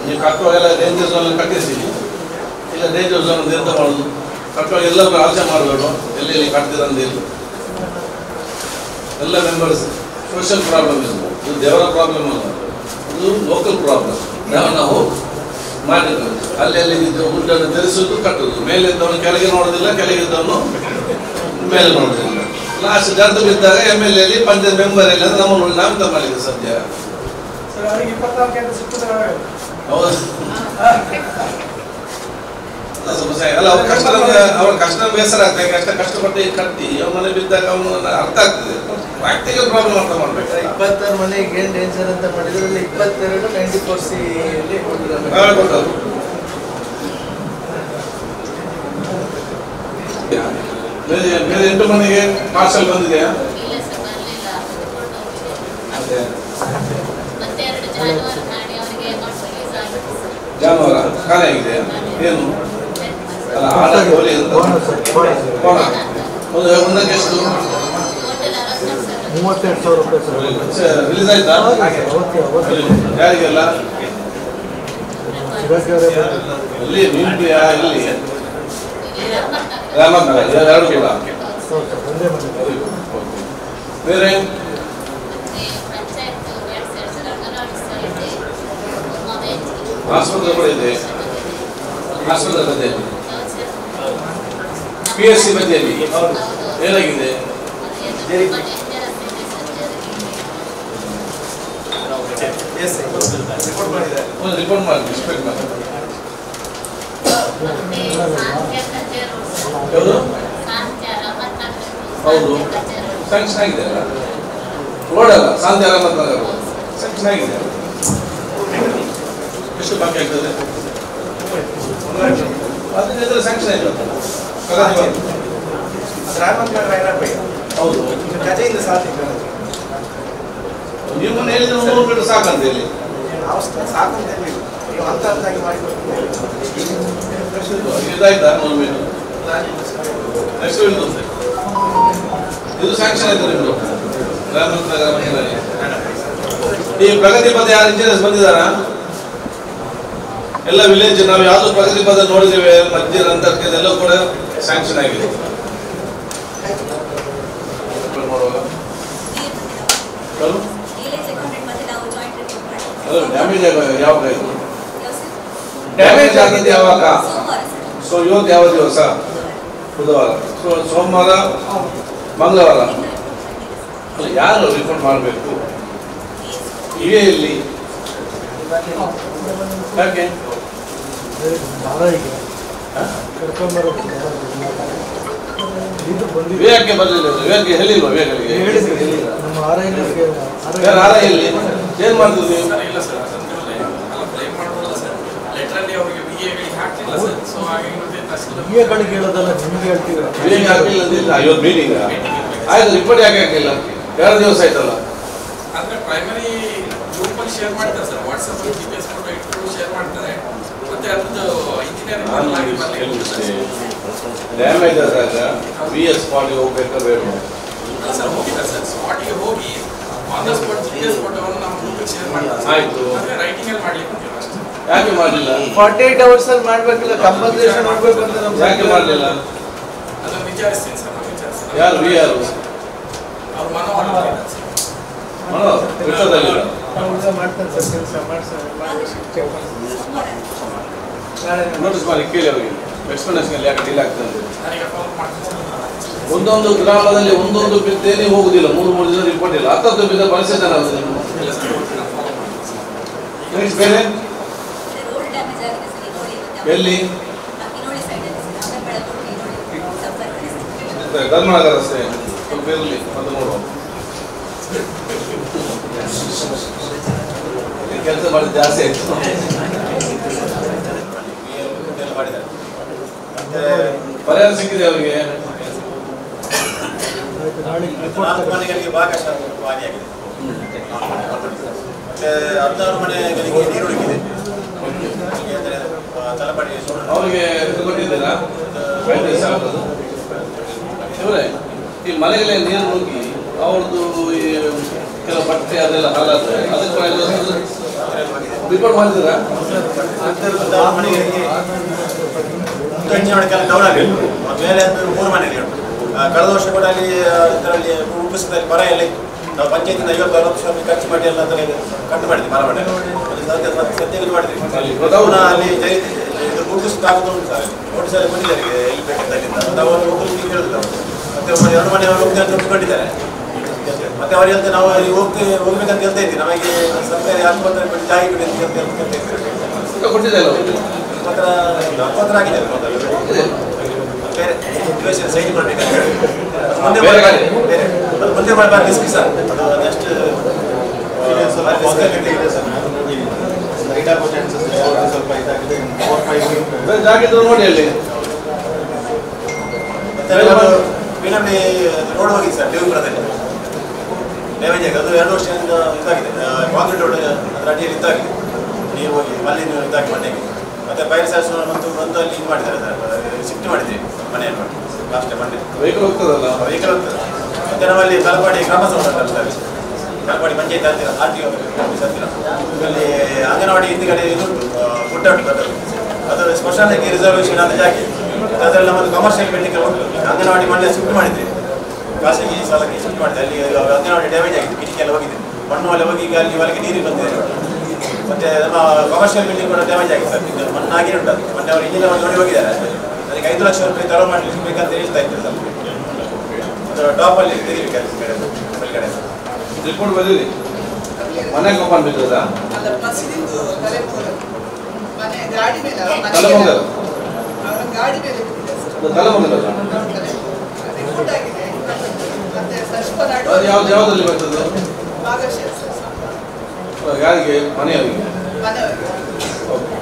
ನೀವು ಕಟ್ಟುವಾಗೆಲ್ಲ ಡೇಂಜರ್ ಝೋನಲ್ಲಿ ಕಟ್ಟಿರ್ತೀವಿ. ಇಲ್ಲ ಡೇಂಜರ್ ಝೋನ್ ಅಂತ ಎಂತ ಮಾಡೋದು? ಕಟ್ಟುವಾಗ ಎಲ್ಲರೂ ಆಲೋಚನೆ ಮಾಡಬೇಡ, ಎಲ್ಲೆಲ್ಲಿ ಕಟ್ತೀರಂದಿಲ್ಲ. ಎಲ್ಲ ಮೆಂಬರ್ಸ್ ಸೋಷಿಯಲ್ ಪ್ರಾಬ್ಲಮ್ ಇದು ದೇವರ ಪ್ರಾಬ್ಲಮ್ ಅಲ್ಲ, ಇದು ಲೋಕಲ್ ಪ್ರಾಬ್ಲಮ್. ನಾವು ಮಾಡಿದ್ದೇವೆ ಅಲ್ಲಿ ದುಡ್ಡನ್ನು ಧರಿಸೋದು ಕಟ್ಟೋದು. ಮೇಲಿದ್ದವನು ಕೆಳಗೆ ನೋಡೋದಿಲ್ಲ, ಕೆಳಗಿದ್ದವನು ಮೇಲೆ ನೋಡೋದಿಲ್ಲ. ಲಾಸ್ಟ್ ಜರ್ದು ಬಿದ್ದಾಗ MLA ಪಂಚಾಯತ್ ಮೆಂಬರ್ ಇಲ್ಲ ಅಂದ್ರೆ ನಮ್ಮ ನಾಮಿತ ಮಾಡಿದೆ ಸದ್ಯ. ಹೌದು ಅಲ್ಲ, ಅವ್ರ ಕಷ್ಟ ಬೇಸರ ಆಗ್ತದೆ. ಕಷ್ಟಪಟ್ಟು ಕಟ್ಟಿ ಅವ್ರ ಮನೆ ಬಿದ್ದಾಗ ಅವನು ಅರ್ಥ ಆಗ್ತದೆ. ಪ್ರಾಕ್ಟಿಕಲ್ ಪ್ರಾಬ್ಲಮ್ ಅರ್ಥ ಮಾಡ್ಬೇಕು. 26 ಮನೆಗೆ ಏನು ಡೇಂಜರ್ ಅಂತ ಮಾಡಿದ್ರೆ 22 94C ಅಲ್ಲಿ ಕೊಟ್ಟಿದ್ದಾರೆ. ಬೇರೆ 8 ಮನೆಗೆ ಪಾರ್ಸಲ್ ಬಂದಿದೆಯಾ? ಜಾನುವಾರು ಖಾಲಿ ಆಗಿದೆ. ಏನು ಅಲ್ಲ ಆಡ ಕೋಳಿ ಅಂತ ಒಂದಕ್ಕೆ ಎಷ್ಟು? 32,000 ರೂಪಾಯಿ ರಿಲೀಸ್ ಆಯ್ತಾ? ಯಾರಿಗೆಲ್ಲ? ಎಲ್ಲಿ ನಿಂಪಿಯಾ? ಎಲ್ಲಿ? ರಾಮನಗರ ಎರಡು ಕೂಡ. ಬೇರೆ ಆಸ್ಪತ್ರೆ ಕೂಡ ಇದೆ. ಆಸ್ಪತ್ರೆ ಬದಿಯಲ್ಲಿ PSC ಬದಿಯಲ್ಲಿ ಏನಾಗಿದೆ? ರಿಪೋರ್ಟ್ ಮಾಡಿ ರಿಸ್ಪೆಕ್ಟ್ ಮಾಡಿ. ಹೌದು ಸ್ಯಾಂಕ್ಷನ್ ಆಗಿದೆ ಅಲ್ಲ, ರೋಡ್ ಅಲ್ಲ, ಶಾಂತಿ ಅಹಮದ್ ನಗರ ಸ್ಯಾಂಕ್ಷನ್ ಆಗಿದೆ. ಎಷ್ಟು ಬಾಕಿ ಆಗ್ತದೆ? 15 ಸ್ಯಾಂಕ್ಷನ್ ಆಯ್ತು. ಹೌದು ನೀವು ಮೊನ್ನೆ ಹೇಳಿದ್ರೆ 100 ಮೀಟರ್ ಸಾಕಂತ ಹೇಳಿ. ಇದಾಯ್ತಾ 100 ಮೀಟರ್? ನೆಕ್ಸ್ಟ್ ಇದು ಸ್ಯಾಂಕ್ಷನ್ ಆಯ್ತು ನಿಮ್ದು ರಾಮನಗರ ಮನೆಯಲ್ಲಿ. ಈ ಪ್ರಗತಿ ಪದ ಯಾರು ಇಂಜಿನಿಯರ್ಸ್ ಬಂದಿದ್ದಾರಾ? ಎಲ್ಲ ವಿಲೇಜ್ ನಾವು ಯಾವ್ದು ಪ್ರಗತಿ ಪದ ನೋಡಿದ್ದೇವೆ ಮಧ್ಯ ಅಂತರ್ಕ ಎಲ್ಲ ಕೂಡ ಸ್ಯಾಂಕ್ಷನ್ ಆಗಿದೆ. ಡ್ಯಾಮೇಜ್ ಯಾವಾಗ ಇದು? ಡ್ಯಾಮೇಜ್ ಆಗಿದ್ದು ಯಾವಾಗ? ಸೊ ಇವತ್ತು ಯಾವ ದಿವಸ? ಬುಧವಾರ. ಸೊ ಸೋಮವಾರ ಮಂಗಳವಾರ ಅಲ್ಲ, ಯಾರು ರಿಪೋರ್ಟ್ ಮಾಡಬೇಕು? ಇವೇ ಇಲ್ಲಿ ಯಾಕೆ ವಿವೇಕಕ್ಕೆ ಬರಲಿಲ್ಲ? ವಿವೇಕ ಹೇಳಿಲ್ವ? ವಿವೇಕರಿಗೆ ಎಲ್ಲಿ ಏನ್ ಮಾಡಿದ್ರು ನೀವು? ಅಯ್ಯೋ ಮೀಟಿಂಗ್ ಆಯ್ತು, ರಿಪೋರ್ಟ್ ಯಾಕೆ ಹಾಕಿಲ್ಲ? 2 ದಿವಸ ಆಯ್ತಲ್ಲ. ಶೇರ್ ಮಾಡ್ತಾರೆ ಸರ್, ವಾಟ್ಸಪ್ GPS ಫೋಟೋ ಇಟ್ಟು ಶೇರ್ ಮಾಡ್ತಾರೆ. ಮತ್ತೆ ಅದ್ರದ್ದು ಇಂಜಿನಿಯರಿಂಗ್ ಆಗಿ ಡ್ಯಾಮೇಜ್ ಆದಾಗ VS ಸ್ಪಾಟ್ಗೆ ಹೋಗ್ಬೇಕಾ ಬೇಡ ಸರ್? ಹೋಗಿದ್ದಾರೆ ಸರ್, ಸ್ಪಾಟಿಗೆ ಹೋಗಿ ಆನ್ ದ ಸ್ಪಾಟ್ GPS ಫೋಟೋವನ್ನು ನಮ್ಮ ಗ್ರೂಪಿಗೆ ಶೇರ್ ಮಾಡ್ತಾರೆ. ಆಯ್ತು, ಮತ್ತೆ ರೈಟಿಂಗ್ ಅಲ್ಲಿ ಮಾಡ್ಲಿಕ್ಕೆ ಅಷ್ಟೇ. ಯಾಕೆ ಮಾಡಲಿಲ್ಲ? 48 hours ಅಲ್ಲಿ ಮಾಡ್ಬೇಕಿಲ್ಲ, ಕಂಪಲ್ಸೇಷನ್ ಹೋಗ್ಬೇಕು ಅಂತ ನಮ್ಗೆ ಯಾಕೆ ಮಾಡಲಿಲ್ಲ? ಅದನ್ನು ವಿಚಾರಿಸ್ತೀನಿ ಸರ್, ನಾವು ವಿಚಾರಿಸ್ತೀನಿ. ಯಾರು ಯಾರು ಅವ್ರು ಮನೋಹರ್ ಬಿಟ್ಟದಲ್ಲಿಲ್ಲ ಮಾಡ್ತಾರೆ ಸರ್, ಕೆಲಸ ಮಾಡ್ತಾರೆ. ನೋಟಿಸ್ ಮಾಡಿ ಕೇಳಿ ಅವರಿಗೆ ಎಕ್ಸ್ಪ್ಲನೇಷನ್ ಯಾಕೆ ಡಿಲೇ ಆಗ್ತದೆ. ನನಗೆ ಫೋನ್ ಮಾಡ್ತೀನಿ ಸರ್. ಒಂದೊಂದು ಗ್ರಾಮದಲ್ಲಿ ಒಂದೊಂದು ಬಿತ್ತೇನೆ ಹೋಗುದಿಲ್ಲ, 3 ದಿನ ರಿಪೋರ್ಟ್ ಇಲ್ಲ. 10 ಬಿದ್ದ ಪರಿಸ್ಥಿತಿ ನೆಕ್ಸ್ಟ್ ಬೇರೆ ಎಲ್ಲಿ ಧರ್ಮನಗರ ರಸ್ತೆ ಸ್ವಲ್ಪ ಇರಲಿ ಮತ್ತು ನೋಡುವ. ಕೆಲಸ ಮಾಡಿದ ಜಾಸ್ತಿ ಆಯ್ತು. ಪರಿಹಾರ ಸಿಕ್ಕಿದೆ ಅವರಿಗೆ. 4 ಮನೆಗಳಿಗೆ ಭಾಗಶಃ ಹಾನಿಯಾಗಿದೆ. ಮತ್ತೆ 16 ಮನೆಗಳಿಗೆ ನೀರು ಹುಡುಕಿದೆ. ತಲಪಾಡಿ ಅವರಿಗೆ ಇದು ಕೊಟ್ಟಿದ್ದೀರಾ? ಇವರೇ ಈ ಮನೆಗಳೇ ನೀರು ನುಗ್ಗಿ ಅವ್ರದ್ದು ಈ ಕೆಲವು ಬಟ್ಟೆ ಅದೆಲ್ಲ ಹಾಳಾದ್ರೆ ಅದಕ್ಕೆ ರಿಪೋರ್ಟ್ ಮಾಡಿದ್ದೀರಾ? ಮನೆಗಳಿಗೆ ಡೌನ್ ಆಗಬೇಕು. ಮೇಲೆ 3 ಮನೆಗಳು ಕಳೆದ ವರ್ಷ ಕೂಡ ಅಲ್ಲಿ ಇದರಲ್ಲಿ ಉಪ್ಪಿಸದಲ್ಲಿ ಮರ ಎಲ್ಲ ಇತ್ತು. ನಾವು ಪಂಚಾಯತಿಂದ 50-60 ಲಕ್ಷ ಖರ್ಚು ಮಾಡಿ ಎಲ್ಲ ಕಟ್ಟು ಮಾಡಿದ್ವಿ ಮರ ಮನೆ ಸದ್ಯಗಳು ಮಾಡಿದ್ವಿ. ಅಲ್ಲಿ ಇದು ಉಪ್ಪಿಸ್ತಾ ಆಗೋದು ಸರ್ ನೋಟಿಸ್ ಅಲ್ಲಿ ಬಂದಿದ್ದಾರೆ ಎಲ್ಲಿ ಬೇಕಿದ್ದಾಗಿಂದ ನಾವು ಹೋಗ್ಲಿಕ್ಕೆ ಹೇಳಿದ್ರು. ಮತ್ತೆ 2 ಮನೆಯವರು ಹೋಗ್ತಾರೆ ಅಂತ ಒಪ್ಪಿಕೊಂಡಿದ್ದಾರೆ. ಮತ್ತೆ ಅವ್ರು ಹೇಳ್ತಾರೆ ನಾವು ಹೋಗ್ಬೇಕಂತ ಹೇಳ್ತಾ ಇದ್ದೀವಿ. ನಮಗೆ ಸರ್ಕಾರಿ ಆಸ್ಪತ್ರೆ ಬಿಟ್ಟು ಜಾಗ ಬಿಡಿ ಅಂತ ಹೇಳ್ತಾ ಇದ್ದೀವಿ. ಪತ್ರ ಆಗಿದೆ ಬೇರೆ ಸೈನ್ ಮಾಡಬೇಕಾದ್ರೆ ಮುಂದೆ ಅದು ಮುಂದೆ ಮಾಡಬಾರ್ದು ಸರ್. ಅದು ನೆಕ್ಸ್ಟ್ ನೋಡಿ ಅಲ್ಲಿ ಫಿಲಮ್ಲಿ ರೋಡ್ ಹೋಗಿದೆ ಸರ್ ದೇವಪುರದಲ್ಲಿ ಡ್ಯಾಮೇಜ್ ಆಗಿದೆ. ಅದು 2 ವರ್ಷದಿಂದ ಇದಾಗಿದೆ. ಕಾಂಕ್ರೀಟ್ ರೋಡ್ ಅದರ ಅಡಿಯಲ್ಲಿ ಇದಾಗಿದೆ. ನೀರು ಹೋಗಿ ಅಲ್ಲಿ ಇದಾಗಿ ಮನೆಗೆ ಮತ್ತೆ ಬಯಲು ಶಾಸನ ಬಂದು ಅಲ್ಲಿ ಇದು ಮಾಡಿದ್ದಾರೆ ಸರ್, ಶಿಫ್ಟ್ ಮಾಡಿದ್ವಿ ಮನೆಯನ್ನು ಲಾಸ್ಟ್ ಮಂಡೆ. ವೆಹಿಕಲ್ ಹೋಗ್ತದಲ್ಲ? ವೆಹಿಕಲ್ ಹೋಗ್ತದೆ. ಮತ್ತೆ ನಮ್ಮಲ್ಲಿ ತಲಪಾಡಿ ಗ್ರಾಮ ಸಭಾ ಸರ್, ತಲಪಾಡಿ ಪಂಚಾಯತ್ ಹತ್ತಿರ RTO ಆಫೀಸ್ ಹತ್ತಿರ ಅಲ್ಲಿ ಅಂಗನವಾಡಿ ಹಿಂದುಗಡೆ ಇದುಂಟು ಫುಡ್ ಔಟ್ ಅದು ಸ್ಮಶಾನಕ್ಕೆ ರಿಸರ್ವೇಷನ್ ಆದ ಜಾಗ. ಅದರಲ್ಲಿ ನಮ್ಮದು ಕಮರ್ಷಿಯಲ್ ಬಿಲ್ಡಿಂಗ್ ಉಂಟು. ಅಂಗನವಾಡಿ ಮಂಡ್ಯ ಶಿಫ್ಟ್ ಮಾಡಿದ್ವಿ, ಖಾಸಗಿ ಸಾಲಕ್ಕೆ ಶಿಫ್ಟ್ ಮಾಡಿದೆ. ಅಲ್ಲಿ ಅಂಗನವಾಡಿ ಡ್ಯಾಮೇಜ್ ಆಗಿದೆ, ಕಿಟಕಿ ಎಲ್ಲ ಹೋಗಿದೆ, ಮಣ್ಣು ಎಲ್ಲ ಹೋಗಿ ಈಗ ಅಲ್ಲಿ ಹೊರಗೆ ನೀರಿಗೆ ಬಂದಿದೆ. ಮತ್ತೆ ನಮ್ಮ ಕಮರ್ಷಿಯಲ್ ಬಿಲ್ಡಿಂಗ್ ಕೂಡ ಡ್ಯಾಮೇಜ್ ಆಗಿದೆ ಸರ್. ಮಣ್ಣಾಗಿ ಉಂಟು. ಮೊನ್ನೆ ಅವರು ಇಂಜಿನಿಯರ್ ನೋಡಿ ಹೋಗಿದ್ದಾರೆ. ಅದಕ್ಕೆ 5 ಲಕ್ಷ ರೂಪಾಯಿ ತರ ಮಾಡಲಿಕ್ಕೆ ಬೇಕಂತ ಹೇಳ್ತಾ ಇದ್ದಾರೆ ಸರ್. ಅದು ಟಾಪಲ್ಲಿ ತೆಗಿಲಿಕ್ಕೆ ಮೇಲ್ಗಡೆ ರಿಪೋರ್ಟ್ ಬಂದಿದೆ. ಮನೆ ಕಂಪೌಂಡ್ ಬಿದ್ದದ? ತಲೆಮಂಗಲ ಅದು ಯಾವುದ್ರಲ್ಲಿ ಬರ್ತದೆ? ಯಾರಿಗೆ? ಮನೆಯವರಿಗೆ?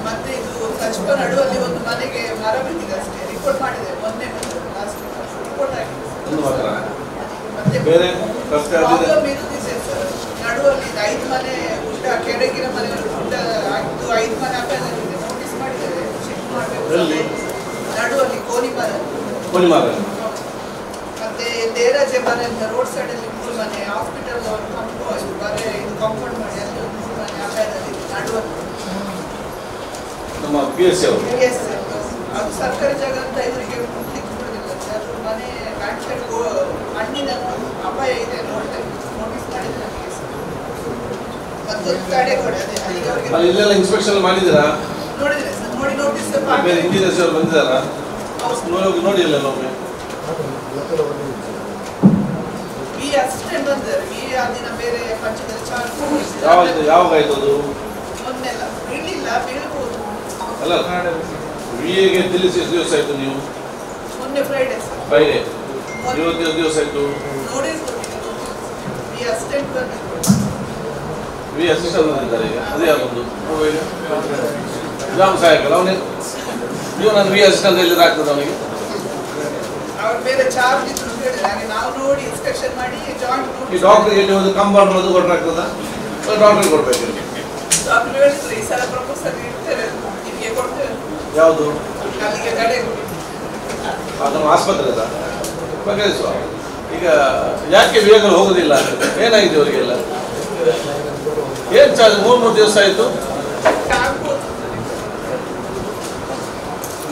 ಮತ್ತೆ ಇದು ಸಚಿವ ನಡುವಲ್ಲಿ ಒಂದು ಮನೆಗೆ ಮರ ಬಿದ್ದಿದೆ ಅಷ್ಟೇ. ರಿಪೋರ್ಟ್ ಮಾಡಿದೆ ಮೊನ್ನೆ ರಿಪೋರ್ಟ್ ಆಗಿದೆ. ಮತ್ತೆ ಬೇರೆ ರಸ್ತೆ ಪ್ರಾಬ್ಲಮ್ ಇರುದಿದೆ ಸರ್. ನಡುವಲ್ಲಿ 5 ಮನೆ ಗುಡ್ಡ ಕೆಳಗಿನ ಮನೆ ಗುಡ್ಡ ಆಗಿದ್ದು 5 ಮನೆ ಅಪಾಯದಲ್ಲಿದೆ. ನೋಟಿಸ್ ಮಾಡಿದ್ದೇವೆ, ಶಿಫ್ಟ್ ಮಾಡಬೇಕು. ನಡುವಲ್ಲಿ ಕೋನಿಮರ ಮತ್ತೆ ದೇರಾಜೆ ಮನೆ ಅಂತ ರೋಡ್ ಸೈಡ್ ಅಲ್ಲಿ 3 ಮನೆ, ಹಾಸ್ಪಿಟಲ್ ಬರೇ ಇದು ಕಾಂಪೌಂಡ್ ಮಾಡಿ ಅಲ್ಲಿ 3 ಮನೆ ಅಪಾಯದಲ್ಲಿ ನಡುವಲ್ಲಿ. ನಮ್ಮ PSC ಅವರು ಅದು ಸರ್ಕಾರಿ ಜಾಗ ಅಂತ ಇವರಿಗೆ ಮುಟ್ಲಿಕ್ಕೆ ಬಿಡುದಿಲ್ಲ ಸರ್. ಮನೆ ಬ್ಯಾಕ್ ಸೈಡ್ ಹಣ್ಣಿನ ಅಪಾಯ ಇದೆ ನೋಟಿಸ್ ಮಾಡಿದ್ರೆ ಮತ್ತೊಂದು ಕಡೆ ಕೂಡ ಅಲ್ಲಿ ಇಲ್ಲೆಲ್ಲ ಇನ್ಸ್ಪೆಕ್ಷನ್ ಮಾಡಿದ್ದೀರಾ? ನೋಡಿದ್ರೆ ಸರ್, ನೋಡಿ ನೋಟಿಸ್ ಬೇರೆ ಇಂಜಿನಿಯರ್ಸ್ ಅವರು ಬಂದಿದ್ದಾರಾ? ನೋಡಿ ಇಲ್ಲ ಒಮ್ಮೆ ವಿ ಅಸಿಸ್ಟೆಂಟ್ ಬಂದಿದ್ದಾರೆ. ವಿ ಆ ದಿನ ಬೇರೆ ಪಂಚಾಯತ್ ಚಾರ್ಜ್ ಯಾವಾಗ ಆಯ್ತು ಅದು? ಮೊನ್ನೆಲ್ಲ ಬೀಳಿಲ್ಲ, ಬೀಳ್ಬೋದು ಅಲ್ಲ. VAಗೆ ತಿಳಿಸಿ ಎಷ್ಟು ದಿವಸ ಆಯ್ತು ನೀವು? ಮೊನ್ನೆ ಫ್ರೈಡೆ ಸರ್. ಫ್ರೈಡೆ. ಇವತ್ತು ಎಷ್ಟು ದಿವಸ ಆಯ್ತು? ನೋಟಿಸ್ ಕೊಟ್ಟಿದ್ದು ವಿ ಅಸಿಸ್ಟೆಂಟ್ ಬಂದಿದ್ದಾರೆ. ವಿ ಅಸಿಸ್ಟೆಂಟ್ ಬಂದಿದ್ದಾರೆ ಈಗ. ಅದೇ ಯಾವುದು ಗ್ರಾಮ ಸಹಾಯಕಲ್ಲ ಅವನೇ? ನೀವು ನಾನು ವಿ ಅಸಿಸ್ಟೆಂಟ್ ಎಲ್ಲಿ ಆಗ್ತದೆ ಅವನಿಗೆ? ಅವ್ರು ಬೇರೆ ಚಾರ್ಜ್ ಇದ್ರು ಅಂತ ಹೇಳಿದ್ರೆ ಹಾಗೆ ನಾವು ನೋಡಿ ಇನ್ಸ್ಪೆಕ್ಷನ್ ಮಾಡಿ ಜಾಯಿಂಟ್ ಈ ಡಾಕ್ಟರ್ಗೆ ಎಲ್ಲಿ ಒಂದು ಕಂಪೌಂಡ್ ಮದ್ದು ಕೊಟ್ಟರಾಗ್ತದ? ಡಾಕ್ಟರ್ಗೆ ಕೊಡ್ಬೇಕು. ಡಾಕ್ಟರ್ ಹೇಳಿದ್ರು ಈ ಸಲ ಪ್ರಪೋಸಲ್ ಇಡ್ತೇವೆ ನಿಮಗೆ ಕೊಡ್ತೇವೆ. ಯಾವುದು ಅಲ್ಲಿಗೆ ಕಡೆ ನಮ್ಮ ಆಸ್ಪತ್ರೆ ಬಗೆಹರಿಸುವ. ಈಗ ಯಾಕೆ ವೆಹಿಕಲ್ ಹೋಗೋದಿಲ್ಲ, ಏನಾಗಿದೆ ಅವರಿಗೆಲ್ಲ? ಏನು ಚಾರ್ಜ್? 3 ದಿವಸ ಆಯಿತು.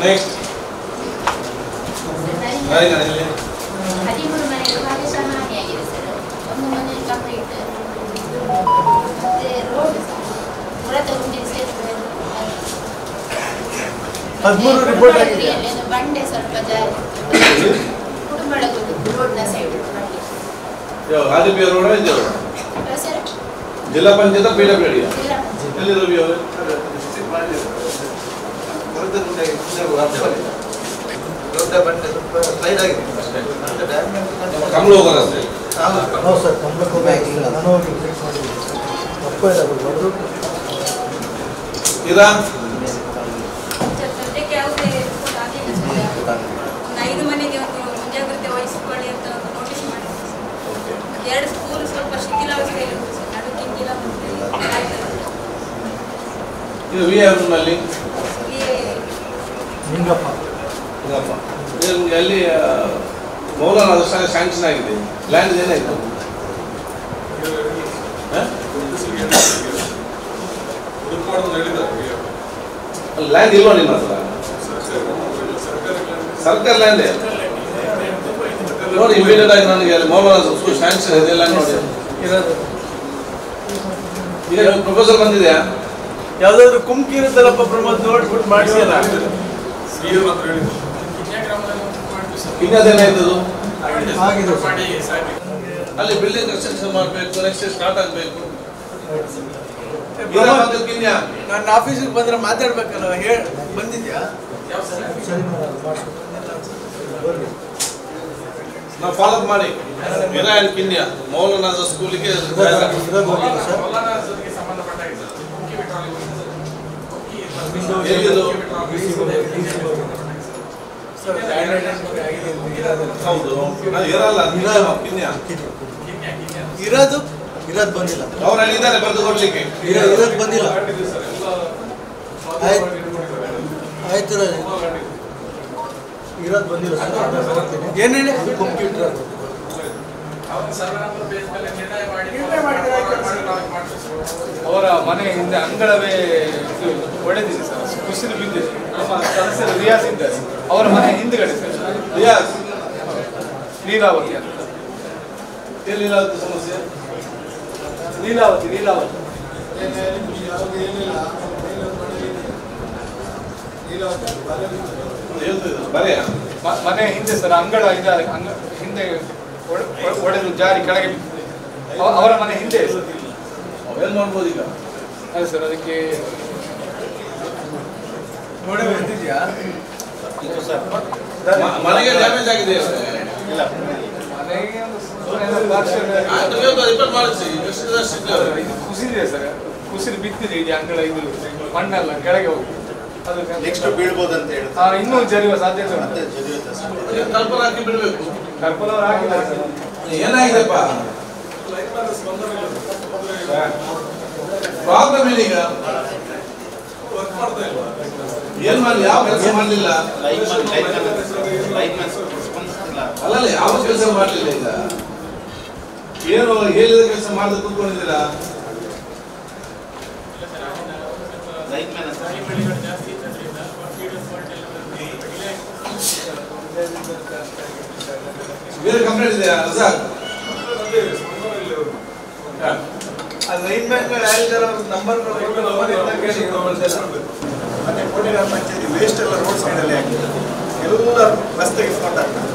ನೆಕ್ಸ್ಟ್ 13 ಮನೆಗಳು ಭಾಗಶಃ ಹಾನಿಯಾಗಿದೆ ಸರ್. ಒಂದು ಮನೆ ಕಂಪ್ಲೀಟ್ ಮತ್ತೆ ರೋಡ್ ಮುರದ ಗುಂಡಿ ಸೇರ್ತದೆ. 13 ರಿಪೋರ್ಟ್ ಆಗಿದೆ. ಬಂಡೆ ಸ್ವಲ್ಪ ಜಾರಿ ಕುಟುಂಬಳ ರೋಡ್ನ ಸೈಡ್ ಆದಿಪಿ ರೋಡ್ ಇದೆಯಲ್ಲ ಸರ್. ಜಿಲ್ಲಾ ಪಂಚಾಯತ್ ಪೀಡಬ್ಲ್ಯೂಡಿ ಎಲ್ಲಿ ರವಿ ಅವರು ದೊಡ್ಡ ಬಂಡೆ ಸೈಡ್ ಆಗಿದೆ ಕಮಲ ಹೋಗೋ ರಸ್ತೆ. ಹೌದು ಸರ್, ಕಂಪ್ಲೀಟ್ ಹೋಗಿಲ್ಲ. ನಾನು ಹೋಗಿ ಚೆಕ್ ಮಾಡಿದ್ದೀನಿ. ತಪ್ಪು ಇಲ್ಲ ಬರೋದು ಇರಾ ಸದ್ಯಕ್ಕೆ ಯಾವುದೇ ರಿಪೋರ್ಟ್ ಆಗಿಲ್ಲ ಸರ್. 5 ಮನೆಗೆ ಒಂದು ಮುಂಜಾಗ್ರತೆ ವಹಿಸಿಕೊಳ್ಳಿ ಅಂತ ಒಂದು ನೋಟಿಸ್ ಮಾಡಿದ್ದೀವಿ ಸರ್. 2 ಸ್ಕೂಲ್ ಸ್ವಲ್ಪ ಶಿಥಿಲಾವಸ್ಥೆಯಲ್ಲಿ ಉಂಟು ಸರ್. ನಡು ಕಿಂಗಿಲ ಇದು ವಿಆರ್ನಲ್ಲಿ ನಿಂಗಪ್ಪ ನಿಮಗೆ ಅಲ್ಲಿ ಮೌಲಾನ ಸ್ಯಾಂಕ್ಷನ್ ಆಗಿದೆ. ಲ್ಯಾಂಡ್ ಏನಾಯಿತು? ಲ್ಯಾಂಡ್ ಇಲ್ವಾ ನಿಮ್ಮ ಹತ್ರ? ಸರ್ಕಾರ ಲ್ಯಾಂಡ್ ನೋಡಿ. ಇಮಿಡಿಯೇಟ್ ಆಗಿ ನನಗೆ ಅಲ್ಲಿ ಮೌಲಾನ ಸ್ಯಾಂಕ್ಷನ್ ಇದೆ ಲ್ಯಾಂಡ್ ನೋಡಿ. ಈಗ ಪ್ರಪೋಸಲ್ ಬಂದಿದೆಯಾ? ಯಾವ್ದಾದ್ರು ಕುಮ್ಕಿ ಇರುತ್ತಲ್ಲಪ್ಪ ಪ್ರಮೋದ್ ನೋಡ್ಬಿಟ್ಟು ಮಾಡಿಸಿಲ್ಲ. ಇನ್ನದೇನಾಯ್ತು? ಆಗಿದೆ ಅಲ್ಲಿ ಬಿಲ್ಡಿಂಗ್ ಕನ್ಸ್ಟ್ರಕ್ಷನ್ ಮಾಡಬೇಕು, ನೆಕ್ಸ್ಟ್ ಸ್ಟಾರ್ಟ್ ಆಗಬೇಕು. ನನ್ನ ಆಫೀಸಿಗೆ ಬಂದ್ರೆ ಮಾತಾಡ್ಬೇಕಲ್ಲ, ಬಂದಿದ್ಯಾ? ನಾವು ಫಾಲೋ ಮಾಡಿ ವಿನಾಯಕ್ ಕಿನ್ಯಾ ಮೌಲಾನಾದ ಸ್ಕೂಲಿಗೆ ಹೌದು ಇರಲ್ಲ ಇರೋದು ಬಂದಿಲ್ಲ. ಅವ್ರು ಅಲ್ಲಿದ್ದಾರೆ ಬರೆದು ಕೊಡ್ಲಿಕ್ಕೆ. ಇರೋದು ಬಂದಿಲ್ಲ. ಆಯ್ತು ಇರೋದು ಬಂದಿಲ್ಲ ಸರ್. ಏನೇಳಿ ಕಂಪ್ಯೂಟರ್ ಅವರ ಮನೆ ಹಿಂದೆ ಅಂಗಳವೇ ಒಡೆದಿದೆ ಸರ್, ಕುಸಿದು ಬಿದ್ದಿದೆ. ನಮ್ಮ ಸದಸ್ಯರು ರಿಯಾಸ್ ಇದ್ದಾರೆ, ಅವರ ಮನೆ ಹಿಂದ್ಗಡೆ ಸರ್. ರಿಯಾಸ್ ಲೀಲಾವತಿ ಅಂತ. ಲೀಲಾವತಿ ಸಮಸ್ಯೆ ಲೀಲಾವತಿ ಮನೆ ಹಿಂದೆ ಸರ್ ಅಂಗಳ ಇದ್ದಾರೆ, ಹಿಂದೆ ಒಡೆದು ಜಾರಿ ಕೆಳಗೆ ಬಿದ್ದಿದೆ. ಅವರ ಮನೆ ಹಿಂದೆ ಏನ್ ಮಾಡ್ಬೋದು ಈಗ? ಅದೇ ಸರ್, ಅದಕ್ಕೆ ಬಂದಿದ್ಯಾ? ಮನೆಗೆ ಡ್ಯಾಮೇಜ್ ಆಗಿದೆ. ಇಲ್ಲ, ಮನೆಗೆ ಕುಸಿದಿದೆ ಸರ್, ಕುಸಿದು ಬಿದ್ದಿದೆ. ಇಡೀ ಅಂಗಳ ಇದು ಮಣ್ಣೆಲ್ಲ ಕೆಳಗೆ ಹೋಗಿ ಅದು ನೆಕ್ಸ್ಟ್ ಬೀಳ್ಬೋದು ಅಂತ ಹೇಳಿ ಇನ್ನೂ ಜರಿಯುವ ಸಾಧ್ಯತೆ ಉಂಟು. ಕಲ್ಪನಾ ಹಾಕಿ ಬಿಡಬೇಕು. ಕಲ್ಪನಾ ಅವರು ಹಾಕಿದ್ದಾರೆ ಸರ್. ಏನಾಗಿದೆಪ್ಪ ಪ್ರಾಬ್ಲಮ್ ಏನೀಗ? ಏನ್ ಮಾಡಿ ಯಾವ ಕೆಲಸ ಮಾಡಲಿಲ್ಲ? ಅಲ್ಲಲ್ಲ, ಯಾವ ಕೆಲಸ ಮಾಡಲಿಲ್ಲ. ಈಗ ಏನು ಹೇಳಿದ ಕೆಲಸ ಮಾಡದೆ ಕೂತ್ಕೊಂಡಿದ್ದೀರಾ? ಬೇರೆ ಕಂಪ್ಲೇಂಟ್ ಇದೆಯಾ ರಜಾಕ್? ಲೈನ್ ಮ್ಯಾನ್ಗಳು ಯಾರಿದ್ದಾರೆ ಅವ್ರ ನಂಬರ್ಗಳು ಮತ್ತೆ ಕೋಟೆಗಾರ ಪಂಚಾಯತಿ ವೇಸ್ಟ್ ಎಲ್ಲ ರೋಡ್ ಸೈಡಲ್ಲಿ ಆಗಿದೆ. ಎಲ್ಲ ರಸ್ತೆಗೆ ಸ್ಪಾಟ್ ಆಗ್ತದೆ.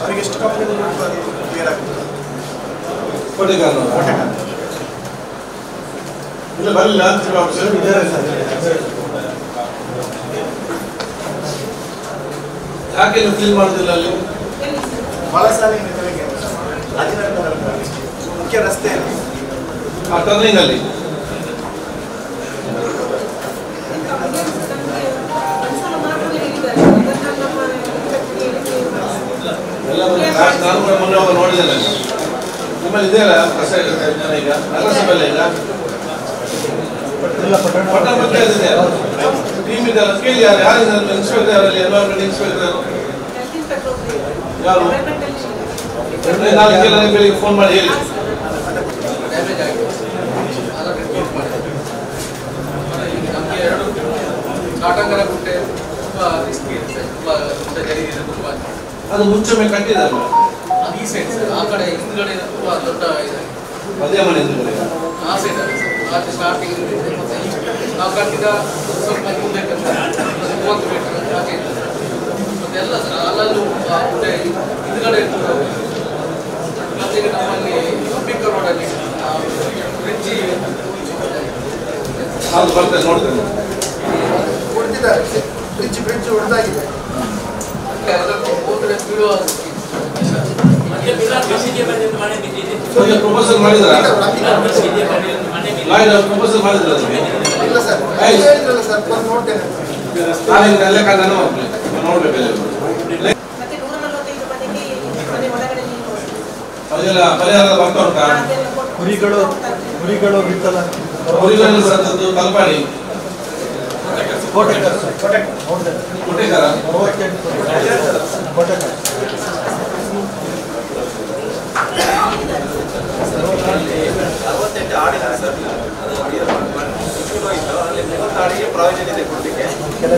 ಅವರಿಗೆ ಎಷ್ಟು ಕಂಪ್ಲೇಂಟ್ ಕ್ಲಿಯರ್ ಆಗ್ತದೆ. ಕೋಟೆಗಾರ ಇಲ್ಲ ಬರಲಿಲ್ಲ ಯಾಕೆ ಕ್ಲೀನ್ ಮಾಡೋದಿಲ್ಲ ಅಲ್ಲಿ? ಬಾಲಸಾಲಿ ಮುಖ್ಯ ರಸ್ತೆಯಲ್ಲಿ ಆ ಟರ್ನಿಂಗ್ ಅಲ್ಲಿ ಎಲ್ಲ ನಾನು ಕೂಡ ಮೊನ್ನೆ ಹೋಗಿ ನೋಡಿದ್ದೇನೆ. ನಿಮ್ಮಲ್ಲಿ ಇದೆಯಲ್ಲ ಕಸ ಈಗ ನಗರಸಭೆಲ್ಲ ಇಲ್ಲ? ಪಟ್ಟಣ ಪಂಚಾಯತ್ ಇದೆ ಟೀಮ್ ಇದೆ ಕೇಳಿ ಯಾರು ಇನ್ಸ್ಪೆಕ್ಟರ್ ಯಾರಲ್ಲಿ ಎನ್ವೈರನ್ಮೆಂಟ್ ಇನ್ಸ್ಪೆಕ್ಟರ್ ಯಾರು ನಾಲ್ಕು ಬೆಳಿಗ್ಗೆ ಫೋನ್ ಮಾಡಿ ಹೇಳಿ ನಮಗೆ ಎರಡು ಕಾಟಂಗರ ಗುಡ್ಡೆ ತುಂಬಾ ರಿಸ್ಕ್ ಇದೆ ತುಂಬಾ ಜರಿಗಿದೆ ತುಂಬಾ ಅದು ಮುಂಚೆ ಕಟ್ಟಿದ್ದಾರೆ ಅದು ಈ ಸೈಡ್ ಸರ್ ಆ ಕಡೆ ಹಿಂದ್ಗಡೆ ತುಂಬಾ ದೊಡ್ಡ ಇದೆ ಅದೇ ಮನೆ ಹಿಂದ್ಗಡೆ ಆ ಸೈಡ್ ಅಲ್ಲಿ ಸರ್ ಸ್ಟಾರ್ಟಿಂಗ್ ಮತ್ತೆ ನಾವು ಕಟ್ಟಿದ ಸ್ವಲ್ಪ ಮುಂದೆ 30 ಮೀಟರ್ ಹಾಗೆ ಮತ್ತೆ ಎಲ್ಲ ಸರ್ ಅಲ್ಲಲ್ಲೂ ಗುಡ್ಡೆ ಹಿಂದ್ಗಡೆ ಮತ್ತೆ ಈಗ ನಮ್ಮಲ್ಲಿ ಅಂಬಿಕಾ ರೋಡಲ್ಲಿ ಬ್ರಿಡ್ಜ್ ಅದು ಬರ್ತದೆ ನೋಡ್ತೇನೆ ಹೊಡೆದಿದ್ದಾರೆ ಬ್ರಿಡ್ಜ್ ಹೊಡೆದಾಗಿದೆ ಹೋದ್ರೆ ಬೀಳುವ ಪ್ರಪೋಸಲ್ ಮಾಡಿದ್ರ ಪ್ರಪೋಸಲ್ ಮಾಡಿದ್ರ ಇಲ್ಲ ಸರ್ ಹೇಳಿದ್ರಲ್ಲ ಸರ್ ಬಂದು ನೋಡ್ತೇನೆ ನಾಳೆ ಲೆಕ್ಕ ನೋಡ್ಬೇಕು ಮತ್ತೆ 145 ಮನೆಗೆ ಮನೆ ಒಳಗಡೆ ನೀರು ಅದೆಲ್ಲ ಪರಿಹಾರ ಬರ್ತಾ ಉಂಟಾ ಕುರಿಗಳು ಬಿತ್ತಲ್ಲ ಕುರಿಗಳು ಸತ್ತದ್ದು ಕಲ್ಪಾಡಿ ಕೋಟೆಕರ 68 ಆಡಿದೆ ಸರ್ ಅದು ಇತ್ತು ಅಲ್ಲಿ 30 ಆಡಿಗೆ ಪ್ರಾವಿಷನ್ ಇದೆ ಕೊಡಲಿಕ್ಕೆ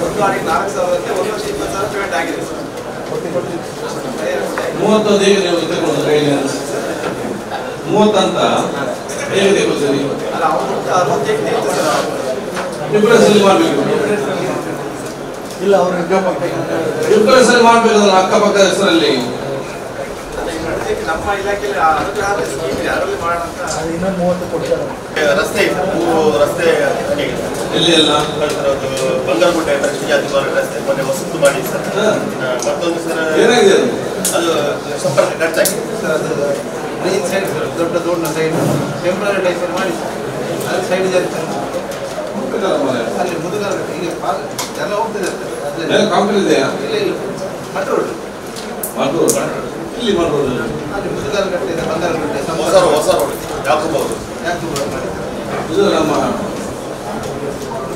ಒಂದು ಆಡಿಗೆ 4,000ಕ್ಕೆ 1,20,000 ಪೇಮೆಂಟ್ ಆಗಿದೆ ಸರ್ 30 ಹೇಗೆ ನೀವು ತಗೊಂಡು ಗೈಡ್ಲೈನ್ಸ್ 30 ಅಂತ ಹೇಗೆ ತಗೊಳ್ತೀರಿ ಅಲ್ಲ ಅವರು 68 ಇತ್ತು ಸರ್ ಡಿಫರೆನ್ಸ್ ಮಾಡಬೇಕು ಇಲ್ಲ ಅವರು ಡಿಫರೆನ್ಸ್ ಮಾಡಬೇಕು ಅಕ್ಕಪಕ್ಕ ಹೆಸರಲ್ಲಿ ನಮ್ಮ ಇಲಾಖೆಯಲ್ಲಿ ಅನುಗ್ರಹ ಸ್ಕೀಮ್ ಇದೆ ಅದರಲ್ಲಿ ಮಾಡೋಣ ಅಂತ ಇನ್ನೊಂದು 30 ಕೊಡ್ತಾರೆ ರಸ್ತೆ ಇದೆ ರಸ್ತೆ ಎಲ್ಲಿ ಎಲ್ಲ ಬಂಗಾರಗುಡ್ಡೆ ಜಾತಿ ರಸ್ತೆ ಮೊನ್ನೆ ಹೊಸದು ಮಾಡಿ ಸರ್ ಮತ್ತೊಂದು ಸರ್ ಏನಾಗಿದೆ ಅದು ಸಂಪರ್ಕ ಖರ್ಚಾಗಿದೆ ಸರ್ ಅದು ಮೇನ್ ಸೈಡ್ ಸರ್ ದೊಡ್ಡ ಸೈಡ್ ಟೆಂಪ್ರರಿ ಟೈಪ್ ಮಾಡಿ ಅದು ಸೈಡ್ ಜಾರಿ ಅಲ್ಲಿ ಮುದುಗರ ಈಗ ಎಲ್ಲ ಹೋಗ್ತಿದೆ ಕಾಂಕ್ರೀಟ್ ಇದೆಯಾ ಇಲ್ಲ ಮಟ್ರೋಡ್ ಇಲ್ಲಿ ಮಾಡ್ಬೋದು ಅಲ್ಲಿ ಮುದುಗರ ಗಟ್ಟೆ ಇದೆ ಬಂಗಾರಗಟ್ಟೆ ಹೊಸ ರೋಡ್ ಯಾಕಬಹುದು ಇದು ನಮ್ಮ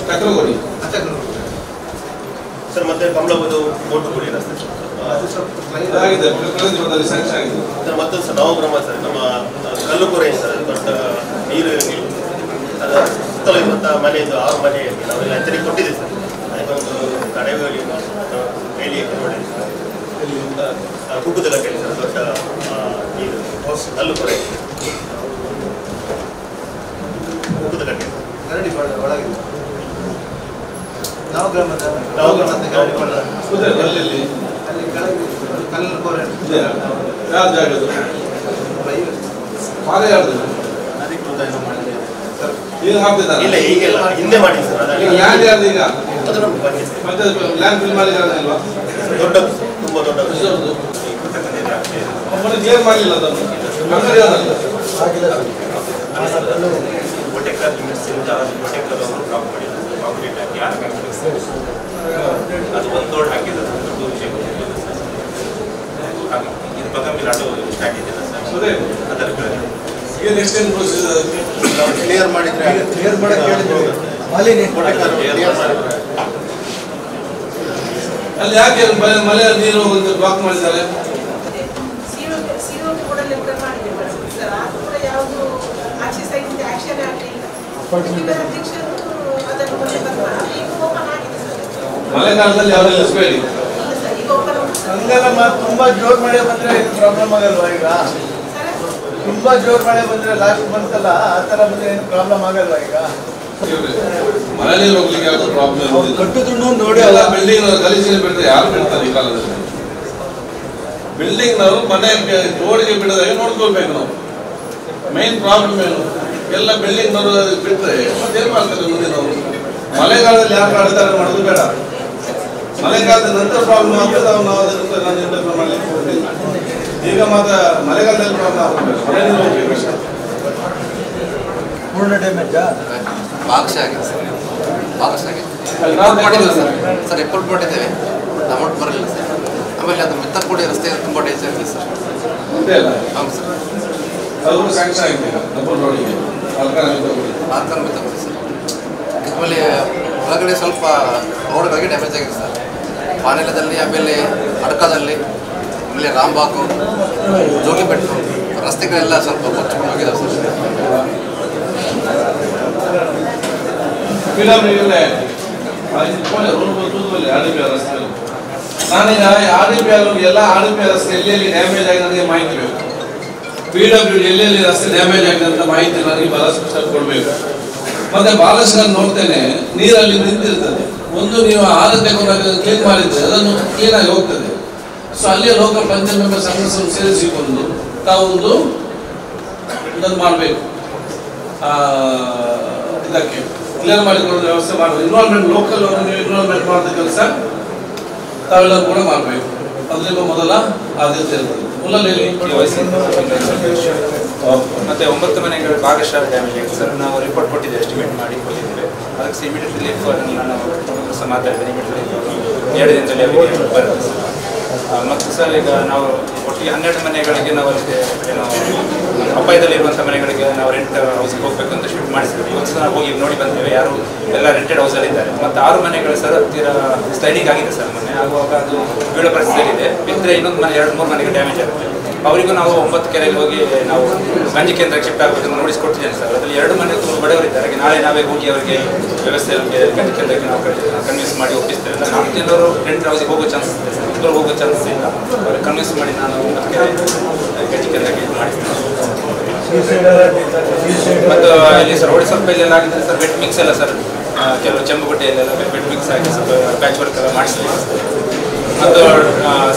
ಚಕ್ರಗೋಡಿ ಸರ್ ಮತ್ತೆ ಕಮಲಬದು ಬೋಟುಗುಡಿ ರಸ್ತೆ ಆಗಿದೆ ಸ್ಯಾಂಕ್ಷನ್ ಆಗಿದೆ ಸರ್ ಮತ್ತೊಂದು ಸರ್ ನವಗ್ರಾಮ ಸರ್ ನಮ್ಮ ಕಲ್ಲುಕುರೆ ಸರ್ ದೊಡ್ಡ ನೀರು ಅದರ ಸುತ್ತಲೂ ಇರುವಂಥ ಮನೆಯದು 6 ಮನೆ ನಾವೆಲ್ಲ ಎಚ್ಚರಿಕೆ ಕೊಟ್ಟಿದ್ದೀವಿ ಸರ್ ಅದಕ್ಕೊಂದು ಕಡೆವೇಳಿ ಕೈಲಿ ನೋಡಿ ಕುಕ್ಕುದ ಗಟ್ಟೆ ಸರ್ ದೊಡ್ಡ ನೀರು ಕಲ್ಲುಕುರೆ ಕುಕ್ಕುದ ಗಟ್ಟೆ ಗರಡಿ ಒಳಗಿದೆ ನವಗ್ರಾಮದ ಅಲ್ಲಿ ಕಲ್ಲಲ್ಲಿ ಕೋರೆ ಯಾವ ಜಾಗದು ಪಾರೆ ಯಾರ್ದು ಈಗ ಹಾಕ್ತಿದ್ದಾರೆ ಇಲ್ಲ ಈಗೆಲ್ಲ ಹಿಂದೆ ಮಾಡಿ ಸರ್ ಲ್ಯಾಂಡ್ ಯಾರ್ದು ಈಗ ಅದು ನಮ್ಮ ಬಗ್ಗೆ ಮತ್ತೆ ಲ್ಯಾಂಡ್ ಫಿಲ್ ಮಾಡಿದಾರಲ್ವಾ ದೊಡ್ಡದು ತುಂಬ ದೊಡ್ಡದು ಒಬ್ಬರು ಕ್ಲಿಯರ್ ಮಾಡಲಿಲ್ಲ ಅದನ್ನು ಅಂಗಡಿ ಅದಲ್ಲ ಒಟೆಕರ್ ಲಿಮಿಟ್ಸ್ ಇಂದ ಒಟೆಕರ್ ಅವರು ಬ್ಲಾಕ್ ಮಾಡಿಲ್ಲ ಕಾಂಕ್ರೀಟ್ ಹಾಕಿ ಯಾರು ಅದು ಒಂದು ರೋಡ್ ಹಾಕಿದ್ದು ದೊಡ್ಡ ವಿಷಯ ಗೊತ್ತಿಲ್ಲ ಸರ್ ಇದು ಬಗಂಬಿ ನಾಡು ಸ್ಟಾರ್ಟ್ ಇದೆಯಲ್ಲ ಸರ್ ಅದರ ಕೆಳಗೆ ಈಗ ನೆಕ್ಸ್ಟ್ ಏನು ಪ್ರೊಸೀಜರ್ ಕ್ಲಿಯರ್ ಮಾಡಿದ್ರೆ ಕ್ಲಿಯರ್ ಮಾಡಕ್ಕೆ ಹೇಳಿದ್ರು ಮಾಲಿನ್ಯ ಒಟೆಕರ್ ಕ್ಲಿಯರ್ ಮಾಡಿದ್ರೆ ಅಲ್ಲಿ ಯಾಕೆ ಮಳೆ ನೀರು ಬ್ಲಾಕ್ ಮಾಡಿದ್ದಾರೆ ಸಿಒ ಕೂಡ ಲೆಕ್ಕ ಮಾಡಿದೆ ಸರ್ ಅದು ಕೂಡ ಯಾವುದು ಆಚೆ ಸೈಡ್ ಆಕ್ಷನ್ ಆಗಲಿಲ್ಲ ಅಧ್ಯಕ್ಷರು ಅದನ್ನು ಮೊನ್ನೆ ಬರ್ತಾರೆ ಈಗ ಓಪನ್ ಆಗಿದೆ ಸರ್ ಮಳೆಗಾಲದಲ್ಲಿ ಅವರೆಲ್ಲ ನಿಲ್ಲಿಸಬೇಡಿ ಇಲ್ಲ ಸರ್ ಈಗ ಓಪನ್ ಹಂಗೆಲ್ಲ ತುಂಬಾ ಜೋರ್ ಮಳೆ ಬಂದ್ರೆ ಏನು ಪ್ರಾಬ್ಲಮ್ ಆಗಲ್ವಾ ಈಗ ತುಂಬಾ ಜೋರ್ ಮಳೆ ಬಂದ್ರೆ ಲಾಸ್ಟ್ ಮಂತ್ ಅಲ್ಲ ಆ ತರ ಬಂದ್ರೆ ಏನು ಪ್ರಾಬ್ಲಮ್ ಆಗಲ್ವಾ ಈಗ ಮಳೆ ನೀರು ಹೋಗ್ಲಿಕ್ಕೆ ಯಾವ್ದು ಪ್ರಾಬ್ಲಮ್ ಕಟ್ಟಿದ್ರು ನೋಡಿ ಎಲ್ಲ ಬಿಲ್ಡಿಂಗ್ ಗಲೀಜಿನ ಬಿಡ್ತಾರೆ ಯಾರು ಬಿಡ್ತಾರೆ ಈ ಕಾಲದಲ್ಲಿ ಬಿಲ್ಡಿಂಗ್ ನಾವು ಮನೆ ರೋಡ್ಗೆ ಬಿಡೋದಾಗೆ ನೋಡ್ಕೊಳ್ಬೇಕು ನಾವು ಮೈನ್ ಪ್ರಾಬ್ಲಮ್ ಏನು ಎಲ್ಲ ಬಿಲ್ಡಿಂಗ್ ನವರು ಬಿಟ್ಟರೆ ಮತ್ತೇನು ಮಾಡ್ತಾರೆ ಮುಂದೆ ನಾವು ಮಳೆಗಾಲದಲ್ಲಿ ಯಾರು ಅಡೆತಡೆ ಮಾಡೋದು ಬೇಡ ಮಳೆಗಾಲದ ನಂತರ ಪ್ರಾಬ್ಲಮ್ ಆಗ್ತದೆ ನಾವು ಅದರಿಂದ ನಾನು ನಿರ್ಣಯ ಮಾಡಲಿಕ್ಕೆ ಹೋಗ್ತಿಲ್ಲ ಈಗ ಮಾತ್ರ ಮಳೆಗಾಲದಲ್ಲಿ ಪ್ರಾಬ್ಲಮ್ ಆಗಬೇಕು ಮಳೆ ನೀರು ಹೋಗ್ಬೇಕು ಅಷ್ಟೇ ಪೂರ್ಣ ಡ್ಯಾಮೇಜ್ ಭಾಗಶಃ ಆಗಿದೆ ಸರ್ ಭಾಗಶಃ ಆಗಿದೆ ರಿಪೋರ್ಟ್ ಮಾಡಿಲ್ಲ ಸರ್ ರಿಪೋರ್ಟ್ ಮಾಡಿದ್ದೇವೆ ಬಟ್ ಅಮೌಂಟ್ ಬರಲಿಲ್ಲ ಸರ್ ಆಮೇಲೆ ಅದು ಮಿತ್ತಕೋಡಿ ರಸ್ತೆ ತುಂಬ ಡೇಂಜರ್ ಇದೆ ಸರ್ ಇದೆ ಅಲ್ಲ ಹೌದು ಸರ್ ಅದು ಸ್ಯಾಂಕ್ಷನ್ ಆಗಿದೆ ಡಬಲ್ ರೋಡಿಗೆ ಆರ್ಕರ್ ಮಿತ್ತಕೋಡಿ ಸರ್ ಆಮೇಲೆ ಒಳಗಡೆ ಸ್ವಲ್ಪ ರೋಡ್ಗಳಿಗೆ ಡ್ಯಾಮೇಜ್ ಆಗಿದೆ ಸರ್. ಪಾನೆಲದಲ್ಲಿ, ಆಮೇಲೆ ಅಡ್ಕದಲ್ಲಿ, ಆಮೇಲೆ ರಾಂಬಾಕು, ಜೋಗಿಬೆಟ್ಟು ರಸ್ತೆಗಳೆಲ್ಲ ಸ್ವಲ್ಪ ಕೊಚ್ಚಿಕೊಂಡು ಹೋಗಿದ್ದಾವೆ ಸರ್. ನಾನೀಗ RDP ಎಲ್ಲ RDP ರಸ್ತೆ ಎಲ್ಲೆಲ್ಲಿ ಡ್ಯಾಮೇಜ್ ಆಗಿದೆ ನನಗೆ ಮಾಹಿತಿ ಬೇಕು. PWD ಎಲ್ಲೆಲ್ಲಿ ರಸ್ತೆ ಡ್ಯಾಮೇಜ್ ಆಗಿದೆ ಅಂತ ಮಾಹಿತಿ ನನಗೆ ಬಹಳಷ್ಟು ಕೊಡಬೇಕು. ಮತ್ತೆ ಬಹಳಷ್ಟು ನಾನು ನೋಡ್ತೇನೆ, ನೀರಲ್ಲಿ ನಿಂತಿರ್ತದೆ. ಒಂದು ನೀವು ಆರಕ್ಕೆ ಕ್ಲೀನ್ ಮಾಡಿದ್ರೆ ಅದನ್ನು ಕ್ಲೀನ್ ಆಗಿ ಹೋಗ್ತದೆ. ಸೊ ಅಲ್ಲಿಯೇ ಲೋಕಲ್ ಪಂಚಾಯತ್ ಮೆಂಬರ್ ಸಂಘ ಸೇರಿಸಿಕೊಂಡು ತಾವೊಂದು ಇದನ್ನು ಮಾಡಬೇಕು, ಇದಕ್ಕೆ ಕ್ಲಿಯರ್ ಮಾಡಿಕೊಳ್ಳೋ ವ್ಯವಸ್ಥೆ ಮಾಡಬೇಕು. ಇನ್ವಾಲ್ವ್ಮೆಂಟ್ ಲೋಕಲ್ ಇನ್ವಾಲ್ವ್ಮೆಂಟ್ ಮಾಡಿದ ಕೆಲಸ ತಾವೆಲ್ಲರೂ ಕೂಡ ಮಾಡಬೇಕು. ಅದರಿಂದ ಮೊದಲ ಆದ್ಯತೆ ಇರ್ತದೆ. ಮತ್ತೆ 9 ಮನೆಗಳು ಭಾಗಶಃ ಡ್ಯಾಮೇಜ್ ಆಗಿದೆ ಸರ್. ನಾವು ರಿಪೋರ್ಟ್ ಕೊಟ್ಟಿದ್ದೇವೆ, ಎಸ್ಟಿಮೇಟ್ ಮಾಡಿ ಕೊಟ್ಟಿದ್ದೇವೆ. ಅದಕ್ಕೆ ಇಮಿಡಿಯೇಟ್ ರಿಲೀಫ್ ನಾನು ಮಾತಾಡಿದ್ದೇನೆ. ಇಮಿಡಿಯೇಟ್ 2 ದಿನದಲ್ಲಿ ಬರುತ್ತೆ ಸರ್. ಮತ್ತು ಸರ್ ಈಗ ನಾವು ಒಟ್ಟಿಗೆ 12 ಮನೆಗಳಿಗೆ ನಾವು ಅದಕ್ಕೆ ಏನು ಅಪಾಯದಲ್ಲಿರುವಂಥ ಮನೆಗಳಿಗೆ ನಾವು ರೆಂಟ್ ಹೌಸ್ಗೆ ಹೋಗಬೇಕು ಅಂತ ಶಿಫ್ಟ್ ಮಾಡಿಸಿದ್ವಿ. ಒಂದು ಸಲ ಹೋಗಿ ನೋಡಿ ಬಂದೇವೆ, ಯಾರು ಎಲ್ಲ ರೆಂಟೆಡ್ ಹೌಸಲ್ಲಿದ್ದಾರೆ. ಮತ್ತು 6 ಮನೆಗಳು ಸರ್ ಹತ್ತಿರ ಸ್ಲೈಡಿಂಗ್ ಆಗಿದೆ ಸರ್. ಮೊನ್ನೆ ಆಗುವಾಗ ಅದು ಬೀಳೋ ಪರಿಸ್ಥಿತಿಯಲ್ಲಿದೆ. ಬಿದ್ದರೆ ಇನ್ನೊಂದು ಮನೆ 2-3 ಮನೆಗೆ ಡ್ಯಾಮೇಜ್ ಆಗುತ್ತೆ. ಅವರಿಗೂ ನಾವು 9 ಕೆರೆಗೆ ಹೋಗಿ ನಾವು ಗಂಜಿ ಕೇಂದ್ರಕ್ಕೆ ಶಿಫ್ಟ್ ಆಗಬೇಕಂತ ನೋಡಿಸ್ಕೊಟ್ಟಿದ್ದೇನೆ ಸರ್. ಅದರಲ್ಲಿ 2 ಮನೆ ತುಂಬ ಬಡವರಿದ್ದಾರೆ. ನಾಳೆ ನಾವೇ ಹೋಗಿ ಅವರಿಗೆ ವ್ಯವಸ್ಥೆ ಗಂಜಿ ಕೇಂದ್ರಕ್ಕೆ ನಾವು ಕನ್ವಿನ್ಸ್ ಮಾಡಿ ಒಪ್ಪಿಸ್ತೇವೆ. 4 ಜನರು ರೆಂಟ್ ಹೌಸಿಗೆ ಹೋಗೋ ಚಾನ್ಸ್ ಇದೆ ಸರ್. ಇಬ್ಬರು ಹೋಗೋ ಚಾನ್ಸ್ ಇಲ್ಲ. ಅವ್ರಿಗೆ ಕನ್ವಿನ್ಸ್ ಮಾಡಿ ನಾನು 9 ಕೆರೆ ಗಂಜಿ ಕೇಂದ್ರಕ್ಕೆ ಇದು ಮಾಡಿಸ್ತೇನೆ. ಮತ್ತು ಇಲ್ಲಿ ಸರ್ ರೋಡ್ ಸ್ವಲ್ಪ ಇಲ್ಲೆಲ್ಲ ಆಗಿದೆ ಸರ್. ಬೆಡ್ ಮಿಕ್ಸ್ ಎಲ್ಲ ಸರ್, ಕೆಲವು ಚೆಂಬುಗುಡ್ಡೆಯಲ್ಲೆಲ್ಲ ಬೆಡ್ ಮಿಕ್ಸ್ ಆಗಿ ಸ್ವಲ್ಪ ಪ್ಯಾಚ್ ವರ್ಕ್ ಎಲ್ಲ ಮಾಡಿಸ್ತೀವಿ. ಮತ್ತು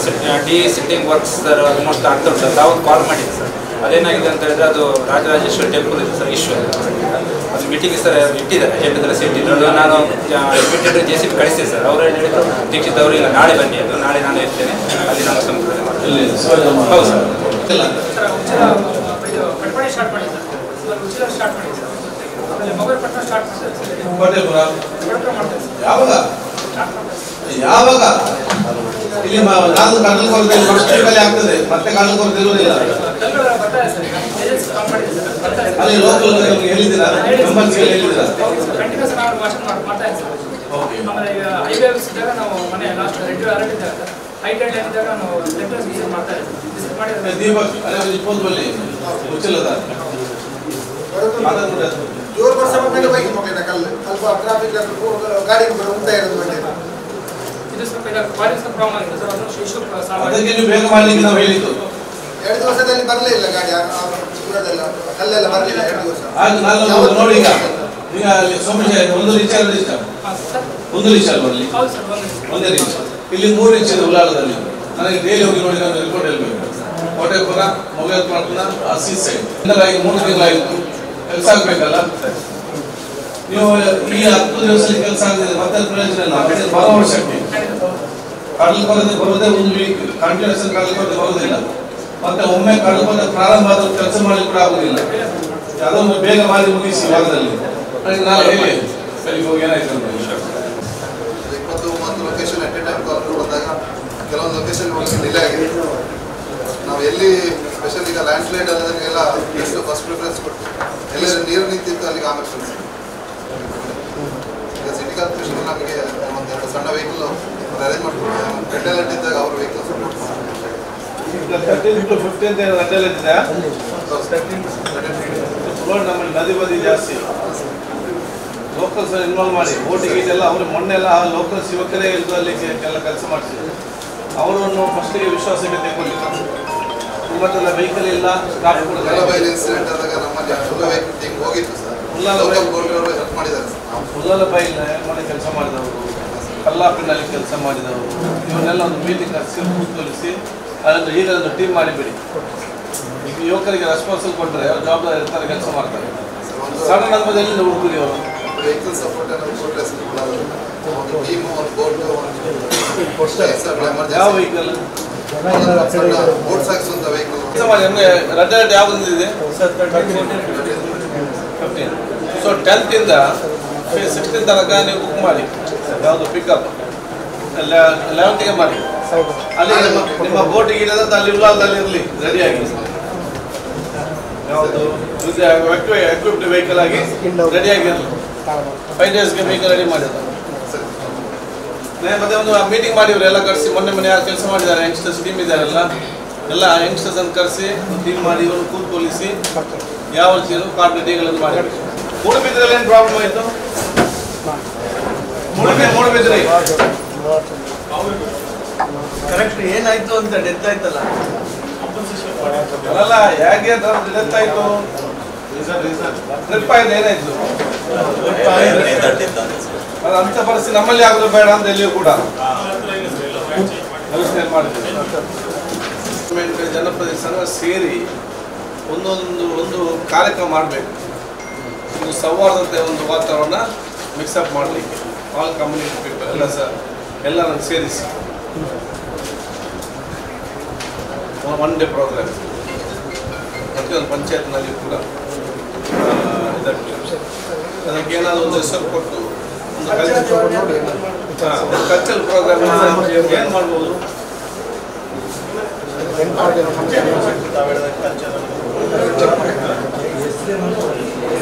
ಸಿಟ್ಟಿಂಗ್ ವರ್ಕ್ಸ್ ಸರ್ ಆಲ್ಮೋಸ್ಟ್ ಆಗ್ತಾ ಉಂಟು ಸರ್. ತಾವು ಕಾಲ್ ಮಾಡಿದೆ ಸರ್. ಅದೇನಾಗಿದೆ ಅಂತ ಹೇಳಿದ್ರೆ ಅದು ರಾಜರಾಜೇಶ್ವರಿ ಟೆಂಪಲ್ ಇದೆ ಸರ್, ಇಶ್ಯೂ ಅದು ಮೀಟಿಂಗ್ ಸರ್ ಇಟ್ಟಿದ್ದಾರೆ, ಏಟದಲ್ಲಿ ಇಟ್ಟಿದ್ರು. ನಾನು ಇಮಿಡಿಯೇಟ್ JCB ಕಳಿಸ್ತೀನಿ ಸರ್. ಅವರು ಹೇಳಿದ್ರು ದೀಕ್ಷಿತ್ ಅವರು ಇಲ್ಲ ನಾಳೆ ಬನ್ನಿ, ಅದು ನಾಳೆ ನಾನು ಇರ್ತೇನೆ, ಅಲ್ಲಿ ನಾನು ಸಂಪರ್ಕ ಮಾಡ್ತೀನಿ. ಹೌದು ಸರ್. ಯಾವಾಗ ಇಲ್ಲಿ ನಾನು ಕಡಲು ಕೊರತೆ ಫಸ್ಟ್ ವೀಕಲ್ಲಿ ಆಗ್ತದೆ, ಮತ್ತೆ ಕಡಲು ಕೊರತೆ ಇರುವುದಿಲ್ಲ. ಅಲ್ಲಿ ಲೋಕಲ್ ಹೇಳಿದ್ದೀರಾ, ಮೆಂಬರ್ಸ್ ಹೇಳಿದ್ದೀರಾ? ದೀಪಕ್ ಬಲ್ಲಿ ಗೊತ್ತಿಲ್ಲದ ಜೋರು ವರ್ಷ ಬಂದಾಗ ಬೈಕ್ ಹೋಗಿದ್ದ ಕಲ್ಲು ಸ್ವಲ್ಪ ಟ್ರಾಫಿಕ್ ಗಾಡಿ ಉಂಟಾ ಇರೋದು ಬಂದಿದೆ. ಅದಕ್ಕೆ ನೀವು ಬೇಗ ಮಾಡಲಿಕ್ಕೆ ನಾವು ಹೇಳಿದ್ದು. 2 ದಿವಸದಲ್ಲಿ ಬರಲೇ ಇಲ್ಲ ಗಾಡಿ, ಕಲ್ಲೆಲ್ಲ ಬರಲಿಲ್ಲ 2 ದಿವಸ. ಆಯ್ತು, ನಾನು ನೋಡಿ ಈಗ ಅಲ್ಲಿ ಸೋಮೇಶ್ ಒಂದು ರೀಚಾರ್ಜ್ ಬರಲಿ, ಒಂದೇ ರೀಚ್. ಇಲ್ಲಿ 3 ರೀಚ್ ಇದೆ ಉಳ್ಳಾಳದಲ್ಲಿ. ನನಗೆ ಡೈಲಿ ಹೋಗಿ ನೋಡಿ ನಾನು ರಿಪೋರ್ಟ್ ಹೇಳ್ಬೇಕು. ಕೋಟೆಪುರ, ಮೊಗೇರ್ಪಟ್ಟಣ, ಅಸೀಸ್ ಸೈಡ್ 3 ತಿಂಗಳಾಯಿತು. ಕೆಲಸ ಆಗಬೇಕಲ್ಲ. ನೀವು ಈ 10 ದಿವಸದಲ್ಲಿ ಕೆಲಸ ಆಗದಿದೆ ಮತ್ತೆ ಪ್ರಯೋಜನ ಇಲ್ಲ. ಬರೋ ವರ್ಷಕ್ಕೆ ಕಡಲು ಕೊರತೆ ಬರೋದೇ 1 ವೀಕ್ ಕಂಟಿನ್ಯೂಸ್ ಕಡಲು ಕೊರತೆ ಬರೋದಿಲ್ಲ. ಮತ್ತೆ ಒಮ್ಮೆ ಕಡಲು ಕೊರತೆ ಪ್ರಾರಂಭ ಆದರೂ ಕೆಲಸ ಮಾಡಲಿಕ್ಕೆ ಕೂಡ ಆಗುದಿಲ್ಲ. ಅದೊಂದು ಬೇಗ ಮಾಡಿ ಮುಗಿಸಿ ವಾರದಲ್ಲಿ. ನಾನು ಹೇಳಿ ಸರಿ ಹೋಗಿ ಏನಾಯ್ತು ಅಂತ. 23 ಲೊಕೇಶನ್ ಅಟ್ ಎ ಟೈಮ್ ಬಂದಾಗ ಕೆಲವೊಂದು ಲೊಕೇಶನ್ ಡಿಲೇ ಆಗಿದೆ. ನಾವು ಎಲ್ಲಿ ಸ್ಪೆಷಲ್ ಈಗ ಲ್ಯಾಂಡ್ ಸ್ಲೈಡ್ ಅದಕ್ಕೆಲ್ಲ ಎಷ್ಟು ಫಸ್ಟ್ ಪ್ರಿಫರೆನ್ಸ್ ಕೊಟ್ಟು ಎಲ್ಲ ನೀರು ನಿಂತಿತ್ತು ಅಲ್ಲಿಗೆ ಆಮೇಲೆ ಕಳಿಸಿ. ಈಗ ಸಿಟಿ ಕಾರ್ಪೊರೇಷನ್ ನಮಗೆ ಒಂದೆರಡು ಸಣ್ಣ ವೆಹಿಕಲ್ ಅರೇಂಜ್ ಮಾಡ್ಕೊಡ್ತಾರೆ. ರೆಡ್ ಅಲರ್ಟ್ ಇದ್ದಾಗ ಅವ್ರ ವೆಹಿಕಲ್ ಸಪೋರ್ಟ್ ಮಾಡ್ತಾರೆ. 13 to 15 ರೆಡ್ ಅಲರ್ಟ್ ಇದೆ. ನಮ್ಮಲ್ಲಿ ನದಿ ಬದಿ ಜಾಸ್ತಿ ಲೋಕಲ್ಸ್ ಇನ್ವಾಲ್ವ್ ಮಾಡಿ ಓಟಿಗೆ ಇದೆಲ್ಲ ಅವರು ಮೊನ್ನೆಲ್ಲ ಲೋಕಲ್ಸ್ ಯುವಕರೇ ಅಲ್ಲಿ ಎಲ್ಲ ಕೆಲಸ ಮಾಡಿಸಿದ್ರು. ಅವರನ್ನು ಫಸ್ಟಿಗೆ ವಿಶ್ವಾಸಕ್ಕೆ ತೆಗೆದುಕೊಂಡಿದ್ದಾರೆ. ಇವತ್ತೆಲ್ಲ ವೆಹಿಕಲ್ ಇಲ್ಲ, ಸ್ಟಾಪ್ ಇನ್ಸಿಡೆಂಟ್ ಆದಾಗ ನಮ್ಮಲ್ಲಿ ವೆಹಿಕಲ್ ಹೋಗಿತ್ತು ಸರ್. ಹೆಲ್ಪ್ ಮಾಡಿದ್ದಾರೆ ಸರ್. ಉಳ್ಳಾಲಬೈಲ್ ಮನೆ ಕೆಲಸ ಮಾಡಿದವರು, ಕಲ್ಲಾಪಿನಲ್ಲಿ ಕೆಲಸ ಮಾಡಿದವರು, ಇವನ್ನೆಲ್ಲ ಒಂದು ಮೀಟಿಂಗ್ ಕರೆಸಿ ಕೂತ್ಕೊಳಿಸಿ ಅದನ್ನು ಈಗ ಒಂದು ಟೀಮ್ ಮಾಡಿಬಿಡಿ. ಈಗ ಯುವಕರಿಗೆ ರೆಸ್ಪಾನ್ಸಿಬಲ್ ಕೊಟ್ಟರೆ ಅವ್ರು ಜವಾಬ್ದಾರಿ ಇರ್ತಾರೆ, ಕೆಲಸ ಮಾಡ್ತಾರೆ. ಸಡನ್ ಆದ್ಮೇಲೆ ಎಲ್ಲಿಂದ ಹುಡುಕುರಿ ಅವರು ವೆಹಿಕಲ್ ಸಪೋರ್ಟ್ ಯಾವ ವೆಹಿಕಲ್ ಬೋಟ್ಸ್ ಹಾಕಿಸುವಂಥ ವೆಹಿಕಲ್ ಕೆಲಸ ಮಾಡಿ. ನಮಗೆ ರೆಡ್ ಅಲರ್ಟ್ ಯಾವ್ದು ಇದೆ? 15. ಸೊ 10th ಇಂದ 16th ತನಕ ನೀವು ಬುಕ್ ಮಾಡಿ. ಯಾವುದು ಪಿಕಪ್ 11th ಮಾಡಿ. ಅಲ್ಲಿ ನಿಮ್ಮ ಬೋಟಿಗೆ ಇಡೋದಂತ ಅಲ್ಲಿ ಉಳ್ಳಾಲದಲ್ಲಿ ಇರಲಿ ರೆಡಿಯಾಗಿ. ಯಾವುದು ಎಕ್ವಿಪ್ಡ್ ವೆಹಿಕಲ್ ಆಗಿ ರೆಡಿಯಾಗಿರಲಿ. 5 ಡೇಸ್ಗೆ ಬೇಗ ರೆಡಿ ಮಾಡಿದ್ರು. ಮತ್ತೆ ಒಂದು ಮೀಟಿಂಗ್ ಮಾಡಿವ್ರು ಎಲ್ಲ ಕರೆಸಿ. ಮೊನ್ನೆ ಯಾರು ಕೆಲಸ ಮಾಡಿದ್ದಾರೆ ಯಂಗ್ಸ್ಟರ್ಸ್ ಟೀಮ್ ಇದ್ದಾರಲ್ಲ, ಎಲ್ಲ ಯಂಗ್ಸ್ಟರ್ಸ್ ಅನ್ನು ಕರೆಸಿ ಟೀಮ್ ಮಾಡಿ ಇವರು ಕೂತ್ಕೊಳಿಸಿ ಯಾವ ರೀತಿ ಕಾರ್ಪೊರೇಟಿಗಳನ್ನು ಮಾಡಿ. ಮೂಡುಬಿದ್ರಲ್ಲಿ ಏನು ಪ್ರಾಬ್ಲಮ್ ಆಯಿತು? ಮೂಡುಬಿದ್ರೆ ಕರೆಕ್ಟ್ ಏನಾಯ್ತು ಅಂತ ಡೆತ್ ಆಯ್ತಲ್ಲ, ಅಲ್ಲ ಹೇಗೆ ಡೆತ್ ಆಯಿತು? ಟ್ರಿಪ್ ಆಯ್ತು, ಏನಾಯ್ತು? ಅದು ಅಂಥ ಪರಿಸ್ಥಿತಿ ನಮ್ಮಲ್ಲಿ ಆಗೋದು ಬೇಡ ಅಂತ ಎಲ್ಲಿಯೂ ಕೂಡ ಯೋಚನೆ ಮಾಡಿದ್ವಿ. ಜನಪ್ರತಿನಿಧಿ ಸಂಘ ಸೇರಿ ಒಂದು ಕಾರ್ಯಕ್ರಮ ಮಾಡಬೇಕು. ಒಂದು ಸೌಹಾರ್ದತೆ ಒಂದು ವಾತಾವರಣ ಮಿಕ್ಸಪ್ ಮಾಡಲಿಕ್ಕೆ ಆಲ್ ಕಮ್ಯುನಿಟಿ ಪೀಪಲ್ ಎಲ್ಲರನ್ನು ಸೇರಿಸಿ ಒನ್ ಡೇ ಪ್ರೋಗ್ರಾಮ್ ಪ್ರತಿಯೊಂದು ಪಂಚಾಯತ್ನಲ್ಲಿ ಕೂಡ ಅದಕ್ಕೆ ಏನಾದರೂ ಒಂದು ಹೆಸರು ಕೊಟ್ಟು ಒಂದು ಕಲ್ಚರಲ್ ಪ್ರೋಗ್ರಾಮ್ ಏನು ಮಾಡ್ಬೋದು?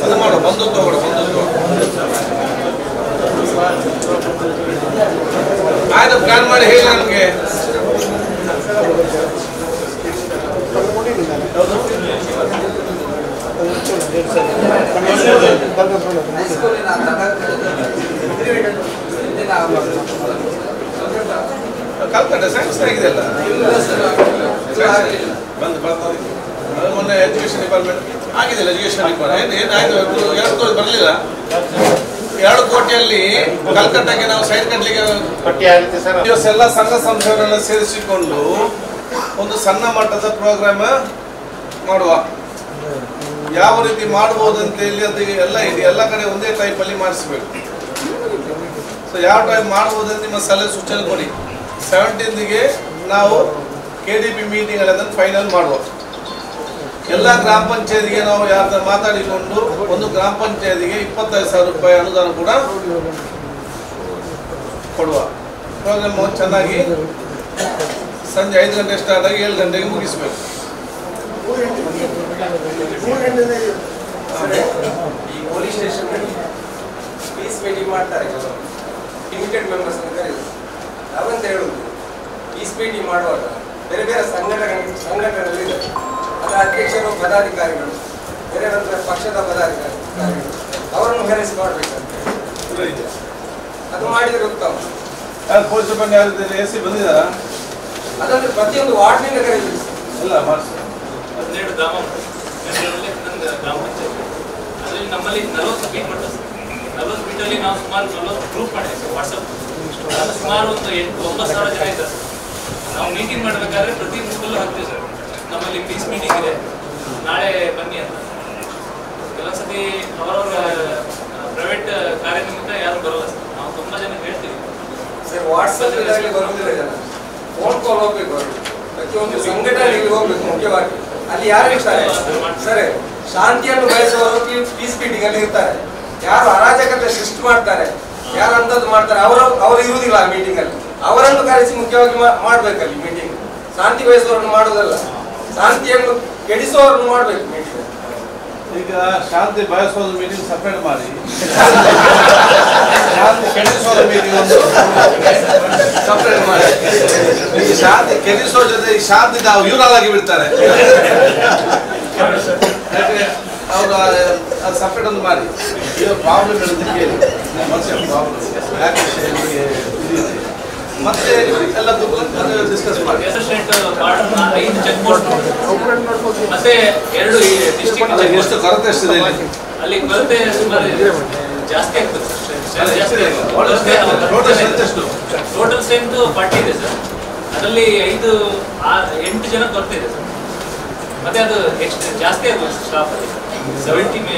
ಅದು ಮಾಡೋ ಬಂಧುತ್ವ ಆಯ್ತು, ಪ್ಲಾನ್ ಮಾಡಿ ಹೇಳಿ ನಮಗೆ. ಕಲ್ಕಟ್ಟ ಸ್ಯಾಂಕ್ಷನ್ ಆಗಿದೆ ಅಲ್ಲ, ಮೊನ್ನೆ ಎಜುಕೇಶನ್ ಡಿಪಾರ್ಟ್ಮೆಂಟ್ ಆಗಿದೆ. ಎಜುಕೇಶನ್ ಡಿಪಾರ್ಟ್ಮೆಂಟ್ ಏನಾಯ್ತು? 2 ಕೋಟಿ ಬರಲಿಲ್ಲ. 2 ಕೋಟಿಯಲ್ಲಿ ಕಲ್ಕಟ್ಟಾಗೆ ನಾವು ಸೈಡ್ ಕಟ್ಟಲಿಕ್ಕೆ ಎಲ್ಲ ಸಂಘ ಸಂಸ್ಥೆಗಳನ್ನ ಸೇರಿಸಿಕೊಂಡು ಒಂದು ಸಣ್ಣ ಮಟ್ಟದ ಪ್ರೋಗ್ರಾಮ್ ಮಾಡುವ. ಯಾವ ರೀತಿ ಮಾಡ್ಬೋದು ಅಂತ ಹೇಳಿ ಅದು ಎಲ್ಲ ಇದೆ, ಎಲ್ಲ ಕಡೆ ಒಂದೇ ಟೈಪಲ್ಲಿ ಮಾಡಿಸ್ಬೇಕು. ಸೊ ಯಾವ ಟೈಪ್ ಮಾಡ್ಬೋದು ನಿಮ್ಮ ಸಲಹೆ ಸೂಚನೆ ಕೊಡಿ. 17ಗೆ ನಾವು KDP ಮೀಟಿಂಗ್ ಅದನ್ನು ಫೈನಲ್ ಮಾಡುವ. ಎಲ್ಲ ಗ್ರಾಮ ಪಂಚಾಯತಿಗೆ ನಾವು ಯಾರ ಮಾತಾಡಿಕೊಂಡು ಒಂದು ಗ್ರಾಮ ಪಂಚಾಯತಿಗೆ 25,000 ರೂಪಾಯಿ ಅನುದಾನ ಕೂಡ ಕೊಡುವ. ಪ್ರೋಗ್ರಾಮ್ ಚೆನ್ನಾಗಿ ಸಂಜೆ 5 ಗಂಟೆ ಸ್ಟಾರ್ಟ್ ಆಗಿ 7 ಗಂಟೆಗೆ ಮುಗಿಸ್ಬೇಕು. ಈ ಪೊಲೀಸ್ ಸ್ಟೇಷನ್ ಪೀಸ್ ಮೀಟಿಂಗ್ ಮಾಡ್ತಾರೆ, ಲಿಮಿಟೆಡ್ ಮೆಂಬರ್ಸ್ ಅಂತ ಕರೀತಾರೆ. ನಾವಂತ ಹೇಳುದು ಪೀಸ್ ಮೀಟಿಂಗ್ ಮಾಡುವಾಗ ಬೇರೆ ಬೇರೆ ಸಂಘಟನೆಗಳಿದೆ. ಅದರ ಅಧ್ಯಕ್ಷರು, ಪದಾಧಿಕಾರಿಗಳು, ಬೇರೆ ಬೇರೆ ಪಕ್ಷದ ಪದಾಧಿಕಾರಿಗಳು ಅವರನ್ನು ಕರೆಸಿ ಮಾಡಬೇಕಂತ ಅದು ಮಾಡಿದರೆ ಉತ್ತಮ. ಪೊಲೀಸ್ ಡಿಪಾರ್ಟ್ಮೆಂಟ್ ಯಾರು AC ಬಂದಿದ್ದಾರಾ? ಅದನ್ನು ಪ್ರತಿಯೊಂದು ವಾರ್ಡ್ನಿಂದ ಕರೀತೀವಿ. ಇಲ್ಲ ಮಾಡಿಸಿ 12 ಗ್ರಾಮ ಪಂಚಾಯತ್ ಅದರಲ್ಲಿ ನಮ್ಮಲ್ಲಿ 40 ಫೀಟ್ ಬರ್ತದೆ. 40 ಫೀಟಲ್ಲಿ ನಾವು ಸುಮಾರು 40 ಗ್ರೂಪ್ ಮಾಡಿದ್ದೀವಿ ವಾಟ್ಸಪ್. ಸುಮಾರು ಒಂದು 8-9 ಸಾವಿರ ಜನ ಇದ್ದಾರೆ. ನಾವು ಮೀಟಿಂಗ್ ಮಾಡಬೇಕಾದ್ರೆ ಪ್ರತಿ ಮುಖಲ್ಲೂ ಹಾಕ್ತೀವಿ ಸರ್, ನಮ್ಮಲ್ಲಿ ಪೀಸ್ ಮೀಟಿಂಗ್ ಇದೆ, ನಾಳೆ ಬನ್ನಿ ಅಂತ. ಕೆಲವು ಸತಿ ಅವರವರ ಪ್ರೈವೇಟ್ ಕಾರ್ಯ ನಿಮಿತ್ತ ಯಾರು ಬರೋಲ್ಲ ಸರ್. ನಾವು ತುಂಬ ಜನ ಹೇಳ್ತೀವಿ ಸರ್, ವಾಟ್ಸಪ್ ಬರುವುದಿಲ್ಲ ಜನ, ಫೋನ್ ಕಾಲ್ ಹೋಗ್ಬೇಕು. ಪ್ರತಿಯೊಂದು ಸಂಘಟನೆಗೆ ಹೋಗ್ಬೇಕು. ಮುಖ್ಯವಾಗಿ ಅಲ್ಲಿ ಯಾರು ಇರ್ತಾರೆ ಸರ್, ಶಾಂತಿಯನ್ನು ಬಯಸುವವರು ಪೀಸ್ ಮೀಟಿಂಗ್ ಅಲ್ಲಿ ಇರ್ತಾರೆ. ಯಾರು ಅರಾಜಕತೆ ಸೃಷ್ಟಿ ಮಾಡ್ತಾರೆ, ಯಾರು ಅಂತದ್ದು ಮಾಡ್ತಾರೆ, ಅವರು ಇರುವುದಿಲ್ಲ ಆ ಮೀಟಿಂಗ್ ಅಲ್ಲಿ. ಅವರನ್ನು ಕರೆಸಿ ಮುಖ್ಯವಾಗಿ ಮಾಡ್ಬೇಕಲ್ಲಿ ಮೀಟಿಂಗ್. ಶಾಂತಿ ಬಯಸುವವರನ್ನು ಮಾಡೋದಲ್ಲ, ಶಾಂತಿಯನ್ನು ಕೆಡಿಸುವವರನ್ನು ಮಾಡ್ಬೇಕು ಮೀಟಿಂಗ್. ಈಗ ಶಾಂತಿ ಬಯಸೋದು ಮೀಟಿಂಗ್ ಸಪರೇಟ್ ಮಾಡಿ, ಶಾಂತಿ ಕೆಡಿಸೋದು ಮೀಟಿಂಗ್ ಒಂದು ಸಪರೇಟ್ ಮಾಡಿ. ಈ ಶಾಂತಿ ಕೆಡಿಸೋ ಜೊತೆ ಈ ಶಾಂತಿ ನಾವು ಯೂರಲ್ ಆಗಿ ಬಿಡ್ತಾರೆ. ಅವರು ಅದು ಸಪರೇಟ್ ಒಂದು ಮಾಡಿ. ಈಗ ಪ್ರಾಬ್ಲಮ್ ಹೇಳಿದ್ರೆ ಕೇಳಿ, ಪ್ರಾಬ್ಲಮ್ ಯಾಕೆ ಮತ್ತೆ ಎಲ್ಲ ಡಿಸ್ಕಸ್ ಮಾಡಿ. 5 ಚೆಕ್ ಪೋಸ್ಟ್ ಮತ್ತೆ 2 ಡಿಸ್ಟ್ರಿಕ್ಟ್ ಎಷ್ಟು ಕೊರತೆ ಎಷ್ಟಿದೆ ಅಲ್ಲಿ ಕೊರತೆ ಸುಮಾರು ಜಾಸ್ತಿ ಆಗ್ತದೆ ಸರ್. ಟೋಟಲ್ ಸ್ಟ್ರೆಂತ್ 40 ಇದೆ ಸರ್. ಅದರಲ್ಲಿ 8 ಜನ ಕೊರತೆ ಇದೆ ಸರ್. ಮತ್ತೆ ಅದು ಜಾಸ್ತಿ ಆಗ್ಬೋದು ಸ್ಟಾಫ್ ಅಲ್ಲಿ 70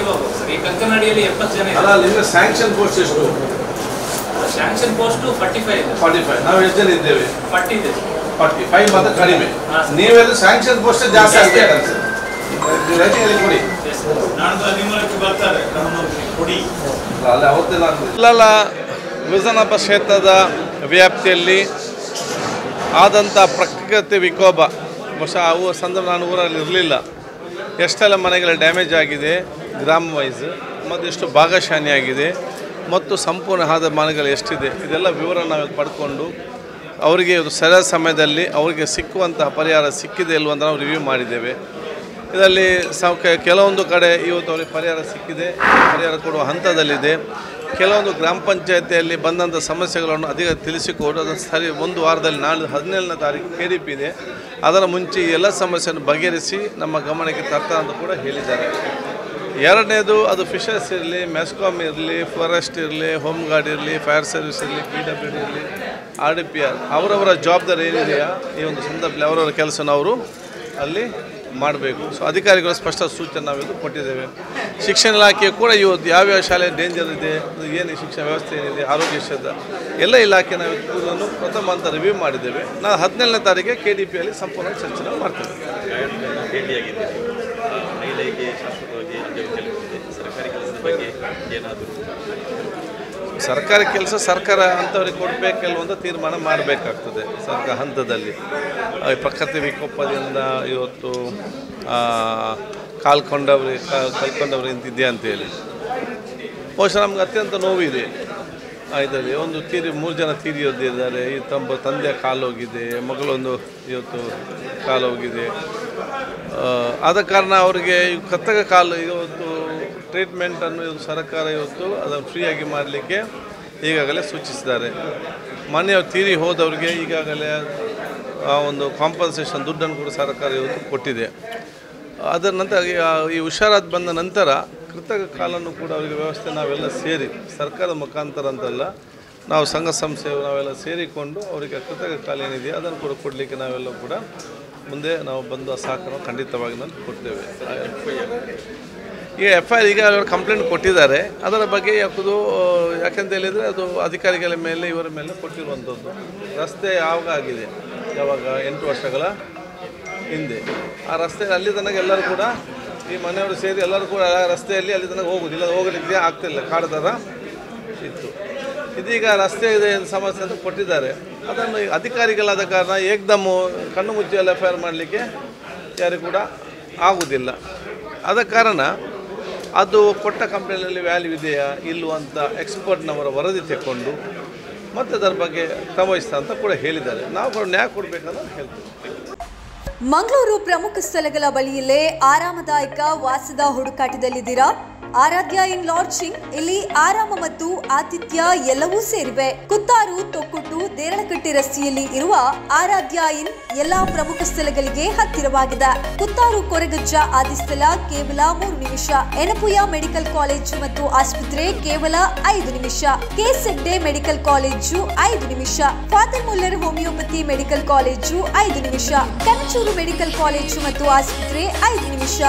ಎಬವ್ ಸರ್. ಈ ಕಂಕನಾಡಿಯಲ್ಲಿ 70 ಜನ ಇದೆ. ಸ್ಯಾಂಕ್ಷನ್ ಪೋಸ್ಟ್ ಎಷ್ಟು? ಸ್ಯಾಂಕ್ಷನ್ ಪೋಸ್ಟ್ 45 ಇದೆ. 45. ನಾವು ಎಷ್ಟು ಜನ ಇದ್ದೇವೆ? 40 ಇದೆ. 45 ಮಾತ್ರ ಕಡಿಮೆ. ನೀವೆಲ್ಲ ಸ್ಯಾಂಕ್ಷನ್ ಪೋಸ್ಟ್ ಜಾಸ್ತಿ ಆಗ್ತದೆ ಕೊಡಿ. ಅಲ್ಲ ಅವತ್ತೇ ಇಲ್ಲ ವಿಧಾನಸಭಾ ಕ್ಷೇತ್ರದ ವ್ಯಾಪ್ತಿಯಲ್ಲಿ ಆದಂಥ ಪ್ರಕೃತಿ ವಿಕೋಪ, ಬಹುಶಃ ಅವು ಸಂದರ್ಭ ನಾನು ಊರಲ್ಲಿ ಇರಲಿಲ್ಲ. ಎಷ್ಟೆಲ್ಲ ಮನೆಗಳ ಡ್ಯಾಮೇಜ್ ಆಗಿದೆ ಗ್ರಾಮ ವೈಸ್. ಮತ್ತು ಎಷ್ಟು ಭಾಗಶಾನಿಯಾಗಿದೆ ಮತ್ತು ಸಂಪೂರ್ಣ ಆದ ಮಾನಗಳು ಎಷ್ಟಿದೆ ಇದೆಲ್ಲ ವಿವರ ನಾವು ಪಡ್ಕೊಂಡು ಅವರಿಗೆ ಸರಿಯಾದ ಸಮಯದಲ್ಲಿ ಅವರಿಗೆ ಸಿಕ್ಕುವಂತಹ ಪರಿಹಾರ ಸಿಕ್ಕಿದೆ ಇಲ್ವ ಅಂತ ನಾವು ರಿವ್ಯೂ ಮಾಡಿದ್ದೇವೆ. ಇದರಲ್ಲಿ ಕೆಲವೊಂದು ಕಡೆ ಇವತ್ತು ಅವರಿಗೆ ಪರಿಹಾರ ಸಿಕ್ಕಿದೆ, ಪರಿಹಾರ ಕೊಡುವ ಹಂತದಲ್ಲಿದೆ. ಕೆಲವೊಂದು ಗ್ರಾಮ ಪಂಚಾಯತಿಯಲ್ಲಿ ಬಂದಂಥ ಸಮಸ್ಯೆಗಳನ್ನು ಅಧಿಕ ತಿಳಿಸಿಕೊಡು ಅದನ್ನು ಸರಿ ಒಂದು ವಾರದಲ್ಲಿ ನಾಳೆ 17ನೇ ತಾರೀಕು KDP ಇದೆ, ಅದರ ಮುಂಚೆ ಎಲ್ಲ ಸಮಸ್ಯೆಯನ್ನು ಬಗೆಹರಿಸಿ ನಮ್ಮ ಗಮನಕ್ಕೆ ತರ್ತಾ ಅಂತ ಕೂಡ ಹೇಳಿದ್ದಾರೆ. ಎರಡನೇದು ಅದು ಫಿಶರ್ಸ್ ಇರಲಿ, ಮೆಸ್ಕಾಮ್ ಇರಲಿ, ಫಾರೆಸ್ಟ್ ಇರಲಿ, ಹೋಮ್ ಗಾರ್ಡ್ ಇರಲಿ, ಫೈರ್ ಸರ್ವಿಸ್ ಇರಲಿ, PWD ಇರಲಿ, RDPR ಅವರವರ ಜವಾಬ್ದಾರಿ ಏನಿದೆಯಾ ಈ ಒಂದು ಸಂದರ್ಭದಲ್ಲಿ ಅವರವರ ಕೆಲಸನ ಅವರು ಅಲ್ಲಿ ಮಾಡಬೇಕು. ಸೊ ಅಧಿಕಾರಿಗಳು ಸ್ಪಷ್ಟ ಸೂಚನೆ ನಾವಿದು ಕೊಟ್ಟಿದ್ದೇವೆ. ಶಿಕ್ಷಣ ಇಲಾಖೆ ಕೂಡ ಇವತ್ತು ಯಾವ್ಯಾವ ಶಾಲೆ ಡೇಂಜರ್ ಇದೆ, ಏನು ಶಿಕ್ಷಣ ವ್ಯವಸ್ಥೆ ಏನಿದೆ, ಆರೋಗ್ಯ ಕ್ಷೇತ್ರ ಎಲ್ಲ ಇಲಾಖೆ ನಾವು ಇದನ್ನು ಪ್ರಥಮ ಅಂತ ರಿವ್ಯೂ ಮಾಡಿದ್ದೇವೆ. ನಾವು 17ನೇ ತಾರೀಕಿಗೆ KDPಯಲ್ಲಿ ಸಂಪೂರ್ಣ ಚರ್ಚೆ ಮಾಡ್ತೇವೆ. ಸರ್ಕಾರಿ ಕೆಲಸ ಸರ್ಕಾರ ಅಂಥವ್ರಿಗೆ ಕೊಡಬೇಕಲ್ವ ಅಂತ ತೀರ್ಮಾನ ಮಾಡಬೇಕಾಗ್ತದೆ ಸರ್ಕಾರ ಹಂತದಲ್ಲಿ. ಪ್ರಕೃತಿ ವಿಕೋಪದಿಂದ ಇವತ್ತು ಕಳ್ಕೊಂಡವ್ರು ಇಂತಿದೆ ಅಂತೇಳಿ ಬಹುಶಃ ನಮ್ಗೆ ಅತ್ಯಂತ ನೋವಿದೆ. ಇದರಲ್ಲಿ ಒಂದು 3 ಜನ ತೀರಿಯೋದಿದ್ದಾರೆ. ಈ ತಂದೆ ಕಾಲು ಹೋಗಿದೆ, ಮಗಳೊಂದು ಇವತ್ತು ಕಾಲು ಹೋಗಿದೆ. ಆದ ಕಾರಣ ಅವರಿಗೆ ಕತ್ತಗ ಕಾಲು ಇವತ್ತು ಟ್ರೀಟ್ಮೆಂಟನ್ನು ಸರ್ಕಾರ ಇವತ್ತು ಅದನ್ನು ಫ್ರೀಯಾಗಿ ಮಾಡಲಿಕ್ಕೆ ಈಗಾಗಲೇ ಸೂಚಿಸಿದ್ದಾರೆ. ಮನೆಯವರು ತೀರಿ ಹೋದವರಿಗೆ ಈಗಾಗಲೇ ಒಂದು ಕಾಂಪನ್ಸೇಷನ್ ದುಡ್ಡನ್ನು ಕೂಡ ಸರ್ಕಾರ ಇವತ್ತು ಕೊಟ್ಟಿದೆ. ಅದರ ನಂತರ ಈ ಹುಷಾರಾದ ಬಂದ ನಂತರ ಕೃತಕ ಕಾಲನ್ನು ಕೂಡ ಅವರಿಗೆ ವ್ಯವಸ್ಥೆ ನಾವೆಲ್ಲ ಸೇರಿ ಸರ್ಕಾರದ ಮುಖಾಂತರ ಅಂತಲ್ಲ, ನಾವು ಸಂಘ ಸಂಸ್ಥೆಯವರು ನಾವೆಲ್ಲ ಸೇರಿಕೊಂಡು ಅವರಿಗೆ ಕೃತಕ ಕಾಲ ಏನಿದೆ ಅದನ್ನು ಕೂಡ ಕೊಡಲಿಕ್ಕೆ ನಾವೆಲ್ಲ ಕೂಡ ಮುಂದೆ ನಾವು ಬಂದು ಸಹಕಾರ ಖಂಡಿತವಾಗಿ ನಾನು ಕೊಡ್ತೇವೆ. ಈಗ FIR ಈಗ ಅವರು ಕಂಪ್ಲೇಂಟ್ ಕೊಟ್ಟಿದ್ದಾರೆ. ಅದರ ಬಗ್ಗೆ ಯಾಕಂತ ಹೇಳಿದರೆ ಅದು ಅಧಿಕಾರಿಗಳ ಮೇಲೆ ಇವರ ಮೇಲೆ ಕೊಟ್ಟಿರುವಂಥದ್ದು. ರಸ್ತೆ ಯಾವಾಗ ಆಗಿದೆ, ಯಾವಾಗ 8 ವರ್ಷಗಳ ಹಿಂದೆ ಆ ರಸ್ತೆ ಅಲ್ಲಿ ತನಕ ಎಲ್ಲರೂ ಕೂಡ ಈ ಮನೆಯವರು ಸೇರಿ ಎಲ್ಲರೂ ಕೂಡ ರಸ್ತೆಯಲ್ಲಿ ಅಲ್ಲಿ ತನಕ ಹೋಗೋದಿಲ್ಲ, ಹೋಗಲಿಕ್ಕೆ ಆಗ್ತಿಲ್ಲ, ಕಾಡು ಥರ ಇತ್ತು. ಇದೀಗ ರಸ್ತೆ ಇದೆ ಸಮಸ್ಯೆ ಅಂತ ಕೊಟ್ಟಿದ್ದಾರೆ. ಅದನ್ನು ಅಧಿಕಾರಿಗಳಾದ ಕಾರಣ ಏಕದಮ್ಮು ಕಣ್ಣು ಮುಚ್ಚಿಯಲ್ಲಿ FIR ಮಾಡಲಿಕ್ಕೆ ಯಾರಿಗೂ ಕೂಡ ಆಗುವುದಿಲ್ಲ. ಆದ ಕಾರಣ ಅದು ಕೊಟ್ಟ ಕಂಪ್ಲೇಂಟಲ್ಲಿ ವ್ಯಾಲ್ಯೂ ಇದೆಯಾ ಇಲ್ಲವ ಅಂತ ಎಕ್ಸ್ಪರ್ಟ್ನವರ ವರದಿ ತೆಕ್ಕೊಂಡು ಮತ್ತೆ ಅದರ ಬಗ್ಗೆ ಕ್ರಮವಹಿಸ್ತಾ ಅಂತ ಕೂಡ ಹೇಳಿದ್ದಾರೆ. ನಾವು ಕೂಡ ನ್ಯಾಯ ಕೊಡಬೇಕಂತ ಹೇಳ್ತೀವಿ. ಮಂಗಳೂರು ಪ್ರಮುಖ ಸ್ಥಳಗಳ ಬಳಿಯಲ್ಲೇ ಆರಾಮದಾಯಕ ವಾಸದ ಹುಡುಕಾಟದಲ್ಲಿದ್ದೀರಾ? ಆರಾಧ್ಯ ಇನ್ ಲಾಡ್ಜಿಂಗ್. ಇಲ್ಲಿ ಆರಾಮ ಮತ್ತು ಆತಿಥ್ಯ ಎಲ್ಲವೂ ಸೇರಿವೆ. ಕುತ್ತಾರು, ತೊಕ್ಕೊಟ್ಟು, ದೇರಳಕಟ್ಟೆ ರಸ್ತೆಯಲ್ಲಿ ಇರುವ ಆರಾಧ್ಯ ಇನ್ ಎಲ್ಲಾ ಪ್ರಮುಖ ಸ್ಥಳಗಳಿಗೆ ಹತ್ತಿರವಾಗಿದೆ. ಕುತ್ತಾರು ಕೊರಗಜ್ಜ ಆದಿಸ್ಥಳ ಕೇವಲ 3 ನಿಮಿಷ. ಎನಪುಯ ಮೆಡಿಕಲ್ ಕಾಲೇಜು ಮತ್ತು ಆಸ್ಪತ್ರೆ ಕೇವಲ 5 ನಿಮಿಷ. ಕೆಸೆಡ್ಡೆ ಮೆಡಿಕಲ್ ಕಾಲೇಜು 5 ನಿಮಿಷ. Father Muller homeopathy medical college 5 ನಿಮಿಷ. ಕನಚೂರು ಮೆಡಿಕಲ್ ಕಾಲೇಜು ಮತ್ತು ಆಸ್ಪತ್ರೆ 5 ನಿಮಿಷ.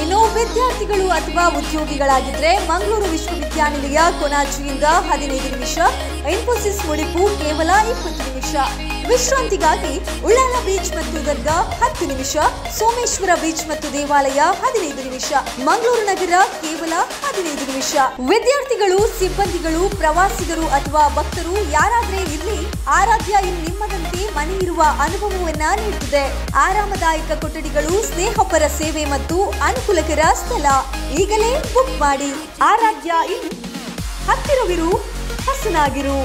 ಇನ್ನು ವಿದ್ಯಾರ್ಥಿಗಳು ಅಥವಾ ಉದ್ಯೋಗಿಗಳಾಗಿದ್ರೆ ಮಂಗಳೂರು ವಿಶ್ವವಿದ್ಯಾನಿಲಯ ಕೊನಾಜಿಯಿಂದ 15 ನಿಮಿಷ. ಇನ್ಫೋಸಿಸ್ ಮುಡಿಪು ಕೇವಲ 20 ನಿಮಿಷ. ವಿಶ್ರಾಂತಿಗಾಗಿ ಉಳ್ಳಾಲ ಬೀಚ್ ಮತ್ತು ದರ್ಗಾ 10 ನಿಮಿಷ. ಸೋಮೇಶ್ವರ ಬೀಚ್ ಮತ್ತು ದೇವಾಲಯ 15 ನಿಮಿಷ. ಮಂಗಳೂರು ನಗರ ಕೇವಲ 15 ನಿಮಿಷ. ವಿದ್ಯಾರ್ಥಿಗಳು, ಸಿಬ್ಬಂದಿಗಳು, ಪ್ರವಾಸಿಗರು ಅಥವಾ ಭಕ್ತರು ಯಾರಾದ್ರೆ ಇರ್ಲಿ, ಆರಾಧ್ಯ ಇನ್ ನಿಮ್ಮದಂತೆ ಮನೆ ಇರುವ ಅನುಭವವನ್ನ ನೀಡುತ್ತದೆ. ಆರಾಮದಾಯಕ ಕೊಠಡಿಗಳು, ಸ್ನೇಹಪರ ಸೇವೆ ಮತ್ತು ಅನುಕೂಲಕರ ಸ್ಥಳ. ಈಗಲೇ ಬುಕ್ ಮಾಡಿ. ಆರಾಧ್ಯ ಇನ್ ಹತ್ತಿರವಿರು, ಹಸನಾಗಿರು.